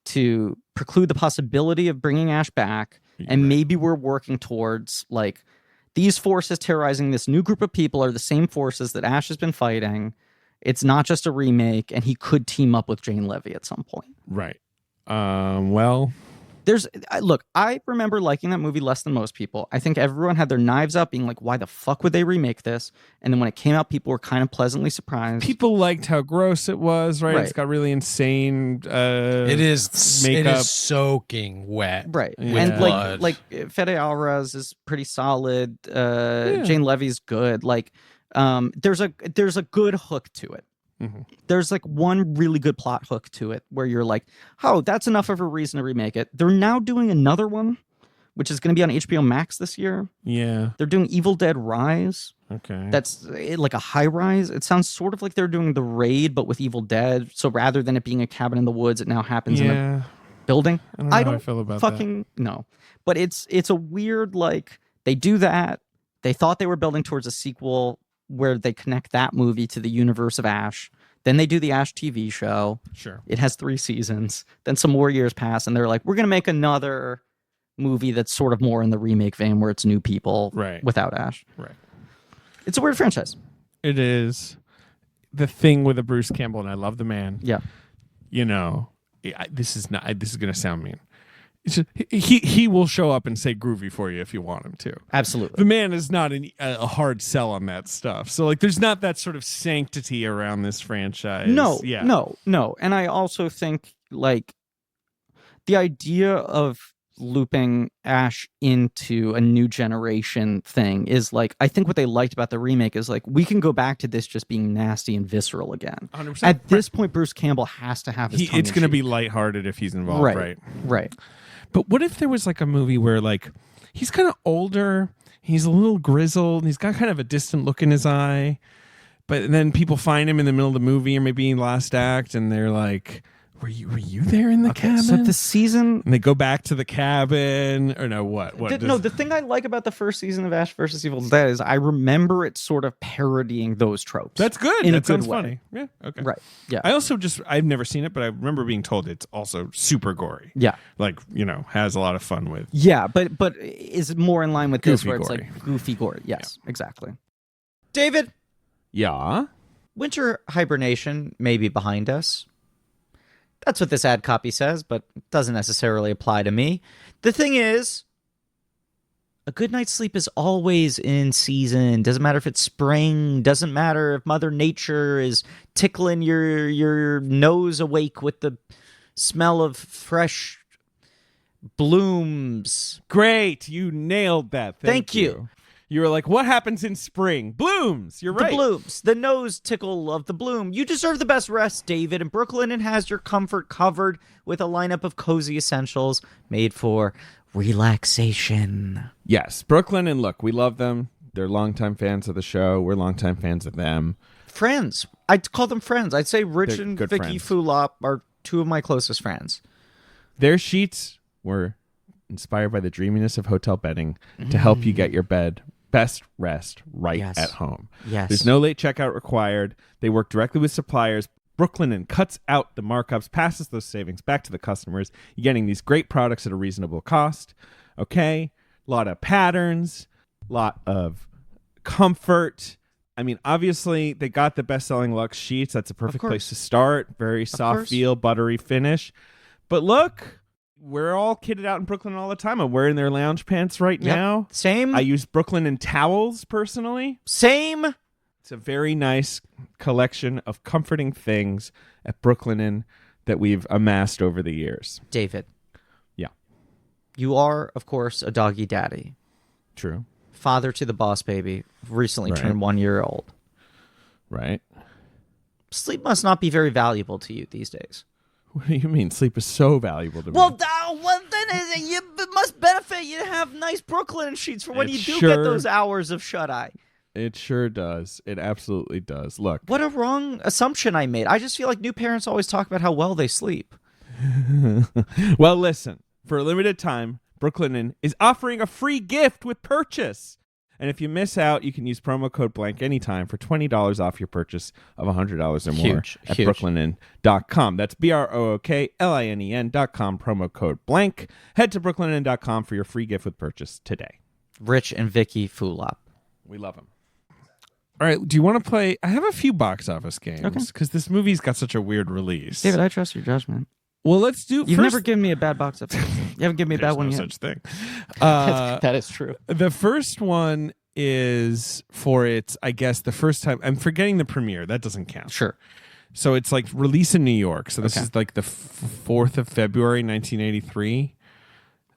to preclude the possibility of bringing Ash back. And maybe we're working towards like these forces terrorizing this new group of people are the same forces that Ash has been fighting. It's not just a remake, and he could team up with Jane Levy at some point. Right. Well, look, I remember liking that movie less than most people. I think everyone had their knives up being like, why the fuck would they remake this? And then when it came out, people were kind of pleasantly surprised. People liked how gross it was, right? It's got really insane it is makeup. It is soaking wet. Right. With And blood. like Fede Alvarez is pretty solid. Jane Levy's good. Like there's a good hook to it. Mm-hmm. There's like one really good plot hook to it where you're like, oh, that's enough of a reason to remake it. They're now doing another one, which is going to be on HBO Max this year. Yeah. They're doing Evil Dead Rise. Okay. That's like a high rise. It sounds sort of like they're doing The Raid, but with Evil Dead. So rather than it being a cabin in the woods, it now happens in a building. I don't know how I feel about fucking know. But it's a weird, like, they do that. They thought they were building towards a sequel where they connect that movie to the universe of Ash. Then they do the Ash TV show. Sure. It has 3 seasons. Then some more years pass, and they're like, we're going to make another movie that's sort of more in the remake vein where it's new people without Ash. Right. It's a weird franchise. It is. The thing with a Bruce Campbell, and I love the man. Yeah. You know, this is going to sound mean. He will show up and say groovy for you if you want him to. Absolutely. The man is not a hard sell on that stuff. So like there's not that sort of sanctity around this franchise. No. And I also think like the idea of looping Ash into a new generation thing is like, I think what they liked about the remake is like, we can go back to this just being nasty and visceral again. 100%. At this point, Bruce Campbell has to have his tongue it's going to be lighthearted if he's involved, right. But what if there was like a movie where like he's kind of older, he's a little grizzled, and he's got kind of a distant look in his eye, but then people find him in the middle of the movie or maybe in last act, and they're like, Were you there in the cabin? So the season, and they go back to the cabin, or no? What? The thing I like about the first season of Ash versus Evil Dead is I remember it sort of parodying those tropes. That's good. That sounds funny. Yeah. Okay. Right. Yeah. I've never seen it, but I remember being told it's also super gory. Yeah. Like has a lot of fun with. Yeah, but is it more in line with this where gory. It's like goofy gory? Yes, exactly. David. Yeah. Winter hibernation may be behind us. That's what this ad copy says, but it doesn't necessarily apply to me. The thing is, a good night's sleep is always in season. Doesn't matter if it's spring. Doesn't matter if Mother Nature is tickling your nose awake with the smell of fresh blooms. Great. You nailed that. Thank you. You were like, what happens in spring? Blooms. You're right. The blooms. The nose tickle of the bloom. You deserve the best rest, David. And Brooklyn has your comfort covered with a lineup of cozy essentials made for relaxation. Yes. Brooklyn, and look, we love them. They're longtime fans of the show. We're longtime fans of them. Friends. I'd call them friends. I'd say Rich They're and good Vicky friends. Fulop are two of my closest friends. Their sheets were inspired by the dreaminess of hotel bedding to help you get your best rest right Yes. at home. Yes. There's no late checkout required. They work directly with suppliers. Brooklyn cuts out the markups, passes those savings back to the customers. You're getting these great products at a reasonable cost. Okay? A lot of patterns, a lot of comfort. I mean, obviously, they got the best-selling Luxe sheets. That's a perfect place to start. Very soft feel, buttery finish. But look, we're all kitted out in Brooklyn all the time. I'm wearing their lounge pants right now. Same. I use Brooklyn towels personally. Same. It's a very nice collection of comforting things at Brooklyn that we've amassed over the years. David. Yeah. You are, of course, a doggy daddy. True. Father to the boss baby. Recently turned 1 year old. Right. Sleep must not be very valuable to you these days. What do you mean? Sleep is so valuable to me. Well, then it must benefit you to have nice Brooklyn sheets for when It you do sure- get those hours of shut-eye. It sure does. It absolutely does. Look. What a wrong assumption I made. I just feel like new parents always talk about how well they sleep. Well, listen. For a limited time, Brooklyn is offering a free gift with purchase. And if you miss out, you can use promo code blank anytime for $20 off your purchase of $100 or more at brooklinen.com. That's BROOKLINEN.com, promo code blank. Head to brooklinen.com for your free gift with purchase today. Rich and Vicky Fulop. We love them. All right, do you want to play? I have a few box office games because this movie's got such a weird release. David, I trust your judgment. Well, let's do. You've never given me a bad box office. You haven't given me a bad There's one no yet. such thing. That is true. The first one is for its, I guess, the first time. I'm forgetting the premiere. That doesn't count. Sure. So it's like release in New York. So this is like the 4th of February, 1983.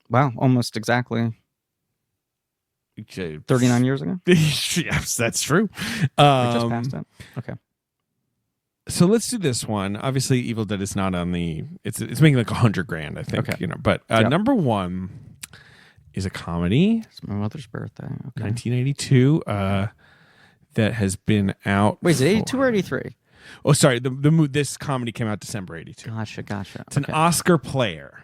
Wow, almost exactly 39 years ago. Yes, that's true. We just passed it. Okay. So let's do this one. Obviously, Evil Dead is not on the. It's making like $100,000, I think. Okay. You know, but number one is a comedy. It's my mother's birthday. Okay. 1982. That has been out. Wait, is it 82 or 83? Oh, sorry. This comedy came out December 82. Gotcha. It's an Oscar player.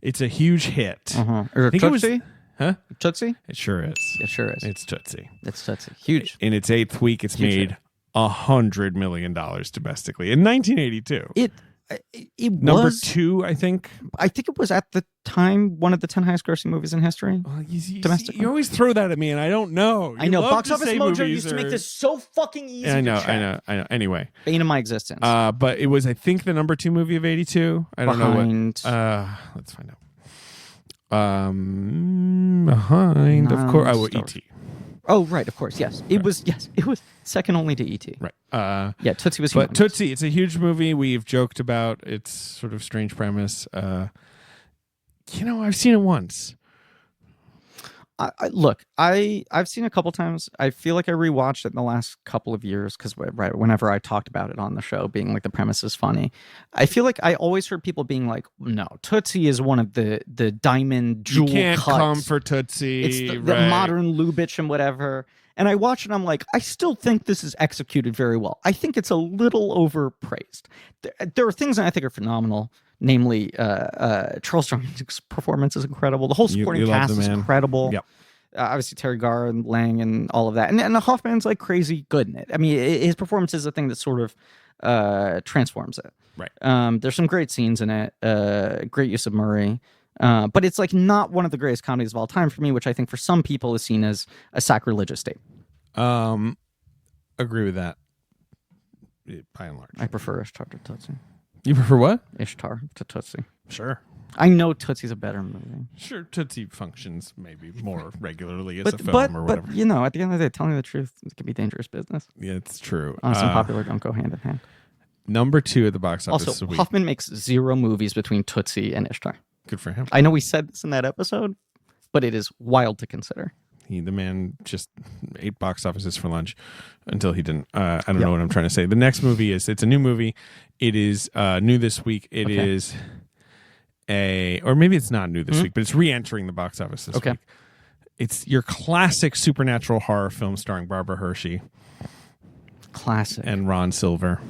It's a huge hit. Or I think it was. Tootsie? Huh? Tootsie? It sure is. It sure is. It's Tootsie. It's Tootsie. Huge. In its 8th week, it's made $100 million domestically in 1982. It Number was 2, I think. I think it was at the time one of the 10 highest grossing movies in history. Domestically. You always throw that at me, and I don't know. I know. Box Office Mojo used to make this so fucking easy. Yeah, I know. to track. I know. Anyway, Bane of my existence. but it was, I think, the number 2 movie of 82. I don't know what. Let's find out. Behind, of course. E.T. Oh, right, of course, yes. It was second only to E.T. Right. Yeah, Tootsie was But humongous. Tootsie, it's a huge movie. We've joked about its sort of strange premise. I've seen it once. Look, I've seen it a couple times. I feel like I rewatched it in the last couple of years because whenever I talked about it on the show, being like the premise is funny, I feel like I always heard people being like, "No, Tootsie is one of the diamond jewel You can't cuts. come for Tootsie. It's the modern Lubitsch and whatever." And I watch it and I'm like, I still think this is executed very well. I think it's a little overpraised. There are things that I think are phenomenal. Namely, Charles Strong's performance is incredible. The whole supporting cast is incredible. Yep. Obviously, Terry Garr and Lang and all of that. And Hoffman's like crazy good in it. I mean, his performance is the thing that sort of transforms it. Right. There's some great scenes in it. Great use of Murray. But it's like not one of the greatest comedies of all time for me, which I think for some people is seen as a sacrilegious statement. Agree with that. By and large. I prefer Charter Tootsie. You prefer what? Ishtar to Tootsie. Sure. I know Tootsie's a better movie. Sure, Tootsie functions maybe more regularly as a film or whatever. But, you know, at the end of the day, telling the truth, it can be dangerous business. Yeah, it's true. Honest and popular don't go hand in hand. Number 2 at the box office Also, this week. Hoffman makes 0 movies between Tootsie and Ishtar. Good for him. I know we said this in that episode, but it is wild to consider. The man just ate box offices for lunch until he didn't. I don't know what I'm trying to say. The next movie it's a new movie. It is new this week. It is or maybe it's not new this week, but it's re-entering the box office this week. It's your classic supernatural horror film starring Barbara Hershey. Classic. And Ron Silver.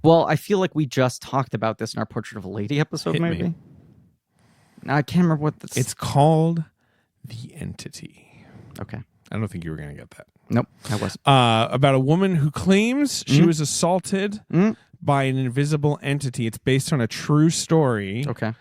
Well, I feel like we just talked about this in our Portrait of a Lady episode, maybe. I can't remember what this... It's called The Entity. Okay. I don't think you were going to get that. Nope, I wasn't. About a woman who claims she was assaulted by an invisible entity. It's based on a true story. Okay.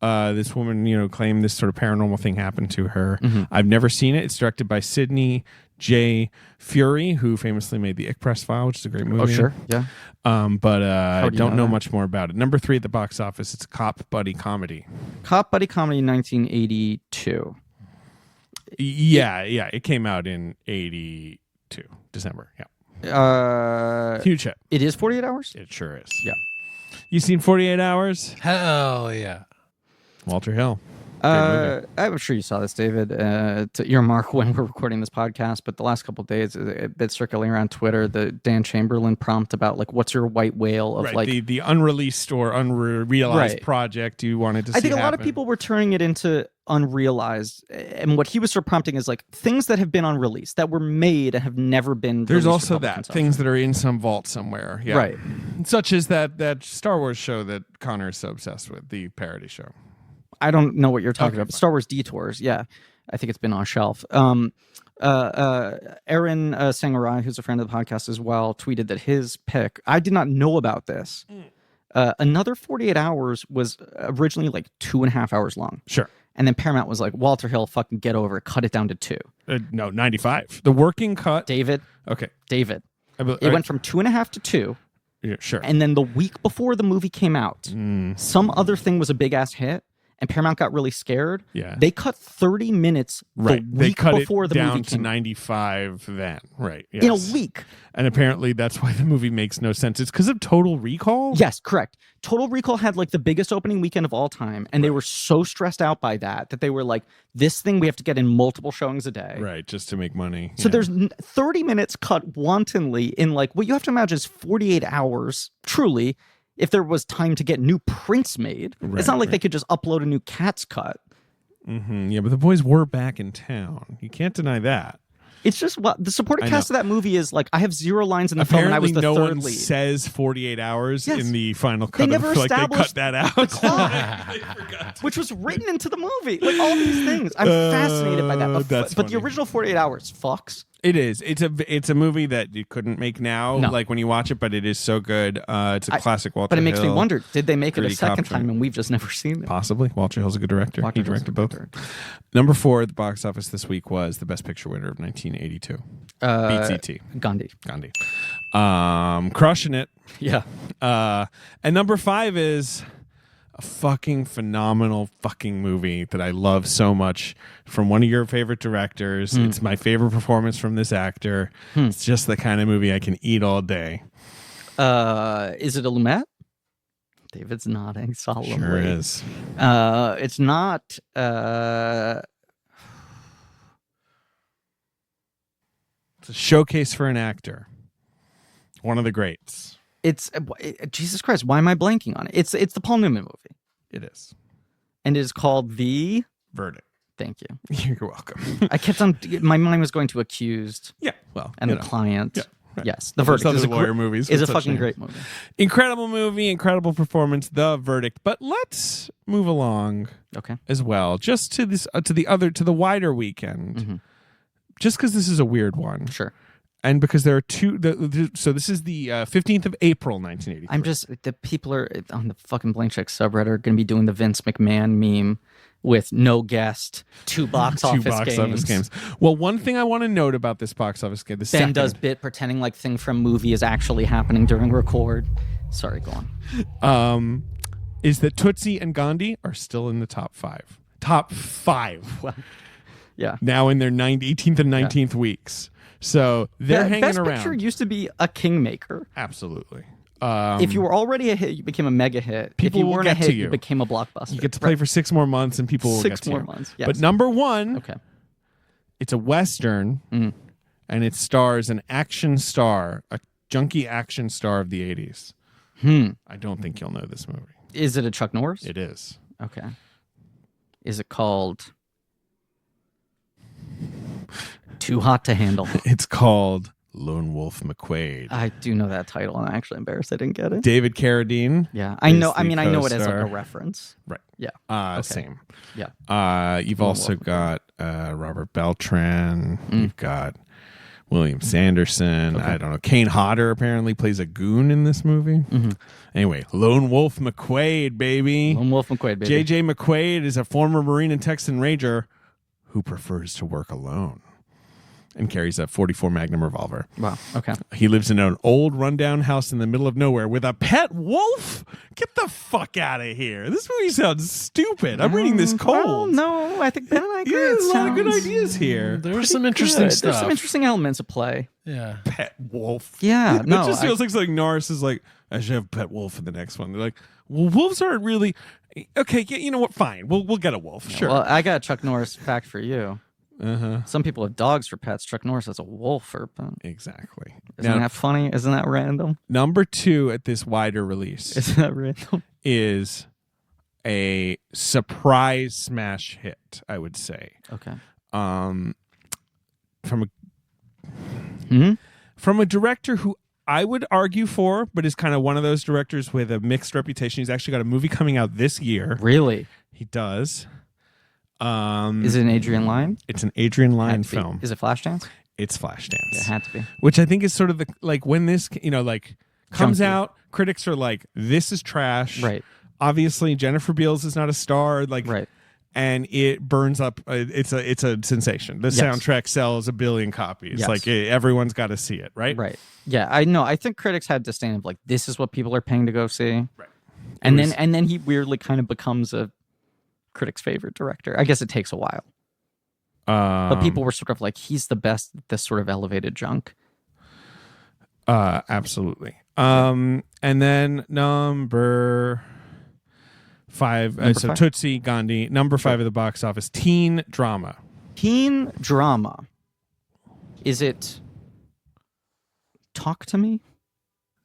This woman, claimed this sort of paranormal thing happened to her. I've never seen it. It's directed by Sidney J. Fury, who famously made The Ick File, which is a great movie. Oh, sure. Yeah. But I don't know that? much more about it. Number 3 at the box office. It's a cop buddy comedy. Cop buddy comedy 1982. Yeah. It came out in 82, December. Yeah. Huge hit. It is 48 hours? It sure is. Yeah. You seen 48 Hours? Hell yeah. Walter Hill. I'm sure you saw this, David, to earmark when we're recording this podcast, but the last couple of days, it's been circulating around Twitter, the Dan Chamberlain prompt about, what's your white whale of, the unreleased or unrealized project you wanted to see I think a lot happen. of people were turning it into unrealized, and what he was sort of prompting is, things that have been unreleased, that were made and have never been There's released for also public that. consumption. Things that are in some vault somewhere. Yeah. Right. Such as that Star Wars show that Connor is so obsessed with, the parody show. I don't know what you're talking about. Star Wars Detours, yeah. I think it's been on shelf. Aaron Sangarai, who's a friend of the podcast as well, tweeted that his pick, I did not know about this. Another 48 Hours was originally 2.5 hours long. Sure. And then Paramount was like, Walter Hill, fucking get over it. Cut it down to 2. No, 95. The working cut. David. Okay. David. It went from 2.5 to 2. Yeah, sure. And then the week before the movie came out, some other thing was a big ass hit. And Paramount got really scared. Yeah. They cut 30 minutes the week before the movie came out. Down to 95 then. Right. Yes. In a week. And apparently that's why the movie makes no sense. It's because of Total Recall? Yes, correct. Total Recall had the biggest opening weekend of all time. And they were so stressed out by that they were like, this thing we have to get in multiple showings a day. Right. Just to make money. So there's 30 minutes cut wantonly in what you have to imagine is 48 hours, truly, if there was time to get new prints made. It's not like they could just upload a new Cats cut. Yeah, but the boys were back in town. You can't deny that. It's just the supporting cast of that movie is I have 0 lines in the film and I was the no third one lead. says 48 hours in the final cut. They never they established cut that out. the clock, which was written into the movie. All these things. I'm fascinated by that. But the original 48 Hours fucks. It is. It's a movie that you couldn't make now, when you watch it, but it is so good. It's a classic Walter Hill. But it makes me wonder, did they make it a second time and we've just never seen it? Possibly. Walter Hill's a good director. He directed both. Number 4 at the box office this week was the Best Picture winner of 1982. Beats E.T. Gandhi. Crushing it. Yeah. And number 5 is a fucking phenomenal fucking movie that I love so much from one of your favorite directors. It's my favorite performance from this actor. It's just the kind of movie I can eat all day. Is it a Lumet? David's nodding solemnly. Sure is. It's not. It's a showcase for an actor. One of the greats. It's Jesus Christ. Why am I blanking on it? It's the Paul Newman movie. It is. And it is called The Verdict. Thank you. You're welcome. I kept on. My mind was going to Accused. Yeah. Well, and the client. Yeah. Right. Yes, The Verdict is lawyer movies is a fucking great movie. Incredible movie, incredible performance, The Verdict. But let's move along, as well, just to this, to the wider weekend. Just because this is a weird one, sure, and because there are two. So this is the 15th of April, 1983. I'm just the people are on the fucking Blank Check subreddit are going to be doing the Vince McMahon meme with no guest, 2 box office games. Well, one thing I want to note about this box office game, Ben does bit pretending like thing from movie is actually happening during record. Sorry, go on. Is that Tootsie and Gandhi are still in the top 5. Top 5. Well, yeah. Now in their 18th and 19th weeks. So they're hanging Best around. Picture used to be a kingmaker. Absolutely. If you were already a hit, you became a mega hit. People if you will weren't get a hit, to you. you became a blockbuster. You get to play for 6 more months and people will get to you. 6 more months, yes. But number 1, Okay. it's a Western, and it stars an action star, a junkie action star of the 80s. I don't think you'll know this movie. Is it a Chuck Norris? It is. Okay. Is it called Too Hot to Handle? It's called Lone Wolf McQuade. I do know that title, and I'm actually embarrassed I didn't get it. David Carradine. Yeah, I know. is I the mean, I know it as like co-star. a reference. Right. Yeah. Okay. Same. You've Lone also Wolf got Robert Beltran. You've got William Sanderson. I don't know. Kane Hodder apparently plays a goon in this movie. Anyway, Lone Wolf McQuade, baby. Lone Wolf McQuade, baby. J.J. McQuade is a former Marine and Texan Ranger who prefers to work alone and carries a .44 Magnum revolver. Wow. Okay. He lives in an old rundown house in the middle of nowhere with a pet wolf. Get the fuck out of here. This movie sounds stupid. I'm reading this cold. Well, no, I think Ben and I agree. There's It a lot of good sounds ideas here. There's some interesting good. stuff. There's some interesting elements at play. Yeah. Pet wolf. Yeah, It no, just feels like Norris is like, I should have pet wolf in the next one. They're like, well, wolves aren't really okay. Yeah, you know what? Fine, we'll get a wolf. Sure. Well, I got a Chuck Norris fact for you. Some people have dogs for pets. Chuck Norris has a wolf for a pet. Exactly. Isn't that funny? Isn't that random? Number 2 at this wider release Isn't that random? is a surprise smash hit, I would say. Okay. From a Hmm? from a director who I would argue for, but is kind of one of those directors with a mixed reputation. He's actually got a movie coming out this year. Really? He does. Is it an Adrian Lyne? It's an Adrian Lyne Had to be. film. Is it Flashdance? It's Flashdance. Yeah, it had to be. Which I think is sort of the like when this comes Junkie. out, critics are like, this is trash. Right. Obviously, Jennifer Beals is not a star. Right. And it burns up. It's a sensation. The soundtrack sells 1 billion copies. Yes. Like everyone's got to see it, right? Right. Yeah, I know. I think critics had disdain of like, this is what people are paying to go see. Right. And then he weirdly kind of becomes a critic's favorite director. I guess it takes a while. But people were sort of like, he's the best at this sort of elevated junk. Absolutely. And then number 5. Number so 5? Tootsie, Gandhi. Number 5 of the box office. Teen drama. Teen drama. Is it Talk to Me?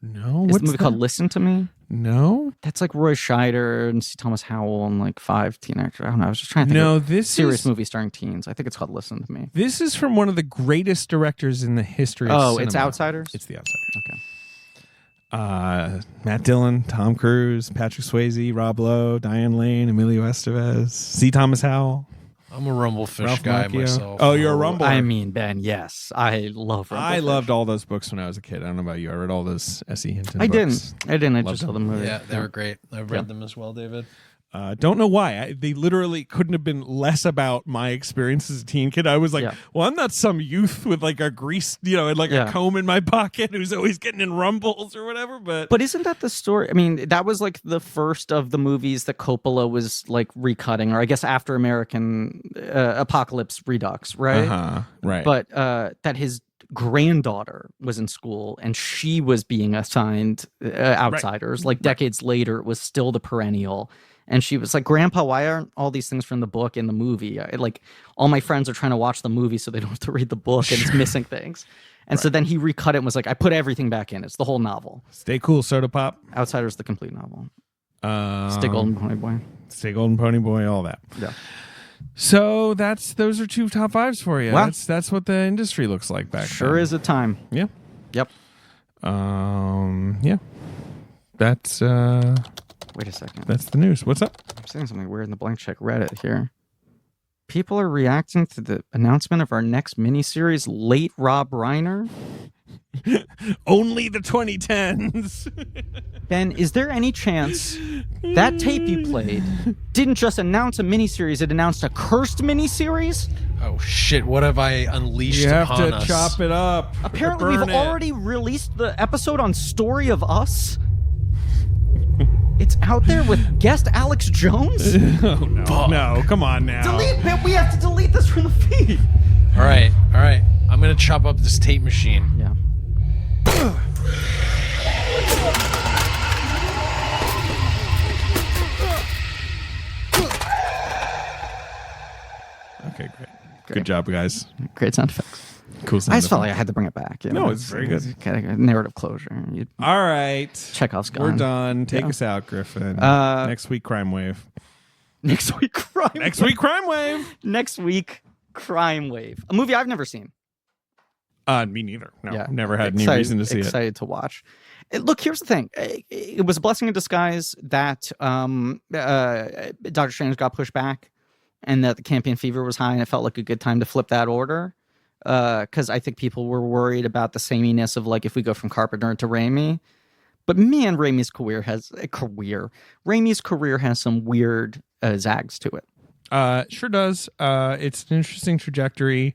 No. Is What's the movie that? called Listen to Me? No. That's like Roy Scheider and C. Thomas Howell and like 5 teen actors. I don't know. I was just trying to think No, of this serious is movie starring teens. I think it's called Listen to Me. This is from one of the greatest directors in the history of cinema. It's Outsiders? It's The Outsiders. Okay. Matt Dillon, Tom Cruise, Patrick Swayze, Rob Lowe, Diane Lane, Emilio Estevez, C. Thomas Howell. I'm a Rumblefish Ralph guy Macchio. myself. Oh, you're a Rumble. I mean, Ben, yes. I love Rumblefish. I loved all those books when I was a kid. I don't know about you. I read all those S.E. Hinton I books. didn't. I Loved just saw the movie. Yeah, they were great. I've read them as well, David. Don't know why. They literally couldn't have been less about my experience as a teen kid. I was like, well, I'm not some youth with like a grease, and like a comb in my pocket who's always getting in rumbles or whatever. But isn't that the story? I mean, that was like the first of the movies that Coppola was like recutting, or I guess after American Apocalypse Redux, right? Right. But that his granddaughter was in school and she was being assigned outsiders. Like decades later, it was still the perennial. And she was like, Grandpa, why aren't all these things from the book in the movie? Like, all my friends are trying to watch the movie so they don't have to read the book and it's missing things. And so then he recut it and was like, I put everything back in. It's the whole novel. Stay cool, Soda Pop. Outsiders, the complete novel. Stay Golden Pony Boy. Stay Golden Pony Boy, all that. Yeah. So those are 2 top 5s for you. Wow. That's what the industry looks like back then. Sure is a time. Yeah. Yep. Yeah. That's Wait a second. that's the news. What's up? I'm saying something weird in the blank check Reddit here. People are reacting to the announcement of our next miniseries, Late Rob Reiner. Only the 2010s. Ben, is there any chance that tape you played didn't just announce a miniseries, it announced a cursed miniseries? Oh shit! What have I unleashed You have upon to us? chop it up. Apparently, Burn we've it. already released the episode on Story of Us. It's out there with guest Alex Jones? Oh, no. No, come on now. Delete it! We have to delete this from the feed! All right. I'm going to chop up this tape machine. Yeah. Okay, great. Good job, guys. Great sound effects. Cool sound I just felt like I effects. had to bring it back. No, it's very good. Kind of narrative closure. All right. Chekhov's gone. We're done. Take Yeah. us out, Griffin. Next week, Crime Wave. Next week, Crime Next week, Crime Wave. Next week, Crime Wave. A movie I've never seen. Me neither. No, never had any Excited- reason to see it. Excited to watch. Look, here's the thing. It was a blessing in disguise that Doctor Strange got pushed back and that the campaign fever was high, and it felt like a good time to flip that order. Because I think people were worried about the sameness of, like, if we go from Carpenter to Raimi. But man, Raimi's career has some weird zags to it. Sure does. It's an interesting trajectory.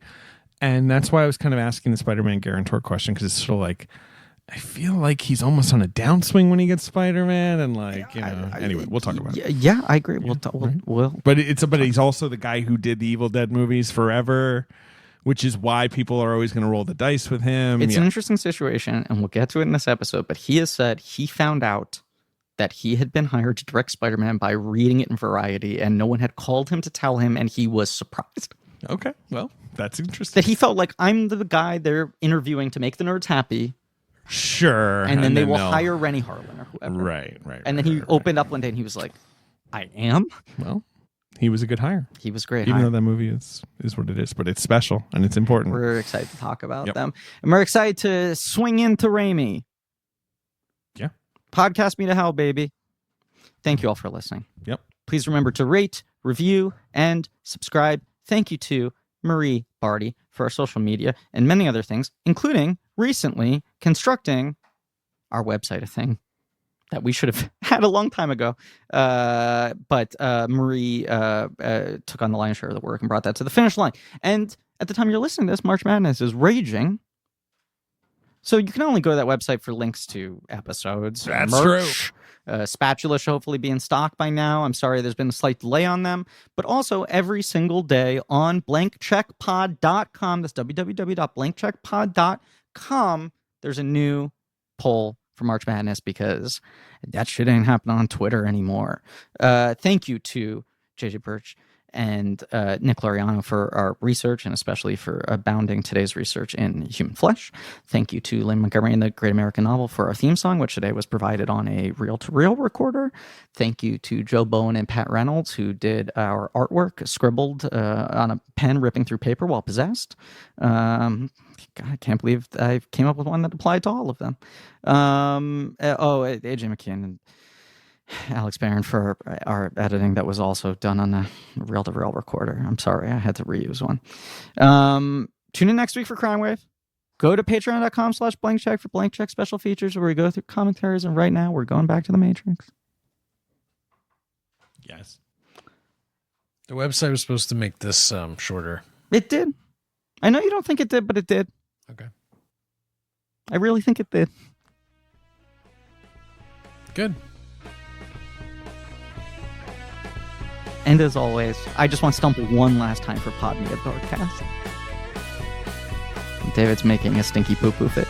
And that's why I was kind of asking the Spider-Man guarantor question, because it's sort of like, I feel like he's almost on a downswing when he gets Spider-Man, and like, you know. Anyway, we'll talk about it. Yeah, I agree. We'll But he's also the guy who did the Evil Dead movies forever, which is why people are always going to roll the dice with him. It's an interesting situation, and we'll get to it in this episode. But he has said he found out that he had been hired to direct Spider-Man by reading it in Variety, and no one had called him to tell him, and he was surprised. Okay, well, that's interesting. That he felt like, I'm the guy they're interviewing to make the nerds happy. Sure. And then they will they'll- hire Rennie Harlan or whoever. Right. And then he opened up one day and he was like, I am? Well, he was a good hire. He was great. Even though that movie is what it is, but it's special and it's important. We're excited to talk about Yep. them. And we're excited to swing into Raimi. Yeah. Podcast me to hell, baby. Thank you all for listening. Yep. Please remember to rate, review, and subscribe. Thank you to Marie Barty for our social media and many other things, including recently constructing our website, a thing that we should have had a long time ago. But Marie took on the lion's share of the work and brought that to the finish line. And at the time you're listening to this, March Madness is raging. So you can only go to that website for links to episodes. That's merch. Spatula should hopefully be in stock by now. I'm sorry there's been a slight delay on them. But also every single day on blankcheckpod.com, that's www.blankcheckpod.com, there's a new poll for March Madness because that shit ain't happening on Twitter anymore. Thank you to JJ Birch and Nick Loriano for our research, and especially for abounding today's research in human flesh. Thank you to Lynn Montgomery and the Great American Novel for our theme song, which today was provided on a reel-to-reel recorder. Thank you to Joe Bowen and Pat Reynolds, who did our artwork, scribbled on a pen ripping through paper while possessed. God, I can't believe I came up with one that applied to all of them. AJ McKeon and Alex Barron for our editing that was also done on a reel-to-reel recorder. I'm sorry, I had to reuse one. Tune in next week for Crime Wave. Go to patreon.com/blankcheck for blank check special features where we go through commentaries, and right now we're going back to the Matrix. Yes. The website was supposed to make this shorter. It did. I know you don't think it did, but it did. Okay. I really think it did. Good. And as always, I just want to stumble one last time for Pod Media Broadcast. David's making a stinky poo-poo fit.